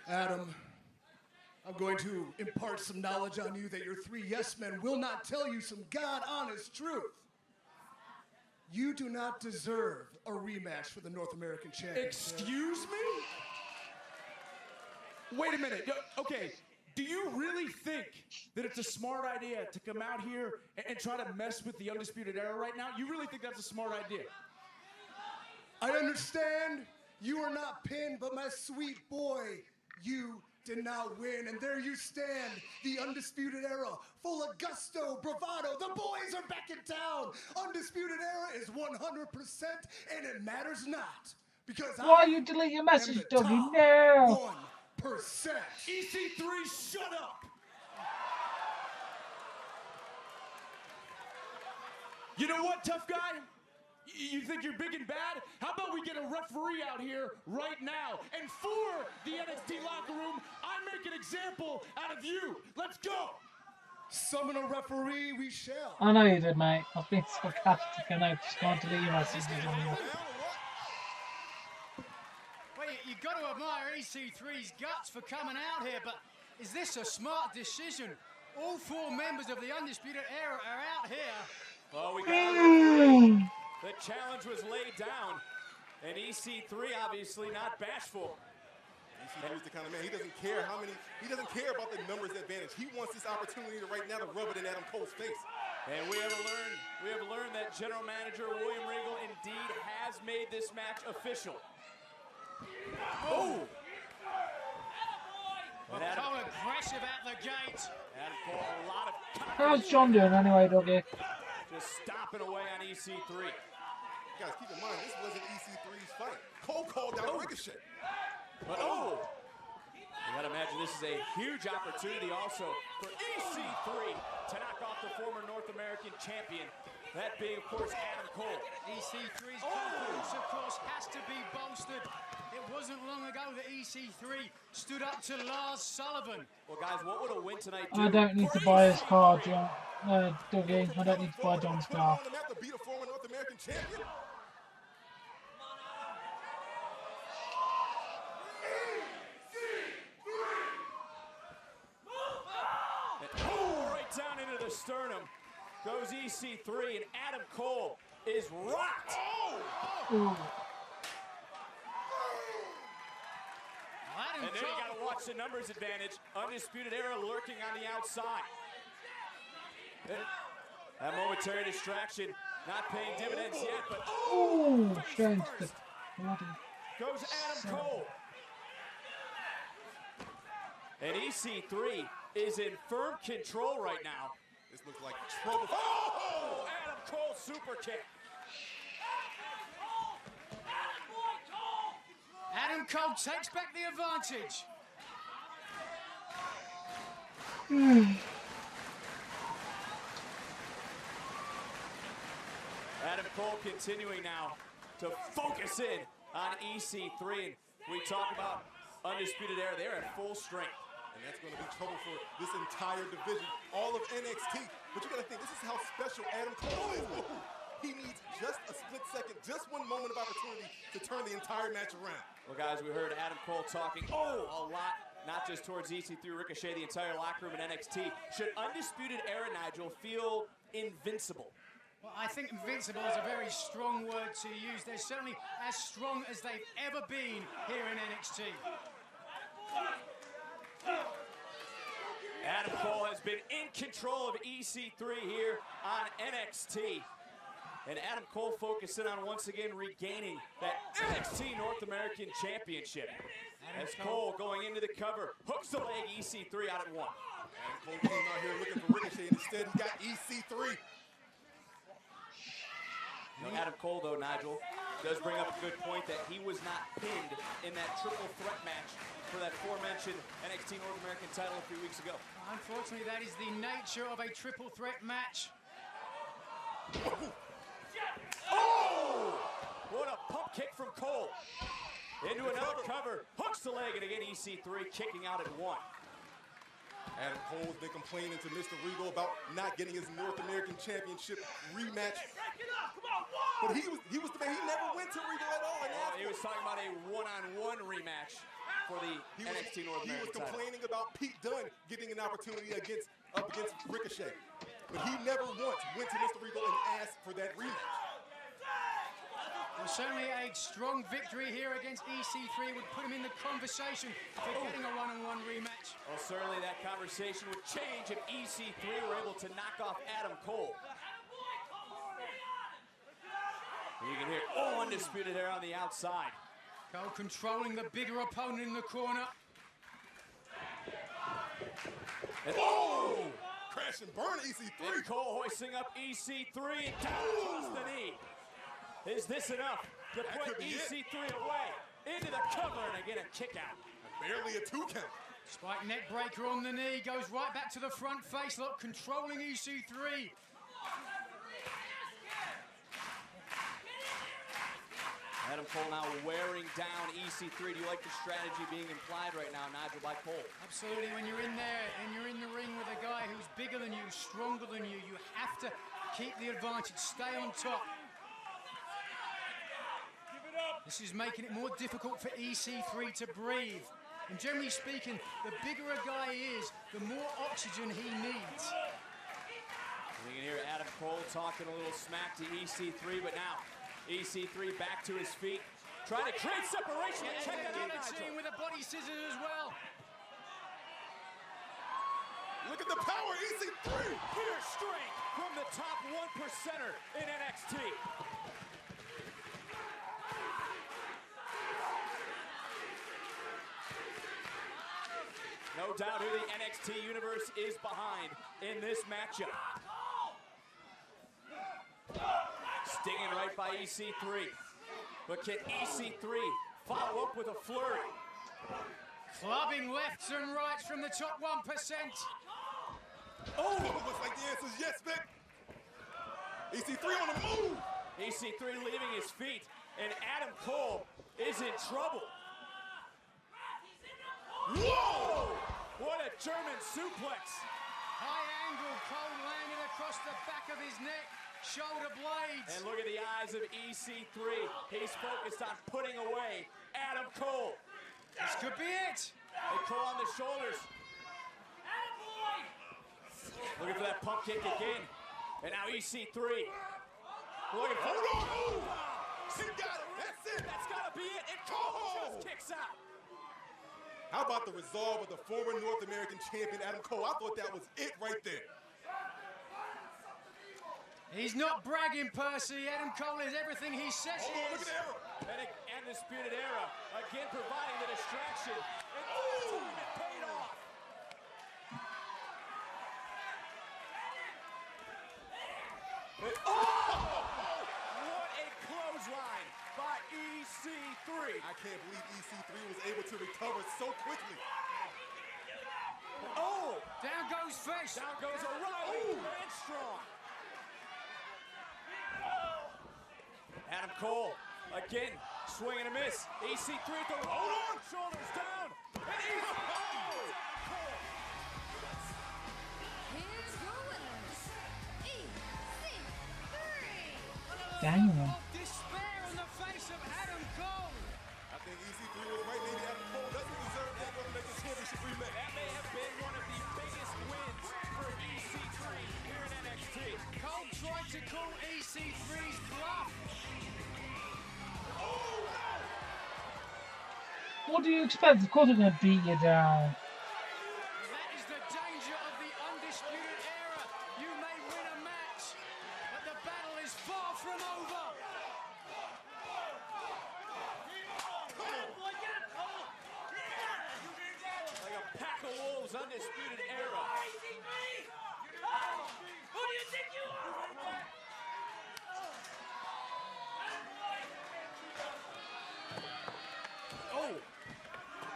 Adam, I'm going to impart some knowledge on you that your 3 yes men will not tell you some God-honest truth. You do not deserve a rematch for the North American Championship. Excuse me? Wait a minute. Okay, do you really think that it's a smart idea to come out here and try to mess with the Undisputed Era right now? You really think that's a smart idea? I understand you are not pinned, but my sweet boy, you did not win. And there you stand, the Undisputed Era, full of gusto, bravado. The boys are back in town. Undisputed Era is 100%, and it matters not Because Why are I you deleting your am message, the Dougie? top No! 1%. EC3, shut up! You know what, tough guy? You think you're big and bad? How about we get a referee out here right now? And for the NXT locker room, I make an example out of you. Let's go! Summon a referee, we shall. I know you did, mate. I've been sarcastic and I just can't delete your messages anymore. Well, you got to admire EC3's guts for coming out here, but is this a smart decision? All 4 members of the Undisputed Era are out here. Well, we got a referee. The challenge was laid down, and EC3 obviously not bashful. EC3 is the kind of man, he doesn't care about the numbers advantage. He wants this opportunity right now to rub it in Adam Cole's face. And we have learned that General Manager William Regal indeed has made this match official. Oh! Well, Cole aggressive out the gate. Adam Cole, a lot of How's John doing anyway, Dougie? just stomping away on EC3. Guys, keep in mind, this wasn't EC3's fight. Cole called out Ricochet. But you gotta imagine this is a huge opportunity also for EC3 to knock off the former North American champion. That being, of course, Adam Cole. EC3's confidence, of course, has to be bolstered. It wasn't long ago that EC3 stood up to Lars Sullivan. Well, guys, what would a win tonight do? I don't need to buy his car, John. Dougie, I don't need to buy John's car. To beat a former North American champion. Right down into the sternum goes EC3, and Adam Cole is rocked. And then you got to watch the numbers advantage. Undisputed Era lurking on the outside. That momentary distraction not paying dividends yet, but Changed the bloody. goes Adam Cole. And EC3 is in firm control right now. This looks like trouble. Oh! Adam Cole super kick. Adam Cole takes back the advantage. Adam Cole continuing now to focus in on EC3. And we talk about Undisputed Era. They're at full strength. And that's going to be trouble for this entire division, all of NXT. But you got to think, this is how special Adam Cole is. He needs just a split second, just one moment of opportunity to turn the entire match around. Well, guys, we heard Adam Cole talking a lot, not just towards EC3, Ricochet, the entire locker room in NXT. Should Undisputed Era, Nigel, feel invincible? Well, I think invincible is a very strong word to use. They're certainly as strong as they've ever been here in NXT. Adam Cole has been in control of EC3 here on NXT. And Adam Cole focusing on once again regaining that NXT North American Championship. As Cole going into the cover, hooks the leg, EC3 out at 1. Adam Cole came out here looking for Ricochet, and instead he got EC3. Adam Cole, though, Nigel, does bring up a good point that he was not pinned in that triple threat match for that aforementioned NXT North American title a few weeks ago. Unfortunately, that is the nature of a triple threat match. Oh! What a pump kick from Cole. Into another cover, hooks the leg, and again EC3 kicking out at 1. Adam Cole's been complaining to Mr. Regal about not getting his North American Championship rematch. But he was the man. He never went to Regal at all. He was talking about a one-on-one rematch for the NXT North American title. He was complaining about Pete Dunne getting an opportunity up against Ricochet. But he never once went to Mr. Regal and asked for that rematch. Well, certainly a strong victory here against EC3 would put him in the conversation for getting a one-on-one rematch. Well, certainly that conversation would change if EC3 were able to knock off Adam Cole. And you can hear Undisputed Era on the outside. Cole controlling the bigger opponent in the corner. And crash and burn EC3. And Cole hoisting up EC3 down across the knee. Is this enough to put EC3 away. Into the cover and again a kick out. Barely a 2 count. Spike neck breaker on the knee, goes right back to the front face lock, controlling EC3. Adam Cole now wearing down EC3. Do you like the strategy being implied right now, Nigel, by Cole? Absolutely. When you're in there and you're in the ring with a guy who's bigger than you, stronger than you, you have to keep the advantage, stay on top. This is making it more difficult for EC3 to breathe. And generally speaking, the bigger a guy is, the more oxygen he needs. You can hear Adam Cole talking a little smack to EC3, but now EC3 back to his feet, trying to create separation. Yeah, Check that out, Nigel. with a body scissors as well. Look at the power, EC3! Pure strength from the top 1%er in NXT. No doubt who the NXT universe is behind in this matchup. Stinging right by EC3. But can EC3 follow up with a flurry? Clubbing lefts and rights from the top 1%. Oh, looks like the answer is yes, Vic. EC3 on the move. EC3 leaving his feet, and Adam Cole is in trouble. Whoa! What a German suplex. High angle, Cole landed across the back of his neck, shoulder blades. And look at the eyes of EC3. He's focused on putting away Adam Cole. This could be it. And Cole on the shoulders. Looking for that pump kick again. And now EC3. Looking for He got it. That's it. That's got to be it. And Cole just kicks out. How about the resolve of the former North American champion, Adam Cole? I thought that was it right there. He's not bragging, Percy. Adam Cole is everything he says he is. Look at the arrow. And Undisputed Era again providing the distraction. And it paid off. What a clothesline by EC3. I can't believe EC3 was able to recover so quickly. Oh! Down goes Fish. Down goes O'Reilly. And strong. Adam Cole again swing and a miss. EC3 at the hold on. Shoulders down. And Here's your winners, EC3. Damn. Despair on the face of Adam Cole. I think EC3 was right. Maybe Adam Cole doesn't deserve that North American Championship rematch. that may have been one of the biggest wins for EC3 here in NXT. Cole tried to call EC3's bluff. What do you expect? Of course they're going to beat you down. That is the danger of the Undisputed Era. You may win a match, but the battle is far from over. Like a pack of wolves, Undisputed Era. Who do you think you are? Oh,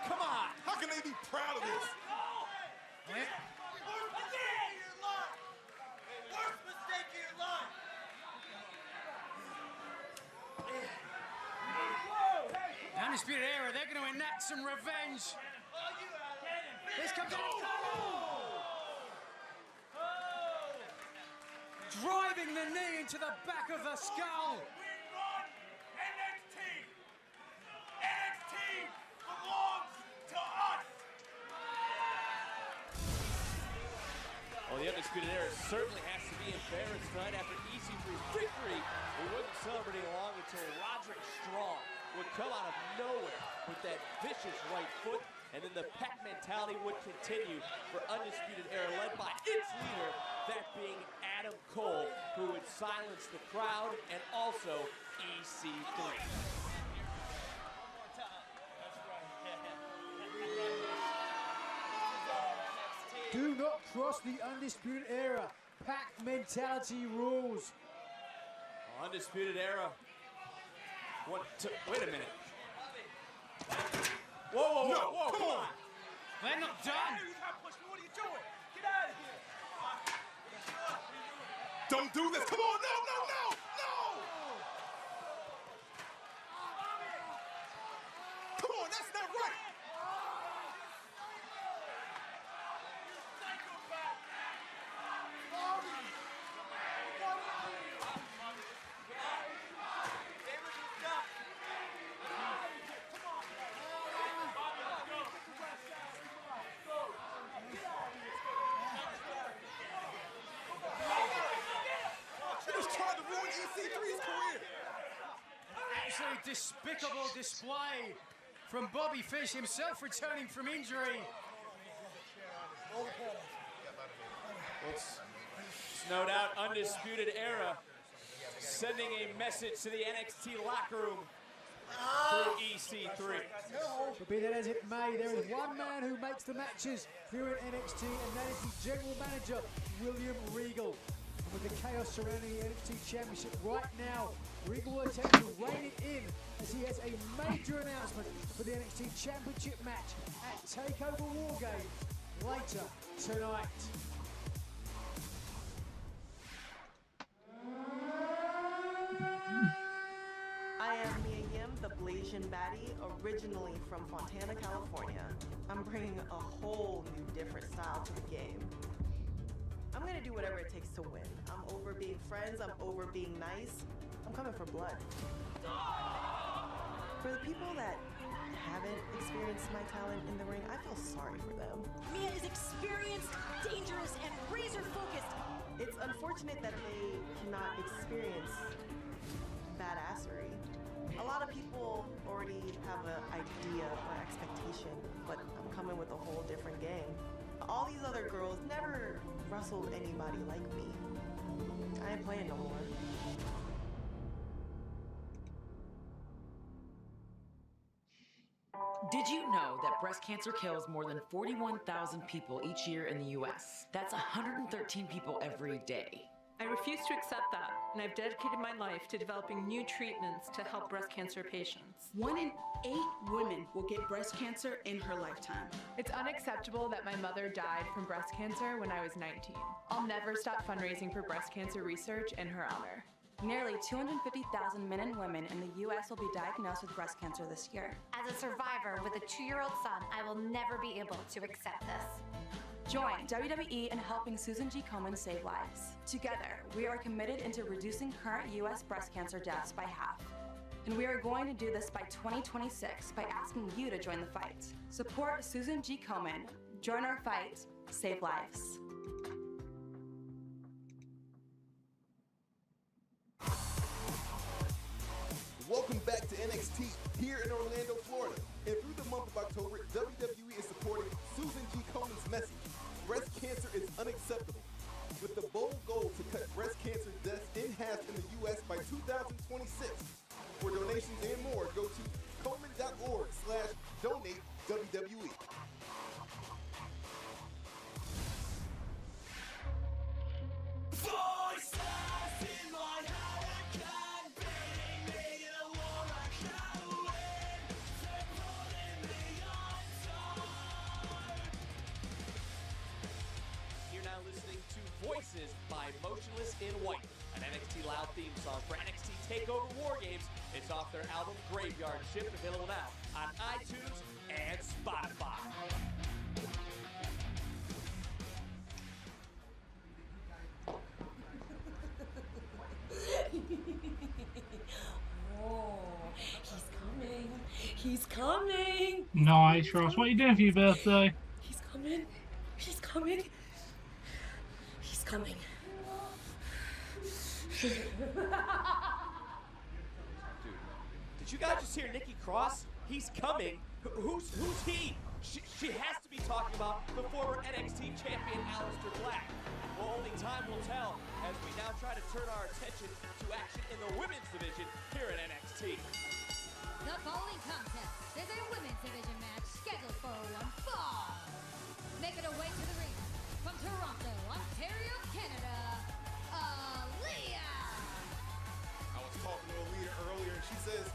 come on. How can they be proud of this? Undisputed Era, they're going to enact some revenge. This comes out. Driving the knee into the back of the skull. Well, the Undisputed Era certainly has to be embarrassed tonight after EC3's victory. We wasn't celebrating long until Roderick Strong would come out of nowhere with that vicious right foot, and then the pack mentality would continue for Undisputed Era, led by its leader, that being Adam Cole, who would silence the crowd and also EC3. Do not cross the Undisputed Era. Pack mentality rules. Undisputed Era Wait a minute. Whoa, come on. They're not done. What are you doing? Get out of here. Don't do this. Come on, no. Come on, that's not right. EC3's career. Absolutely despicable display from Bobby Fish, himself returning from injury. It's no doubt Undisputed Era sending a message to the NXT locker room through EC3. But be that as it may, there is one man who makes the matches here at NXT, and that is the General Manager, William Regal. And with the chaos surrounding the NXT Championship right now, Regal will attempt to rein it in as he has a major announcement for the NXT Championship match at TakeOver War Games later tonight. I am Mia Yim, the Blasian Baddie, originally from Fontana, California. I'm bringing a whole new different style to the game. I'm gonna do whatever it takes to win. I'm over being friends, I'm over being nice. I'm coming for blood. For the people that haven't experienced my talent in the ring, I feel sorry for them. Mia is experienced, dangerous, and razor-focused. It's unfortunate that they cannot experience badassery. A lot of people already have an idea or expectation, but I'm coming with a whole different game. All these other girls never wrestled anybody like me. I ain't playing no more. Did you know that breast cancer kills more than 41,000 people each year in the US? That's 113 people every day. I refuse to accept that, and I've dedicated my life to developing new treatments to help breast cancer patients. 1 in 8 women will get breast cancer in her lifetime. It's unacceptable that my mother died from breast cancer when I was 19. I'll never stop fundraising for breast cancer research in her honor. Nearly 250,000 men and women in the U.S. will be diagnosed with breast cancer this year. As a survivor with a 2-year-old son, I will never be able to accept this. Join WWE in helping Susan G. Komen save lives. Together, we are committed into reducing current U.S. breast cancer deaths by half. And we are going to do this by 2026 by asking you to join the fight. Support Susan G. Komen. Join our fight. Save lives. Welcome back to NXT here in Orlando, Florida. And through the month of October, WWE is supporting Susan G. Komen's message. Breast cancer is unacceptable. With the bold goal to cut breast cancer deaths in half in the U.S. by 2026. For donations and more, go to Komen.org/donate WWE. Voices by Motionless in White, an NXT Loud theme song for NXT TakeOver War Games. It's off their album Graveyard Shift, available now on iTunes and Spotify. Oh, he's coming. He's coming. Nice, Ross. What are you doing for your birthday? He's coming. He's coming. He's coming. Dude, did you guys just hear Nikki Cross? He's coming. Who's he? She has to be talking about the former NXT champion Aleister Black. Well, only time will tell as we now try to turn our attention to action in the women's division here at NXT. The following contest is a women's division match scheduled for 1 fall. Making her way to the ring from Toronto, Ontario, Canada, Aaliyah. I was talking to Aaliyah earlier, and she says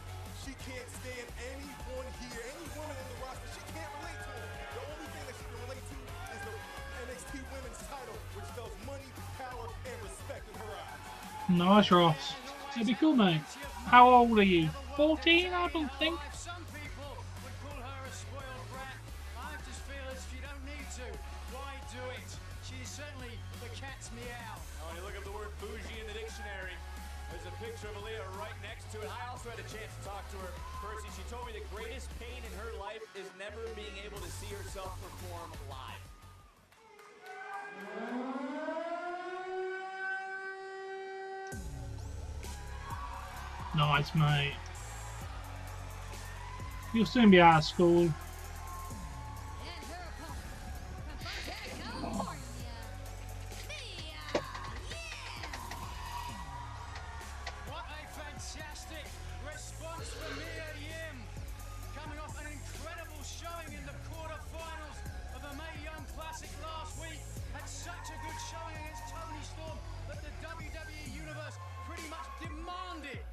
Nice, Ross. It'd be cool, mate. How old are you? 14, I don't think. Some people would call her a spoiled brat. I just feel as if you don't need to. Why do it? She's certainly the cat's meow. When you look up the word bougie in the dictionary, there's a picture of Aaliyah right next to it. I also had a chance to talk to her. Percy, she told me the greatest pain in her life is never being able to see herself perform live. Nice, mate. You'll soon be out of school. What a fantastic response from Mia Yim. Coming off an incredible showing in the quarterfinals of the Mae Young Classic last week. Had such a good showing against Toni Storm that the WWE Universe pretty much demanded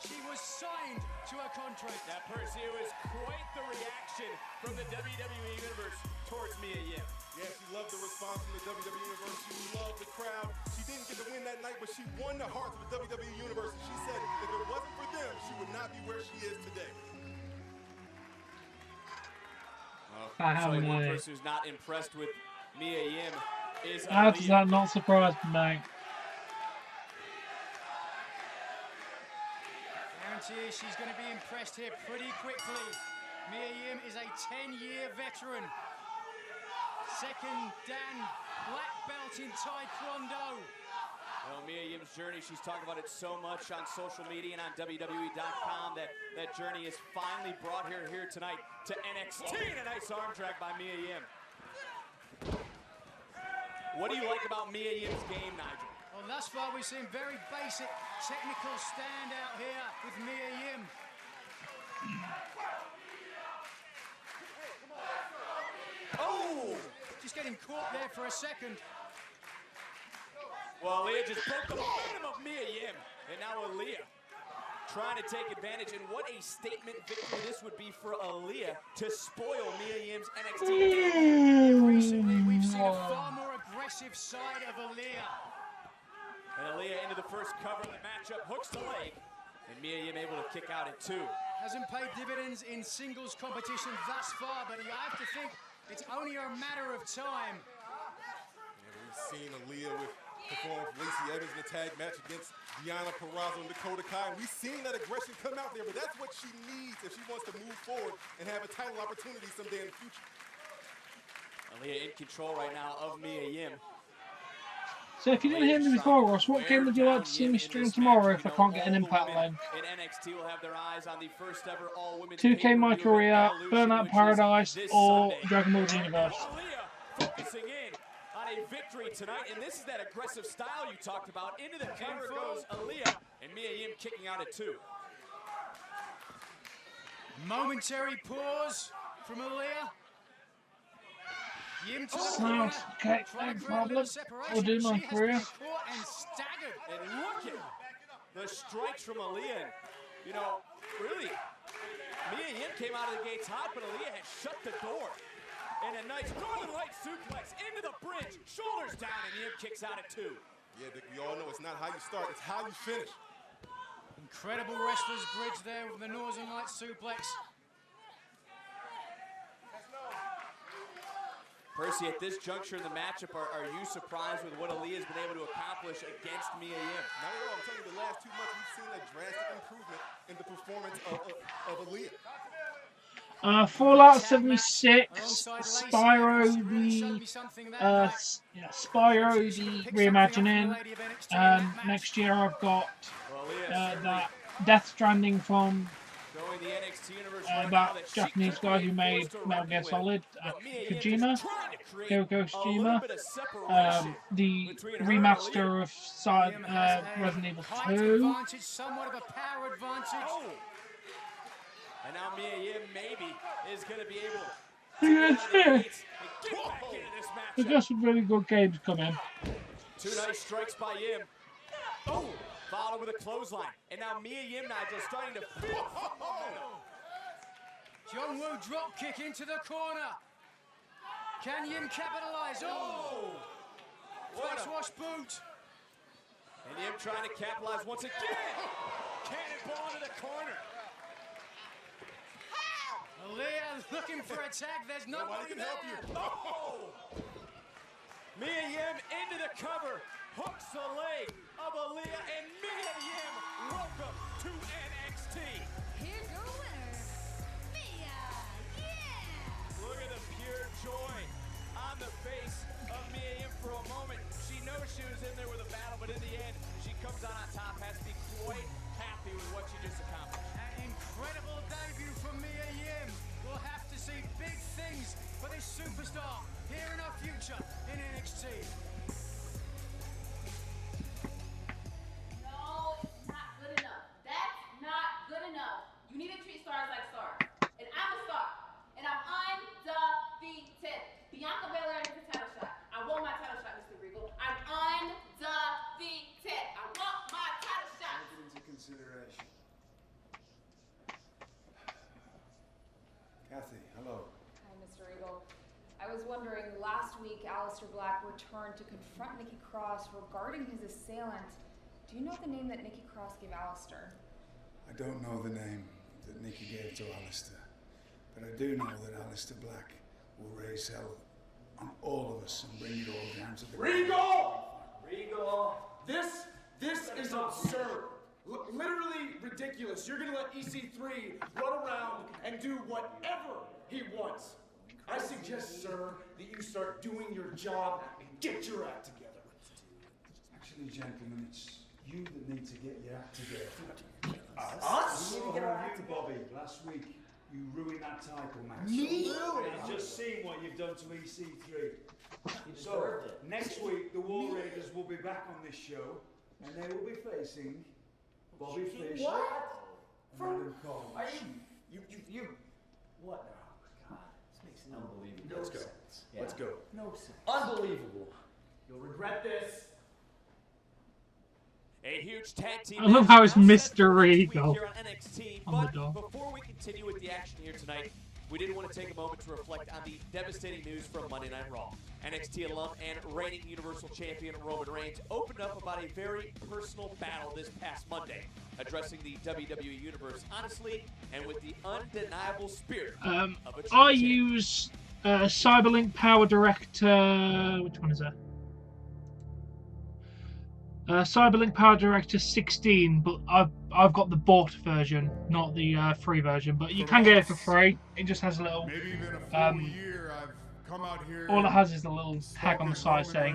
she was signed to a contract. Now, Percy, it was quite the reaction from the WWE Universe towards Mia Yim. Yeah, she loved the response from the WWE Universe. She loved the crowd. She didn't get to win that night, but she won the hearts of the WWE Universe. She said if it wasn't for them, she would not be where she is today. Certainly one person who's not impressed with Mia Yim is How does that not surprise me, mate? Guarantee she's going to be impressed here pretty quickly. Mia Yim is a 10-year veteran. Second Dan black belt in Taekwondo. Well, Mia Yim's journey, she's talked about it so much on social media and on WWE.com that journey is finally brought here tonight to NXT. And a nice arm drag by Mia Yim. What do you like about Mia Yim's game, Nigel? Well, thus far we've seen very basic technical standout here with Mia Yim. Oh! Just getting caught there for a second. Well, Aaliyah just broke the momentum of Mia Yim. And now Aaliyah trying to take advantage. And what a statement victory this would be for Aaliyah to spoil Mia Yim's NXT game. Recently, we've seen a far more aggressive side of Aaliyah. And Aaliyah into the first cover of the matchup, hooks the leg. And Mia Yim able to kick out at 2. Hasn't paid dividends in singles competition thus far, but you have to think it's only a matter of time. Yeah, we've seen Aaliyah perform with Lacey Evans in a tag match against Deonna Purrazzo and Dakota Kai. We've seen that aggression come out there, but that's what she needs if she wants to move forward and have a title opportunity someday in the future. Aaliyah in control right now of Mia Yim. So if you didn't hear me before, Ross, what game would you like to see me stream tomorrow if I can't get an Impact lane? In NXT will have their eyes on the first ever all-women's 2K My Career, Burnout Paradise, or Dragon Ball Universe. Aaliyah focusing in on a victory tonight, and this is that aggressive style you talked about. Into the cover goes Aaliyah, and Mia Yim kicking out at 2. Momentary pause from Aaliyah. Yim to the Sounds okay, no problem. I'll do my career. And staggered. And look at the strikes from Aaliyah. You know, really, Mia Yim came out of the gates hot, but Aaliyah had shut the door. And a nice Northern Light suplex into the bridge, shoulders down, and Yim kicks out at 2. Yeah, Dick, we all know it's not how you start, it's how you finish. Incredible wrestler's bridge there with the Northern Light suplex. Percy, at this juncture in the matchup, are you surprised with what Aaliyah's been able to accomplish against Mia Yim? Not at all. I'm telling you, the last 2 months, we've seen a drastic improvement in the performance of Aaliyah. Fallout 76, Spyro the reimagining. Next year I've got that Death Stranding from the NXT universe that Japanese guy who made Metal Gear Solid, Kojima, Kojima, the remaster of Resident Evil 2. Somewhat of a power advantage. And now Mia Yim maybe is going to be able to We've got some really good games coming. 2 nice strikes by Yim. Oh! Followed with a clothesline. And now Mia Yim, Nigel, starting to feel. John Woo drop kick into the corner. Can Yim capitalize? Oh! Flex wash boot. And him trying to capitalize once again. Cannonball into the corner. Aaliyah looking for a tag. There's nobody there. Oh! Mia Yim into the cover. Hooks the leg of Aaliyah, and Mia Yim, welcome to NXT. Here's your winner, Mia Yim. Look at the pure joy on the face of Mia Yim for a moment. She knows she was in there with a battle, but in the end, she comes out on top, has to be quite happy with what she just accomplished. An incredible debut from Mia Yim. We'll have to see big things for this superstar here in our future in NXT. No, it's not good enough. That's not good enough. You need to treat stars like stars. And I'm a star. And I'm undefeated. Bianca Belair needs a title shot. I want my title shot, Mr. Regal. I'm undefeated. I want my title shot. Take it into consideration. Kathy, hello. Hi, Mr. Regal. I was wondering, last week Aleister Black returned to confront Nikki Cross regarding his assailant. Do you know the name that Nikki Cross gave Aleister? I don't know the name that Nikki gave to Aleister, but I do know that Aleister Black will raise hell on all of us and bring it all down to the Regal! Regal! This is absurd. Literally ridiculous. You're gonna let EC3 run around and do whatever he wants. I suggest, sir, that you start doing your job and get your act together. Actually, gentlemen, it's you that need to get your act together. Us? We need to get our act together. Bobby, last week you ruined that title match. Me? I've just seen what you've done to EC3. So, next week the War Raiders will be back on this show, and they will be facing Bobby Fish and Adam Cole. Are you What now? God, this makes no unbelievable Let's go. sense. Let's go. No sense. Unbelievable. You'll regret this. A huge tag team. I love how it's match set Mr. for next week Regal here on NXT. on the But door. before we continue with the action here tonight, we did want to take a moment to reflect on the devastating news from Monday Night Raw. NXT alum and reigning Universal Champion Roman Reigns opened up about a very personal battle this past Monday, addressing the WWE Universe honestly and with the undeniable spirit of a true I champion. use Cyberlink Power Director. Which one is that? Cyberlink Power Director 16, but I've got the bought version, not the free version. But you can get it for free. It just has a little. Maybe even a full year I've come out here. All it has is a little tag on the side saying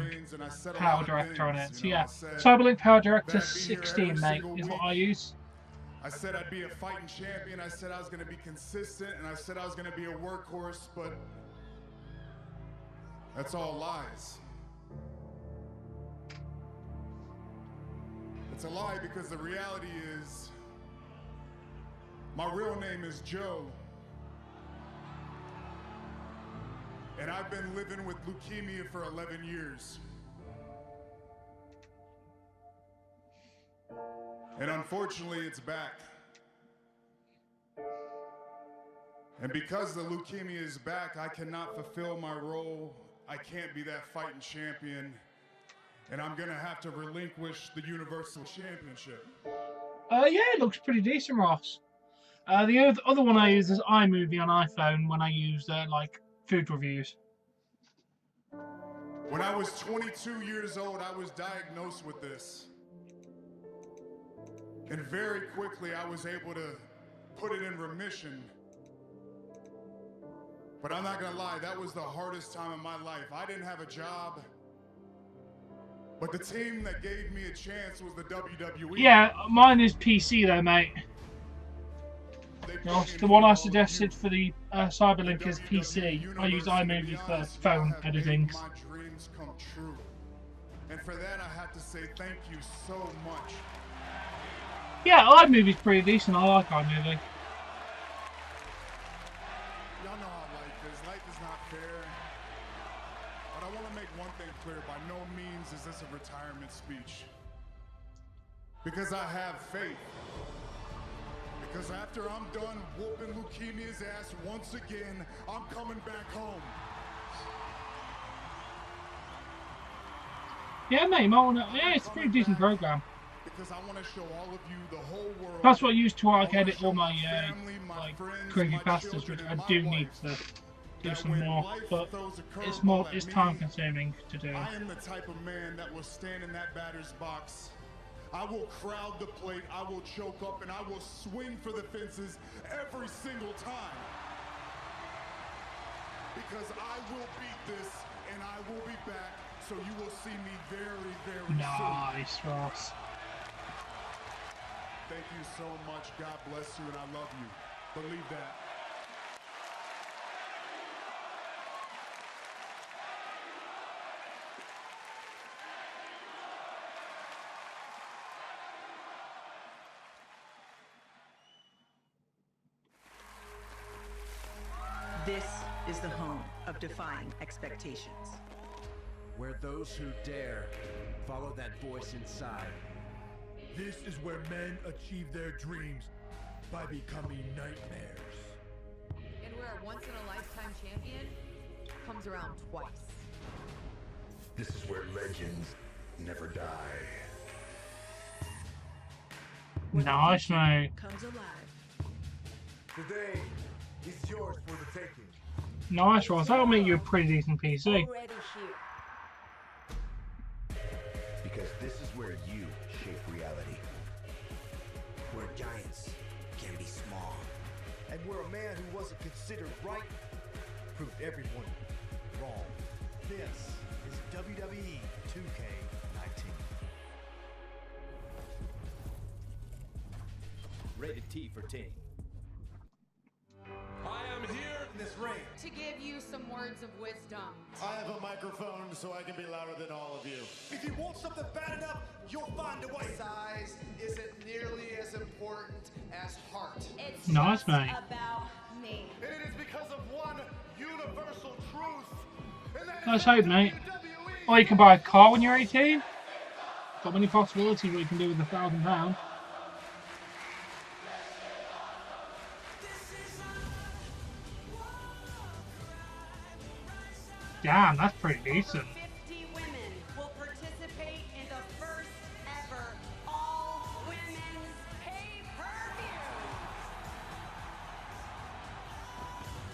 Power of Director on it. things, So you know, yeah, I said Cyberlink Power Director that I'd be here 16, every mate, single is what week. I use. I said I'd be a fighting champion. I said I was going to be consistent, and I said I was going to be a workhorse, but that's all lies. It's a lie because the reality is my real name is Joe, and I've been living with leukemia for 11 years. And unfortunately, it's back. And because the leukemia is back, I cannot fulfill my role. I can't be that fighting champion. And I'm gonna have to relinquish the Universal Championship. Yeah, it looks pretty decent, Ross. The other one I use is iMovie on iPhone when I use like food reviews. When I was 22 years old, I was diagnosed with this. And very quickly, I was able to put it in remission. But I'm not gonna lie, that was the hardest time of my life. I didn't have a job. But the team that gave me a chance was the WWE. Yeah, mine is PC though, mate. Ross, the one I suggested for the Cyberlink is PC. I use iMovie for phone editing. My dreams come true. And for that, I have to say thank you so much. Yeah, iMovie's pretty decent. I like iMovie. Y'all know how life is. Life is not fair. But I want to make one thing clear. By no means is this a retirement speech. Because I have faith. Because after I'm done whooping leukemia's ass once again, I'm coming back home. Yeah, mate, yeah, it's a pretty decent program. Because I want to show all of you, the whole world. That's what I used to edit all my family, my like friends, creepypastas, which I do need to do some more, but it's time consuming to do. I am the type of man that will stand in that batter's box. I will crowd the plate, I will choke up, and I will swing for the fences every single time. Because I will beat this, and I will be back, so you will see me very, very soon. Nice, Ross. Thank you so much. God bless you, and I love you. Believe that. This is the home of defying expectations. Where those who dare follow that voice inside. This is where men achieve their dreams by becoming nightmares. And where a once-in-a-lifetime champion comes around twice. This is where legends never die. Nice, mate. Comes alive. Today is yours for the taking. Nice, Ross. That'll make you a pretty decent PC. Already here. Because this is where you shape reality. Where giants can be small. And where a man who wasn't considered right proved everyone wrong. This is WWE 2K19. Rated T for teen. I am here In this ring, To give you some words of wisdom. I have a microphone so I can be louder than all of you. if you want something bad enough, you'll find a way. Size isn't nearly as important as heart. It's Nice, just mate. about me. And it is because of one universal truth. And that Let's is hope, mate. WWE. Or you can buy a car when you're 18. Got many possibilities what you can do with £1,000. Damn, that's pretty decent. 50 women will participate in the first ever all-women's pay-per-view.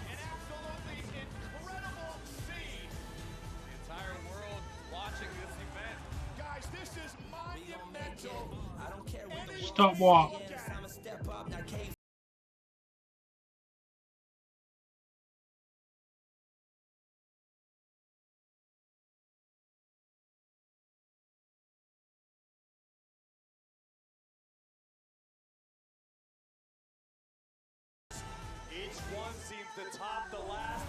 An absolutely incredible scene. The entire world watching this event. Guys, this is monumental. I don't care what the Stop what? world is, I'ma step up, now can't Each one seems to top the last.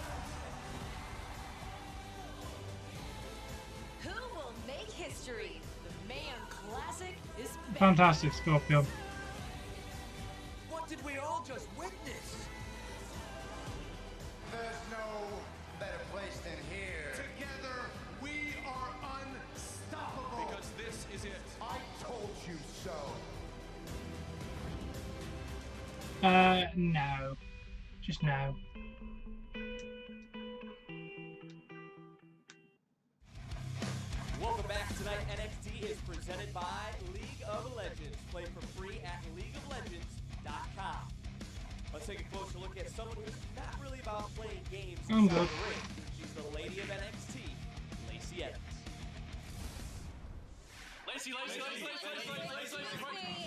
Who will make history? The Man Classic is back. Fantastic, Scorpion. What did we all just witness? There's no better place than here. Together, we are unstoppable. because this is it. I told you so. No. Just no. Welcome back. Tonight, NXT is presented by League of Legends. Play for free at leagueoflegends.com. Let's take a closer look at someone who's not really about playing games I'm inside good. the ring. She's the lady of NXT, Lacey Evans.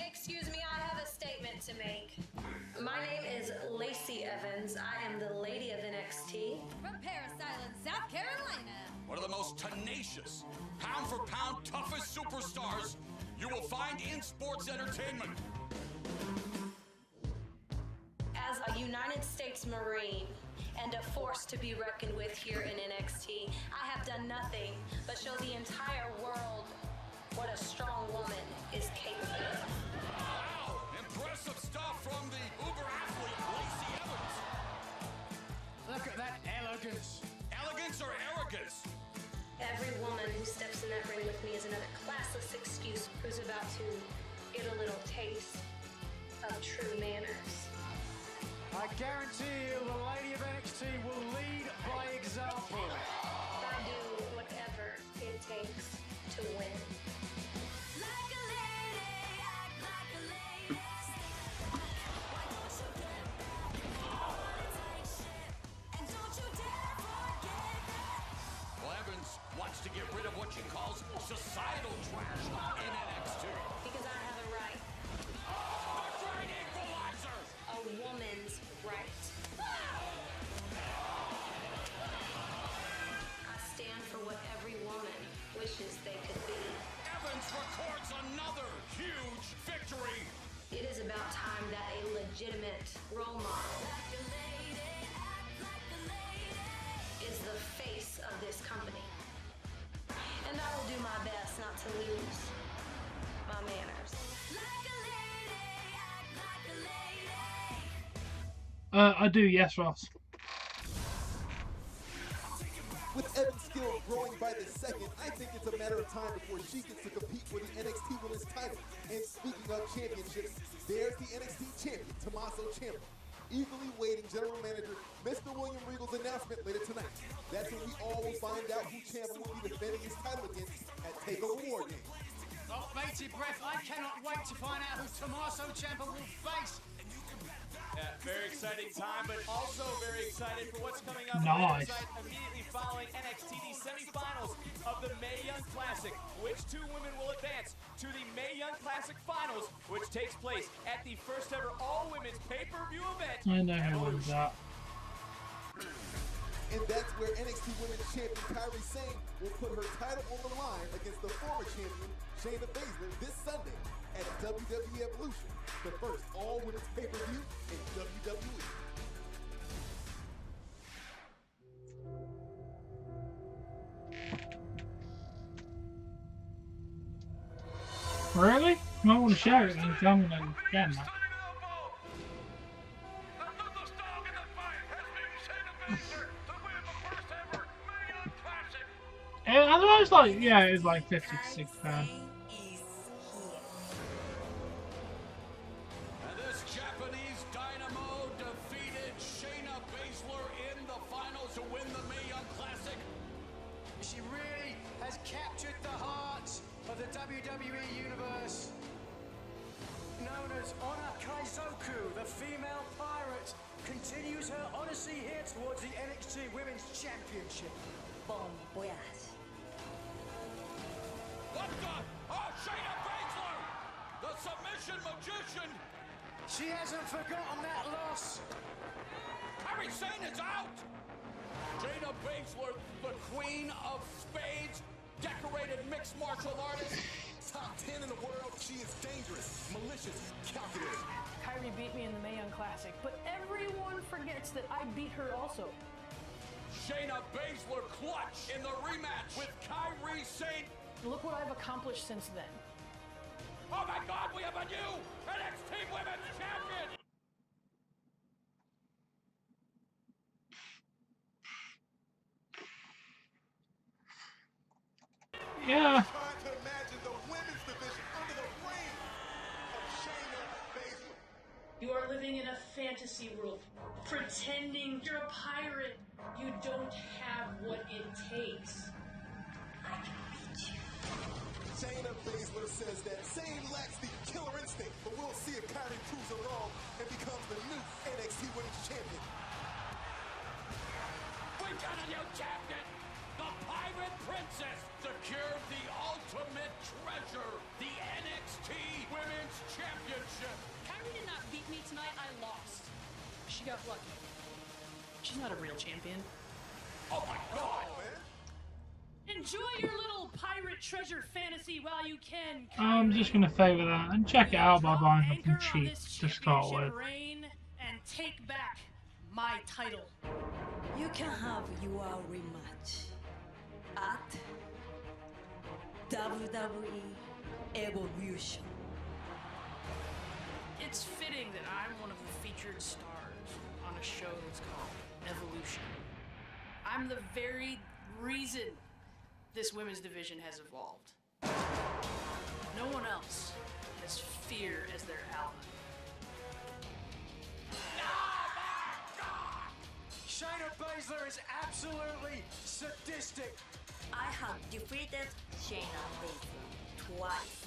Excuse me, I have a statement to make. My name is Lacey Evans. I am the lady of NXT. From Paris Island, South Carolina. One of the most tenacious, pound-for-pound toughest superstars you will find in sports entertainment. As a United States Marine and a force to be reckoned with here in NXT, I have done nothing but show the entire world what a strong woman is capable of. Wow, impressive stuff from the uber athlete Lacey Evans. Look at that elegance. Elegance or arrogance? Every woman who steps in that ring with me is another classless excuse who's about to get a little taste of true manners. I guarantee you the lady of NXT will lead by example. I do whatever it takes to to win. Well, Evans wants to get rid of what she calls societal trash in NXT. Because I have a right. The great equalizer! A woman's right. I stand for what every woman wishes they could be. Evans records another huge victory. It is about time that a legitimate role model is the face of this company. And I will do my best not to lose my manners. I do, yes, Ross. With Evans' skill growing by the second, I think it's a matter of time before she gets to compete for the NXT Women's title. And speaking of championships, there's the NXT champion, Tommaso Ciampa. Eagerly waiting General Manager Mr. William Regal's announcement later tonight. That's when we all will find out who Ciampa will be defending his title against at TakeOver War Games. Oh, bated breath, I cannot wait to find out who Tommaso Ciampa will face. Yeah, very exciting time, but also very excited for what's coming up Nice. immediately following NXT semifinals of the Mae Young Classic. Which two women will advance to the Mae Young Classic Finals, which takes place at the first ever all-women's pay-per-view event. I know who wins that. And that's where NXT Women's Champion Kairi Sane will put her title on the line against the former champion Shayna Baszler this Sunday at WWE Evolution, the first all-women's pay-per-view in WWE. Really? You might want to share it and tell me again. I know it's like, yeah, it's like 50 to 60 pounds. And this Japanese dynamo defeated Shayna Baszler in the finals to win the Mae Young Classic. She really has captured the hearts of the WWE Universe. Known as Onna Kaizoku, the female pirate, continues her odyssey here towards the NXT Women's Championship. Bon voyage. What the? Oh, Shayna Baszler! The submission magician! She hasn't forgotten that loss. Kairi Sane is out! Shayna Baszler, the queen of spades, decorated mixed martial artist. Top 10 in the world, she is dangerous, malicious, calculated. Kairi beat me in the Mae Young Classic, but everyone forgets that I beat her also. Shayna Baszler clutch in the rematch with Kairi Sane. Look what I've accomplished since then. Oh my God, we have a new NXT Women's Champion! Yeah. Trying to imagine the women's division under the reign of Shayna Baszler. You are living in a fantasy world, pretending you're a pirate. You don't have what it takes. Shayna Baszler says that Sane lacks the killer instinct, but we'll see if Kairi proves her wrong and becomes the new NXT Women's Champion. We got a new champion! The Pirate Princess secured the ultimate treasure, the NXT Women's Championship. Kairi did not beat me tonight, I lost. She got lucky. She's not a real champion. Oh my God! Enjoy your little pirate treasure fantasy while you can. I'm just going to favour that and check it out by buying something cheap to start with. Reign and take back my title. You can have your rematch at WWE Evolution. It's fitting that I'm one of the featured stars on a show that's called Evolution. I'm the very reason this women's division has evolved. No one else has fear as their ally. Shayna Baszler is absolutely sadistic. I have defeated Shayna Baszler twice.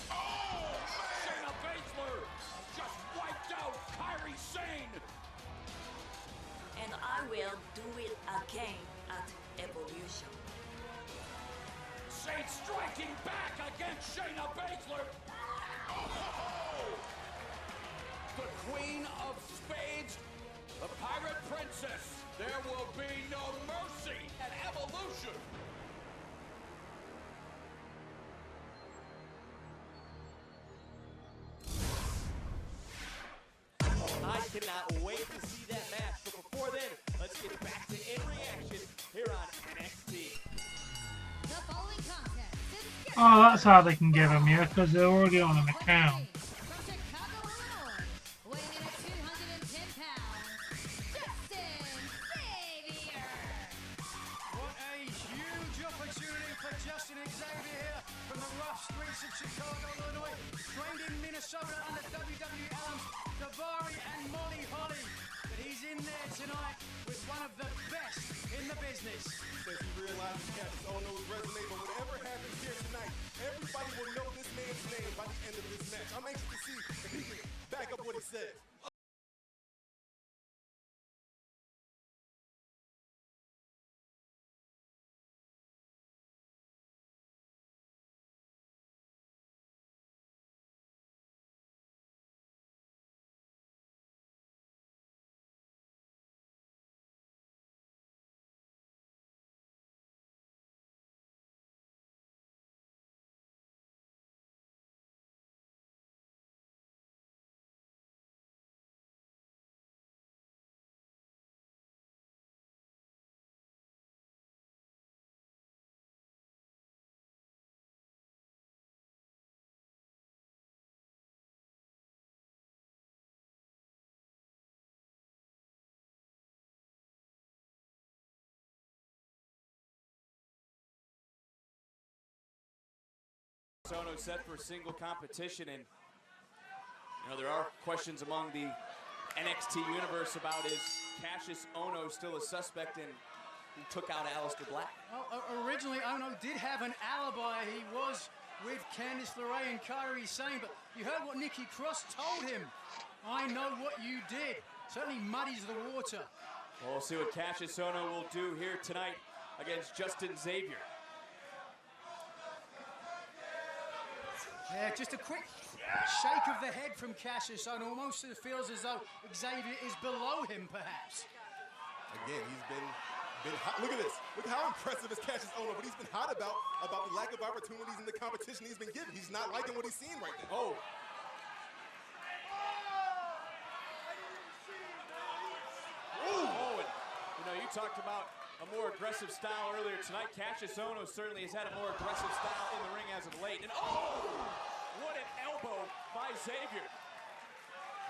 Shayna Baszler just wiped out Kairi Sane. And I will do it again at Evolution. Sane striking back against Shayna Baszler. The Queen of Spades, the Pirate Princess. There will be no mercy at Evolution. I cannot wait to see that match, but before then, let's get back to In Reaction here on NXT. The following contest is Oh, that's how they can give them, yeah, because they're already on an account. from Chicago, Illinois, weighing in at 210 pounds, Justin Xavier. What a huge opportunity for Justin Xavier here from the rough streets of Chicago, Illinois. Trained in Minnesota under WWE alums Davari and Molly Holly. But he's in there tonight with one of the best in the business. He says he realizes Cassius Ohno's resume, but whatever happens here tonight, everybody will know this man's name by the end of this match. I'm anxious to see if he can back up what he says. Ono set for single competition, and you know there are questions among the NXT universe about is Cassius Ohno still a suspect in who took out Aleister Black? Well, originally Ono did have an alibi. He was with Candice LeRae and Kairi Sane, but you heard what Nikki Cross told him. I know what you did. Certainly muddies the water. Well, we'll see what Cassius Ohno will do here tonight against Justin Xavier. Yeah, just a quick shake of the head from Cassius Ohno. Almost feels as though Xavier is below him, perhaps. Again, he's been hot. Look at this. Look how impressive is Cassius Ohno, but he's been hot about the lack of opportunities in the competition he's been given. He's not liking what he's seeing right now. Oh, and you know, you talked about a more aggressive style earlier tonight. Cassius Ohno certainly has had a more aggressive style in the ring as of late. And oh, what an elbow by Xavier.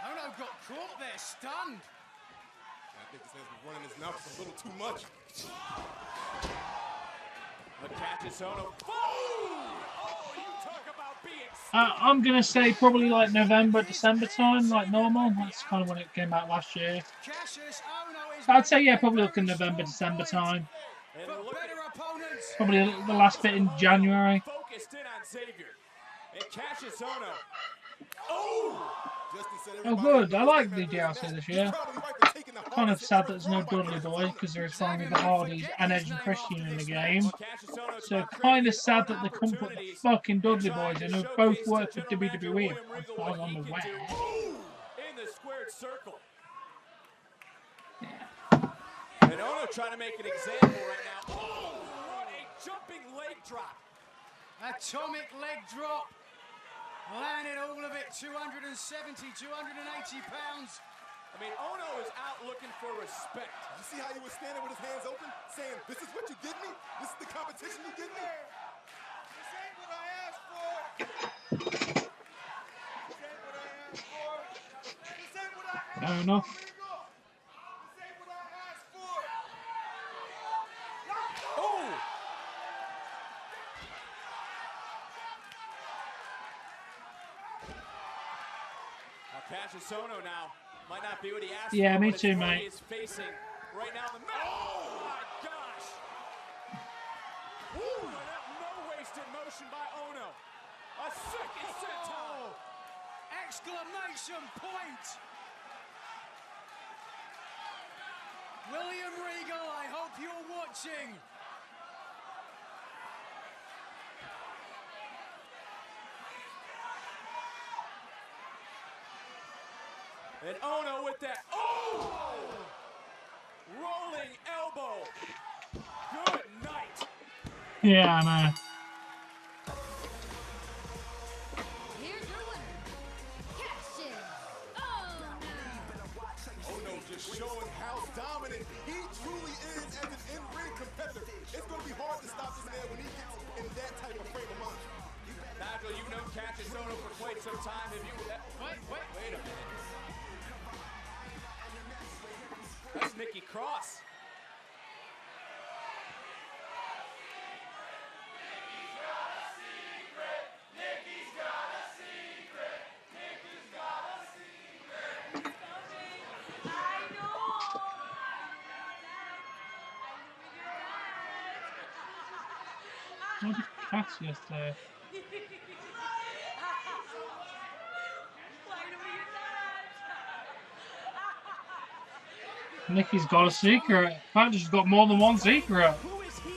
Ohno got caught there, stunned. I think this man's been running his mouth a little too much. But Cassius Ohno, oh, you talk about being I'm going to say probably like November, December time, like normal. That's kind of when it came out last year. I'd say, yeah, probably looking November, December time. Probably the last bit in January. Focused in on Xavier. And Cassius Ohno. Oh, good. I like the DLC this year. Kind of sad that there's no Dudley Boy because there is finally the Hardys and Edge and Christian in the game. So kind of sad that they couldn't put the fucking Dudley Boys in, who both work with WWE, as far as I'm aware. In the squared circle. And Ohno trying to make an example right now. Oh, what a jumping leg drop. Atomic leg drop. Landed all of it, 270, 280 pounds. I mean, Ohno is out looking for respect. You see how he was standing with his hands open, saying, "This is what you give me? This is the competition you give me?" This ain't what I asked for. This ain't what I asked for. This ain't what I asked for. Fair enough. This ain't what I asked for. Oh! Cassius Ohno now might not be what he asked for. Yeah, me but too, it's what mate. he is facing right now in the middle. Oh my gosh! submission by Ono. A second senton. Exclamation point! William Regal, I hope you're watching. And Ono with that. Oh! Rolling elbow. Good night. Yeah, I know. Here's your winner, Cashin. Ono just showing how dominant he truly is as an in-ring competitor. It's going to be hard to stop this man when he gets in that type of frame of mind. Nigel, you've known Cassius Ono for quite some time. Have you? Wait a minute. That's Nikki Cross. What did Cassius do? Nikki's got a secret. Apparently she's got more than one secret. Who is he?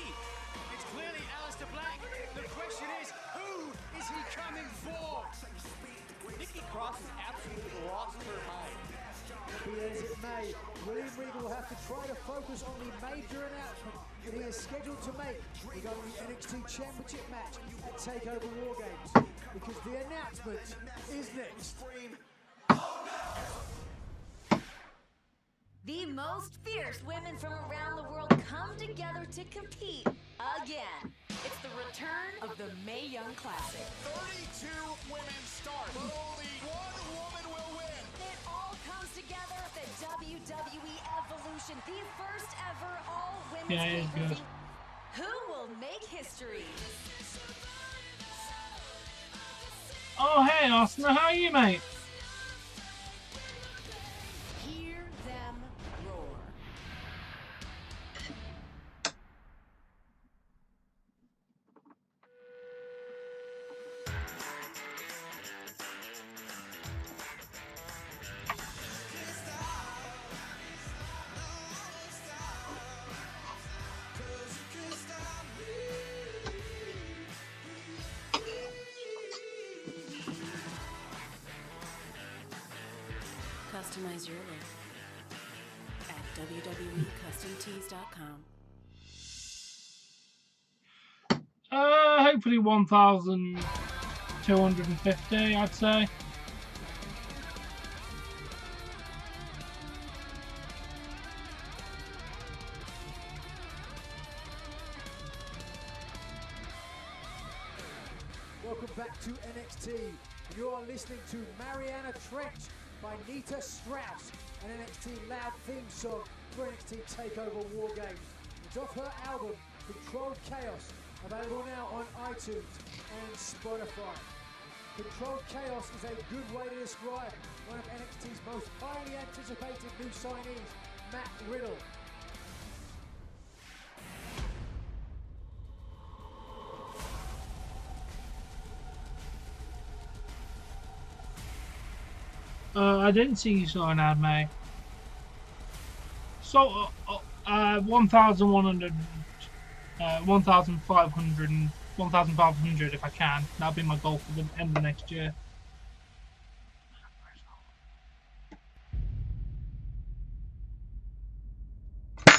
It's clearly Aleister Black. The question is, who is he coming for? Nikki Cross has absolutely lost her mind. Be as it may, William Regal will have to try to focus on the major announcement that he is scheduled to make regarding the NXT Championship match at TakeOver War Games, because the announcement is next. The most fierce women from around the world come together to compete again. It's the return of the Mae Young Classic. 32 women start, but only one woman will win. It all comes together at the WWE Evolution, the first ever all-women's Yeah, it is good. pay-per-view. Who will make history? Oh, hey, Austin, how are you, mate? Hear them roar. Customize your look at www.customtees.com. Hopefully 1,250, I'd say. Welcome back to NXT. You are listening to Mariana Trench by Nita Strauss, an NXT loud theme song for NXT TakeOver War Games. It's off her album, Controlled Chaos, available now on iTunes and Spotify. Controlled Chaos is a good way to describe one of NXT's most highly anticipated new signees, Matt Riddle. I didn't see you saw an ad, mate. So, 1,100, 1,500, 1,500 if I can. That'll be my goal for the end of next year. And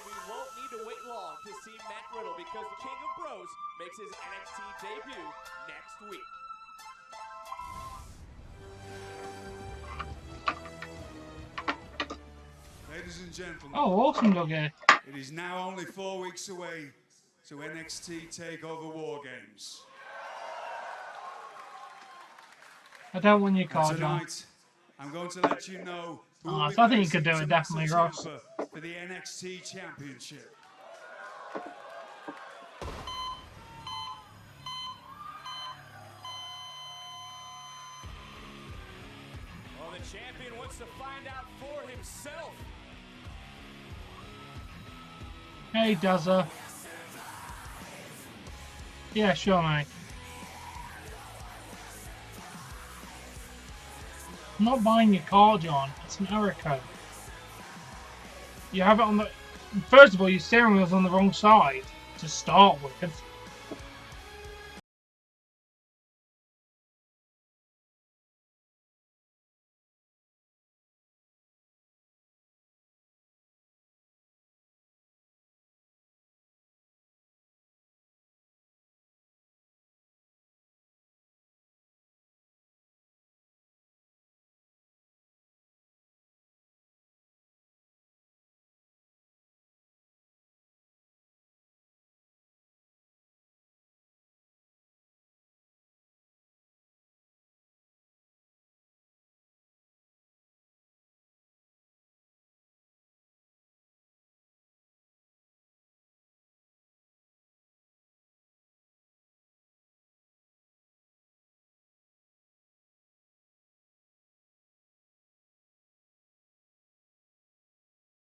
we won't need to wait long to see Matt Riddle because the King of Bros makes his NXT debut next week. Ladies and gentlemen. Oh, awesome, Doggy. It is now only 4 weeks away to NXT TakeOver War Games. I don't want your And card, John. tonight, I'm going to let you know who will be So I think you facing could do it, Tommaso definitely, Ross. Ciampa for the NXT Championship. Well, the champion wants to find out for himself. Hey, Dazza. Yeah, sure, mate. I'm not buying your car, John. It's an error code. You have it on the... First of all, your steering wheel's on the wrong side to start with.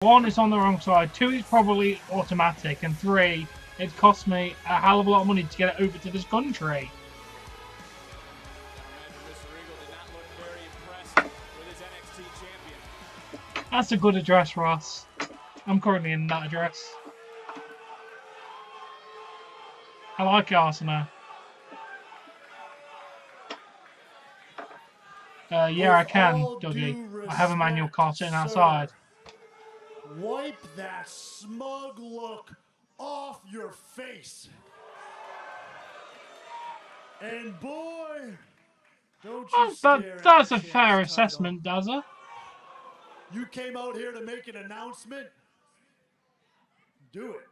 One, it's on the wrong side. Two, it's probably automatic. And three, it cost me a hell of a lot of money to get it over to this country. That's a good address, Ross. I'm currently in that address. I like Arsenal. Yeah, I can, Dougie. I have a manual car sitting outside. Wipe that smug look off your face. And boy, don't you stare That's at a the fair champ's title. assessment, Dazza. You came out here to make an announcement? Do it.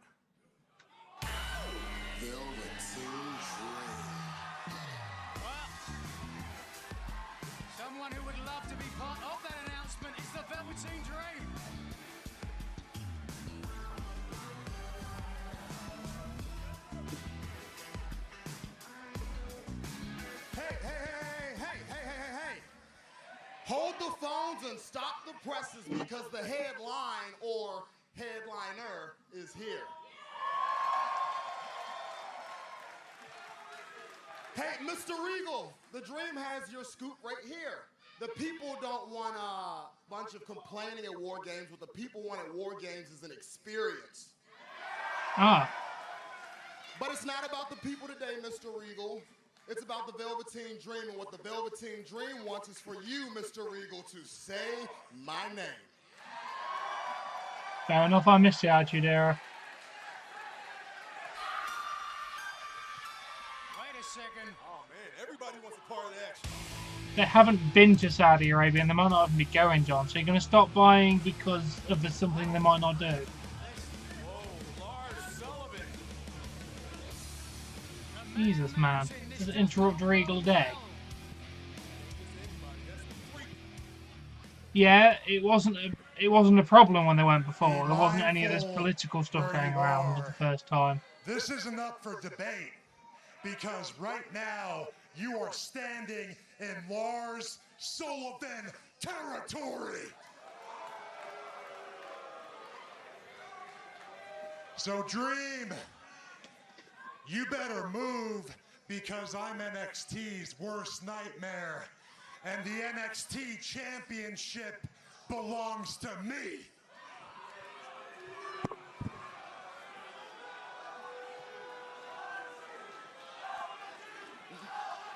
Someone who would love to be part of that announcement is the Velveteen Dream. Hey. Hold the phones and stop the presses because the headline or headliner is here. Hey, Mr. Regal, the Dream has your scoop right here. The people don't want a bunch of complaining at War Games. What the people want at War Games is an experience. Ah. But it's not about the people today, Mr. Regal. It's about the Velveteen Dream, and what the Velveteen Dream wants is for you, Mr. Regal, to say my name. Fair enough, I missed the Attitude Era. Wait a second. Oh, man, everybody wants a part of the action. They haven't been to Saudi Arabia and they might not even be going, John. So you're going to stop buying because of something they might not do. Jesus, man. Does it interrupt Regal day? Yeah, it wasn't a problem when they went before. There wasn't any of this political stuff going around the first time. This isn't up for debate because right now you are standing in Lars Sullivan territory. So Dream, you better move because I'm NXT's worst nightmare and the NXT championship belongs to me.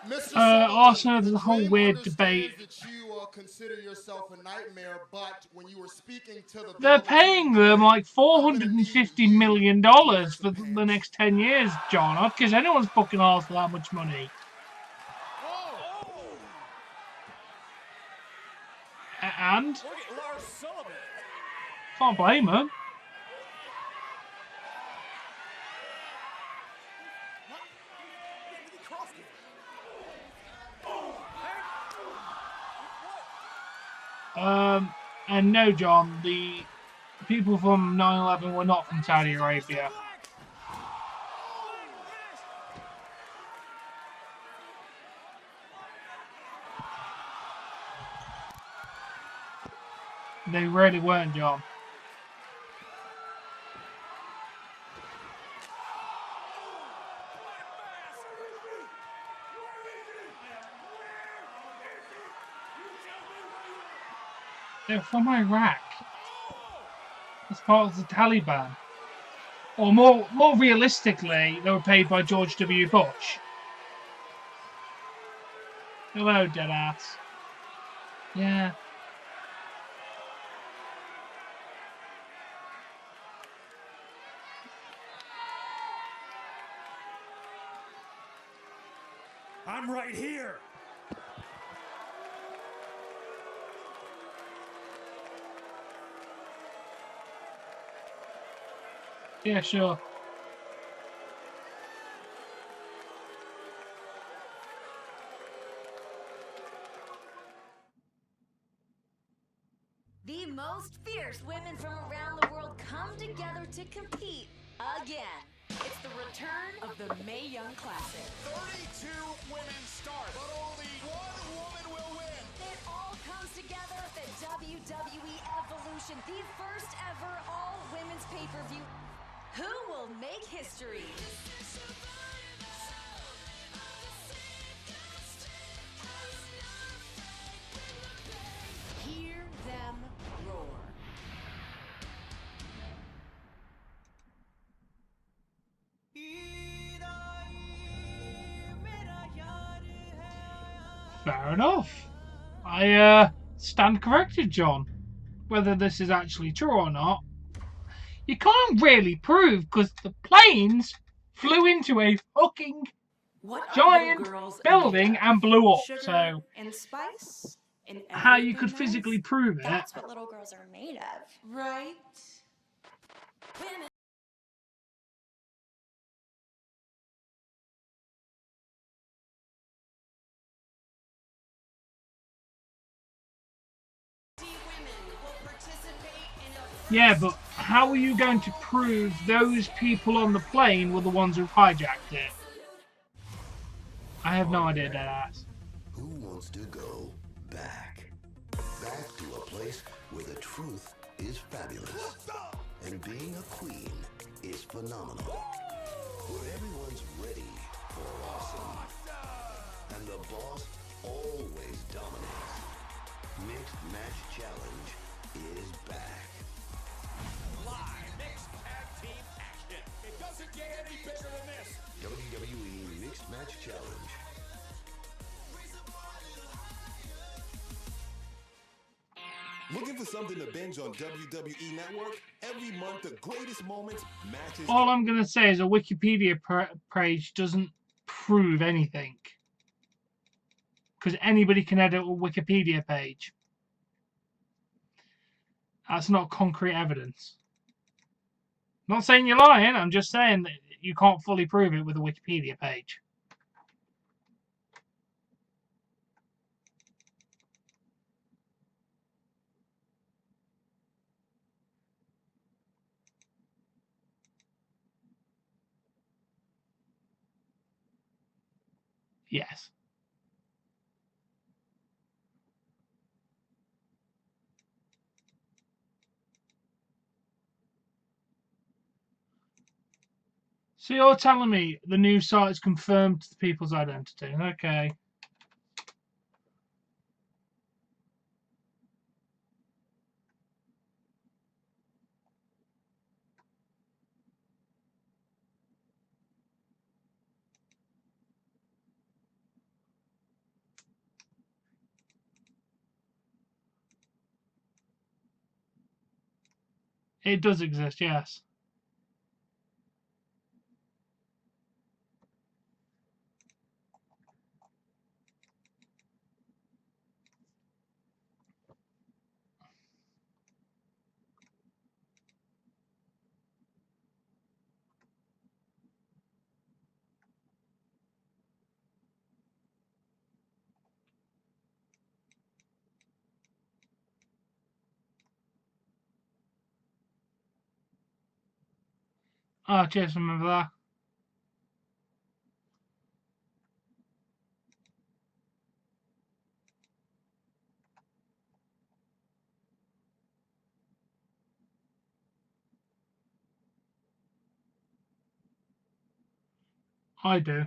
Mr. Arsenal, there's a whole weird debate. That you consider yourself a nightmare, but when you were speaking to the They're paying them like $450 million for the next 10 years, John. Not because anyone's fucking asked for that much money. And? Can't blame them. And no, John, the people from 9/11 were not from Saudi Arabia. They really weren't, John. They're from Iraq. As part of the Taliban. Or more realistically, they were paid by George W. Bush. Hello, deadass. Yeah. I'm right here. Yeah, sure. The most fierce women from around the world come together to compete again. It's the return of the Mae Young Classic. 32 women start, but only one woman will win. It all comes together at the WWE Evolution, the first ever all-women's pay-per-view. Who will make history? Hear them roar. Fair enough. I stand corrected, John. Whether this is actually true or not, you can't really prove because the planes flew into a fucking giant building and blew up. Sugar So and spice and how you everything could nice? physically prove it? That's what little girls are made of, right? Yeah, but how are you going to prove those people on the plane were the ones who hijacked it? I have no idea, deadass. Who wants to go back? Back to a place where the truth is fabulous. And being a queen is phenomenal. Where everyone's ready for awesome. And the boss always dominates. Mixed Match Challenge is back. Live mixed tag team action. It doesn't get any bigger than this. WWE Mixed Match Challenge. Looking for something to binge on WWE Network? Every month, the greatest moments, matches. All I'm going to say is a Wikipedia page doesn't prove anything. Because anybody can edit a Wikipedia page. That's not concrete evidence. I'm not saying you're lying, I'm just saying that you can't fully prove it with a Wikipedia page. Yes. So you're telling me the new site's confirmed the people's identity. Okay. It does exist, yes. Oh, cheers, remember that. I do.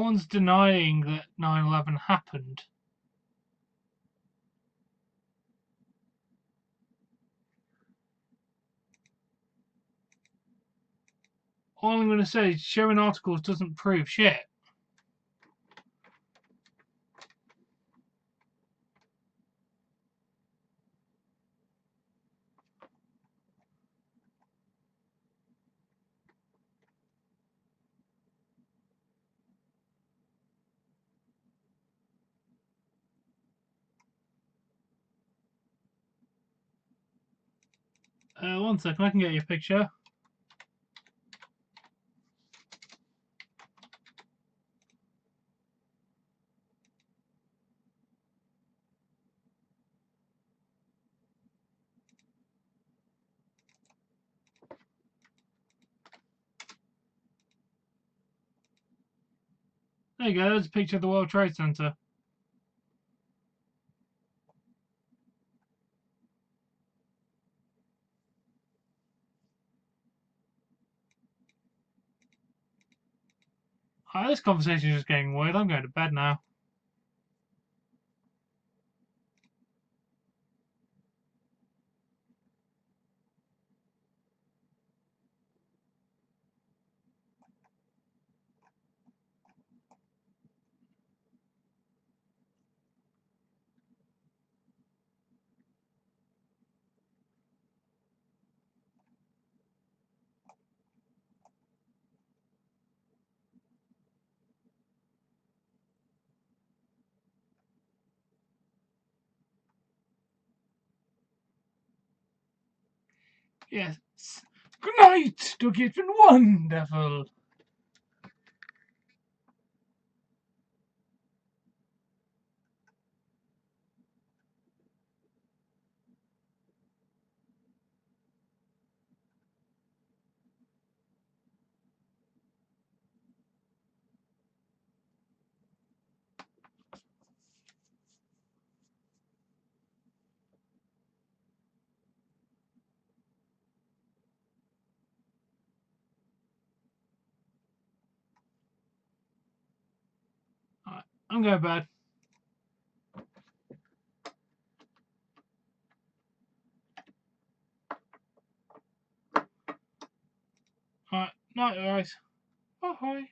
one's denying that 9/11 happened. All I'm going to say is showing articles doesn't prove shit. One second, I can get you a picture. There you go, there's a picture of the World Trade Center. This conversation is just getting weird. I'm going to bed now. Yes. Good night, Doug. It's been wonderful. Alright, I'm going to bed. Alright, night, guys. Bye.